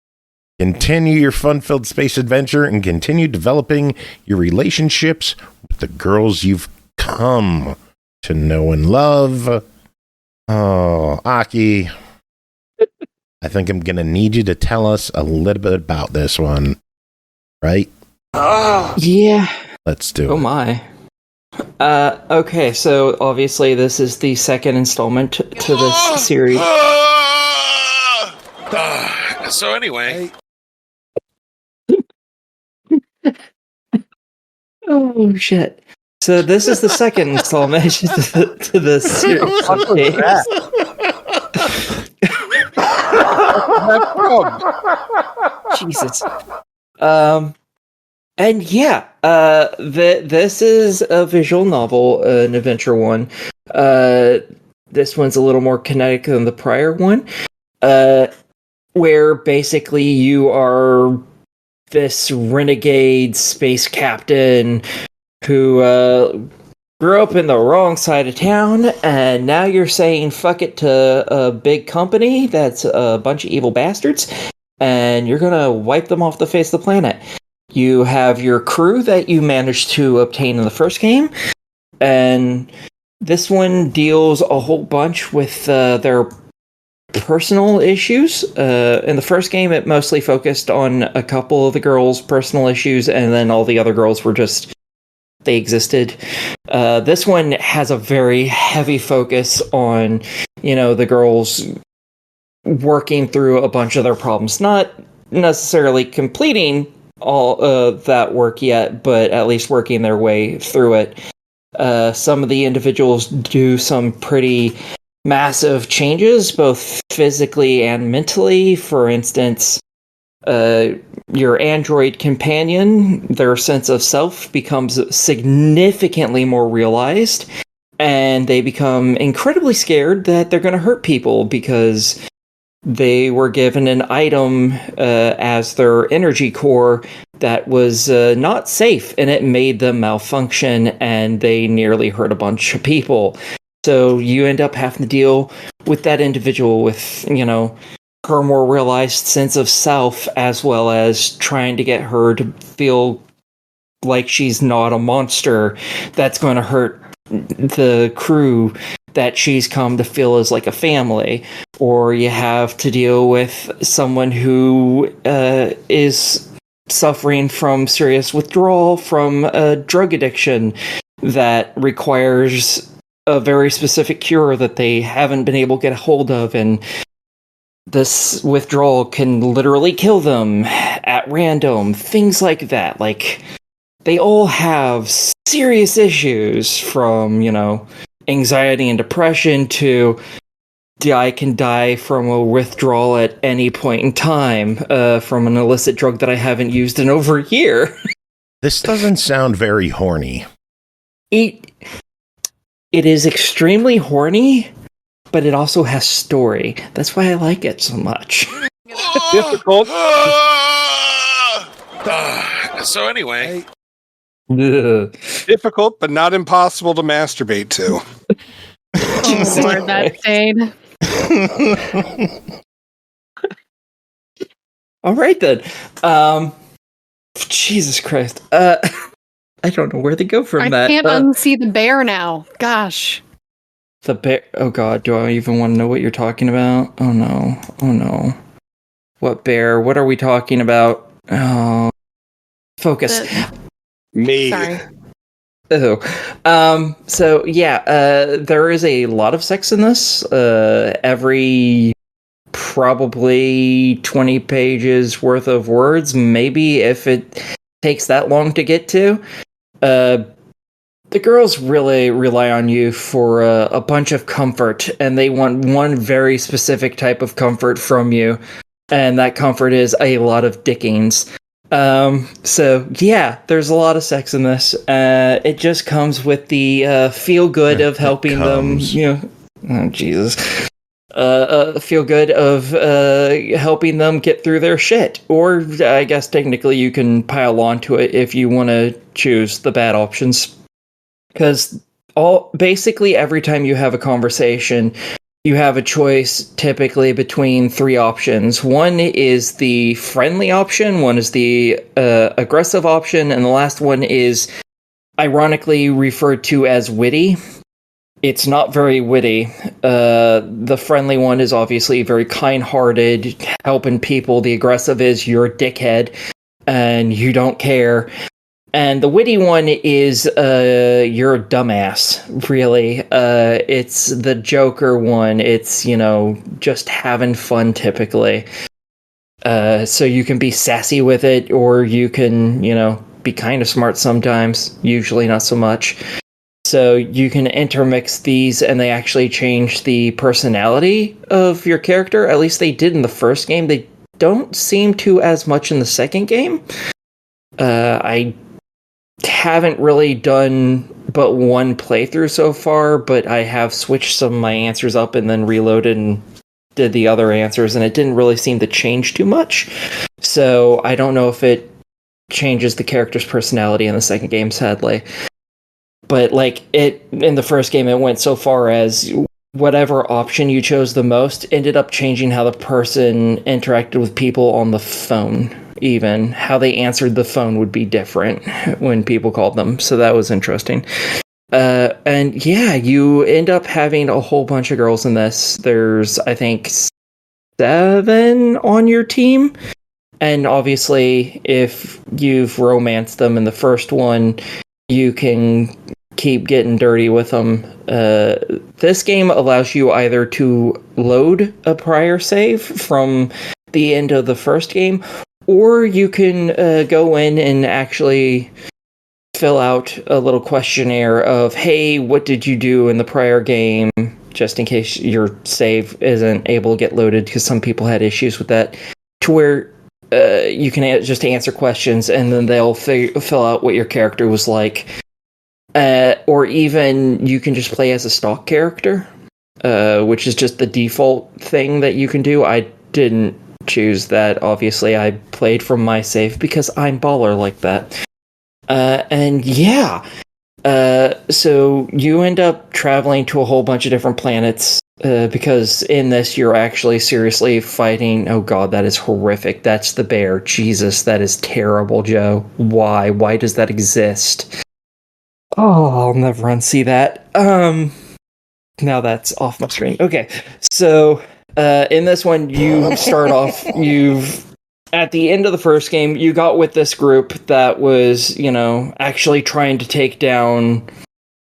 Continue your fun-filled space adventure and continue developing your relationships with the girls you've come to know and love. Oh, Aki. I think I'm going to need you to tell us a little bit about this one, right? Yeah. Let's do it. Oh my. Okay, so obviously this is the second installment to this series. So anyway. Oh shit. So this is the second installment to this series. Jesus. And yeah, this is a visual novel, an adventure one. This one's a little more kinetic than the prior one, where basically you are this renegade space captain who grew up in the wrong side of town, and now you're saying fuck it to a big company that's a bunch of evil bastards, and you're gonna wipe them off the face of the planet. You have your crew that you managed to obtain in the first game, and this one deals a whole bunch with their personal issues. In the first game, it mostly focused on a couple of the girls' personal issues, and then all the other girls were just, they existed. This one has a very heavy focus on, the girls working through a bunch of their problems. Not necessarily completing all that work yet, but at least working their way through it. Some of the individuals do some pretty massive changes, both physically and mentally. For instance, your android companion, their sense of self becomes significantly more realized, and they become incredibly scared that they're going to hurt people because they were given an item as their energy core that was not safe, and it made them malfunction, and they nearly hurt a bunch of people. So you end up having to deal with that individual with, her more realized sense of self, as well as trying to get her to feel like she's not a monster that's going to hurt the crew that she's come to feel as like a family. Or you have to deal with someone who is suffering from serious withdrawal from a drug addiction that requires a very specific cure that they haven't been able to get a hold of, and this withdrawal can literally kill them at random. Things like that. Like, they all have serious issues, from, anxiety and depression to I can die from a withdrawal at any point in time from an illicit drug that I haven't used in over a year. This doesn't sound very horny. It is extremely horny, but it also has story. That's why I like it so much. Difficult. So anyway. Difficult, but not impossible to masturbate to. Oh, Lord, that stayed. All right, then. Jesus Christ. I don't know where to go from that. I can't unsee the bear now. Gosh. The bear. Oh, God. Do I even want to know what you're talking about? Oh, no. Oh, no. What bear? What are we talking about? Oh. Focus. Me. Sorry. Oh. So, yeah, there is a lot of sex in this. Every probably 20 pages worth of words, maybe, if it takes that long to get to. The girls really rely on you for a bunch of comfort, and they want one very specific type of comfort from you, and that comfort is a lot of dickings. So yeah, there's a lot of sex in this. It just comes with the feel good of helping them, oh Jesus. Feel good of helping them get through their shit. Or I guess technically you can pile onto it if you want to choose the bad options. Because basically every time you have a conversation, you have a choice typically between three options. One is the friendly option, one is the aggressive option, and the last one is ironically referred to as witty. It's not very witty. The friendly one is obviously very kind-hearted, helping people. The aggressive is you're a dickhead and you don't care. And the witty one is you're a dumbass, really. It's the Joker one. It's, just having fun typically. So you can be sassy with it, or you can, be kind of smart sometimes, usually not so much. So you can intermix these, and they actually change the personality of your character. At least they did in the first game. They don't seem to as much in the second game. I haven't really done but one playthrough so far, but I have switched some of my answers up and then reloaded and did the other answers, and it didn't really seem to change too much. So I don't know if it changes the character's personality in the second game, sadly. But in the first game, it went so far as whatever option you chose the most ended up changing how the person interacted with people on the phone. Even how they answered the phone would be different when people called them. So that was interesting. And yeah, you end up having a whole bunch of girls in this. There's, I think, 7 on your team. And obviously, if you've romanced them in the first one, you can keep getting dirty with them. This game allows you either to load a prior save from the end of the first game, or you can go in and actually fill out a little questionnaire of, hey, what did you do in the prior game? Just in case your save isn't able to get loaded, because some people had issues with that. To where you can just answer questions, and then they'll fill out what your character was like. Or even you can just play as a stock character, which is just the default thing that you can do. I didn't choose that, obviously. I played from my save because I'm baller like that. And yeah, so you end up traveling to a whole bunch of different planets because in this you're actually seriously fighting. Oh god, that is horrific. That's the bear. Jesus, that is terrible, Joe. Why? Why does that exist? Oh, I'll never unsee that. Now that's off my screen. Okay, so in this one, you start off. At the end of the first game, you got with this group that was, actually trying to take down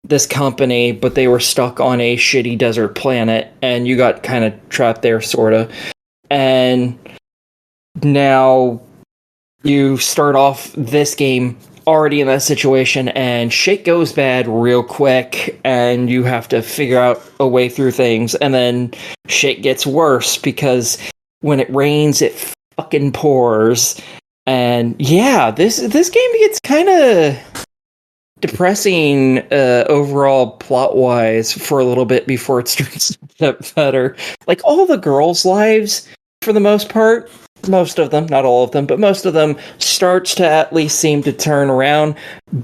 this company, but they were stuck on a shitty desert planet, and you got kind of trapped there, sorta. And now you start off this game already in that situation, and shit goes bad real quick, and you have to figure out a way through things, and then shit gets worse, because when it rains, it fucking pours. And yeah, this game gets kind of depressing overall plot-wise for a little bit before it starts to get better. Like, all the girls' lives, for the most part, most of them, not all of them, but most of them, starts to at least seem to turn around.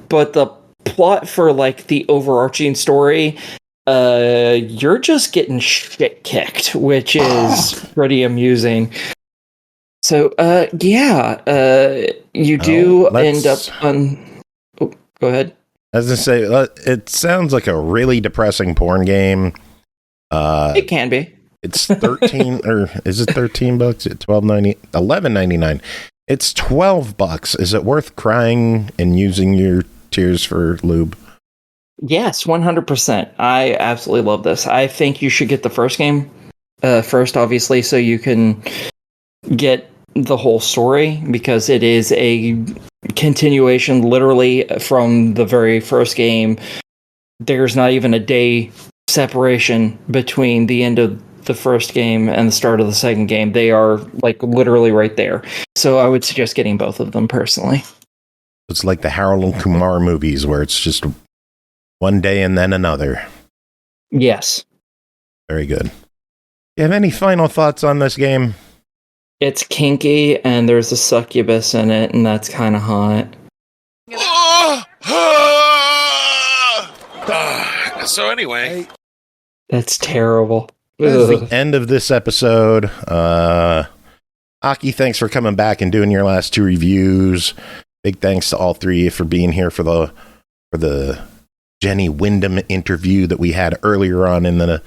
But the plot for, like, the overarching story, you're just getting shit kicked, which is pretty amusing. So, you do end up on... Oh, go ahead. As I say, it sounds like a really depressing porn game. It can be. It's 13, or is it $13? $12.90, $11.99. It's $12. Is it worth crying and using your tears for lube? Yes, 100%. I absolutely love this. I think you should get the first game first, obviously, so you can get the whole story, because it is a continuation literally from the very first game. There's not even a day separation between the end of the first game and the start of the second game. They are like literally right there. So I would suggest getting both of them personally. It's like the Harold and Kumar movies, where it's just one day and then another. Yes. Very good. You have any final thoughts on this game? It's kinky, and there's a succubus in it, and that's kind of hot. So anyway, that's terrible. That's the end of this episode. Aki, thanks for coming back and doing your last two reviews. Big thanks to all three of you for being here for the Jenny Windom interview that we had earlier on in the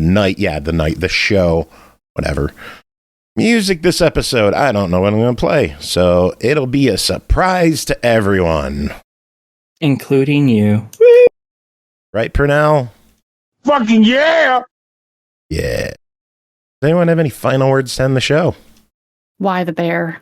night. Yeah, the show, whatever. Music this episode, I don't know what I'm going to play, so it'll be a surprise to everyone. Including you. Right, Purnell? Fucking yeah! Yeah. Does anyone have any final words to end the show? Why the bear?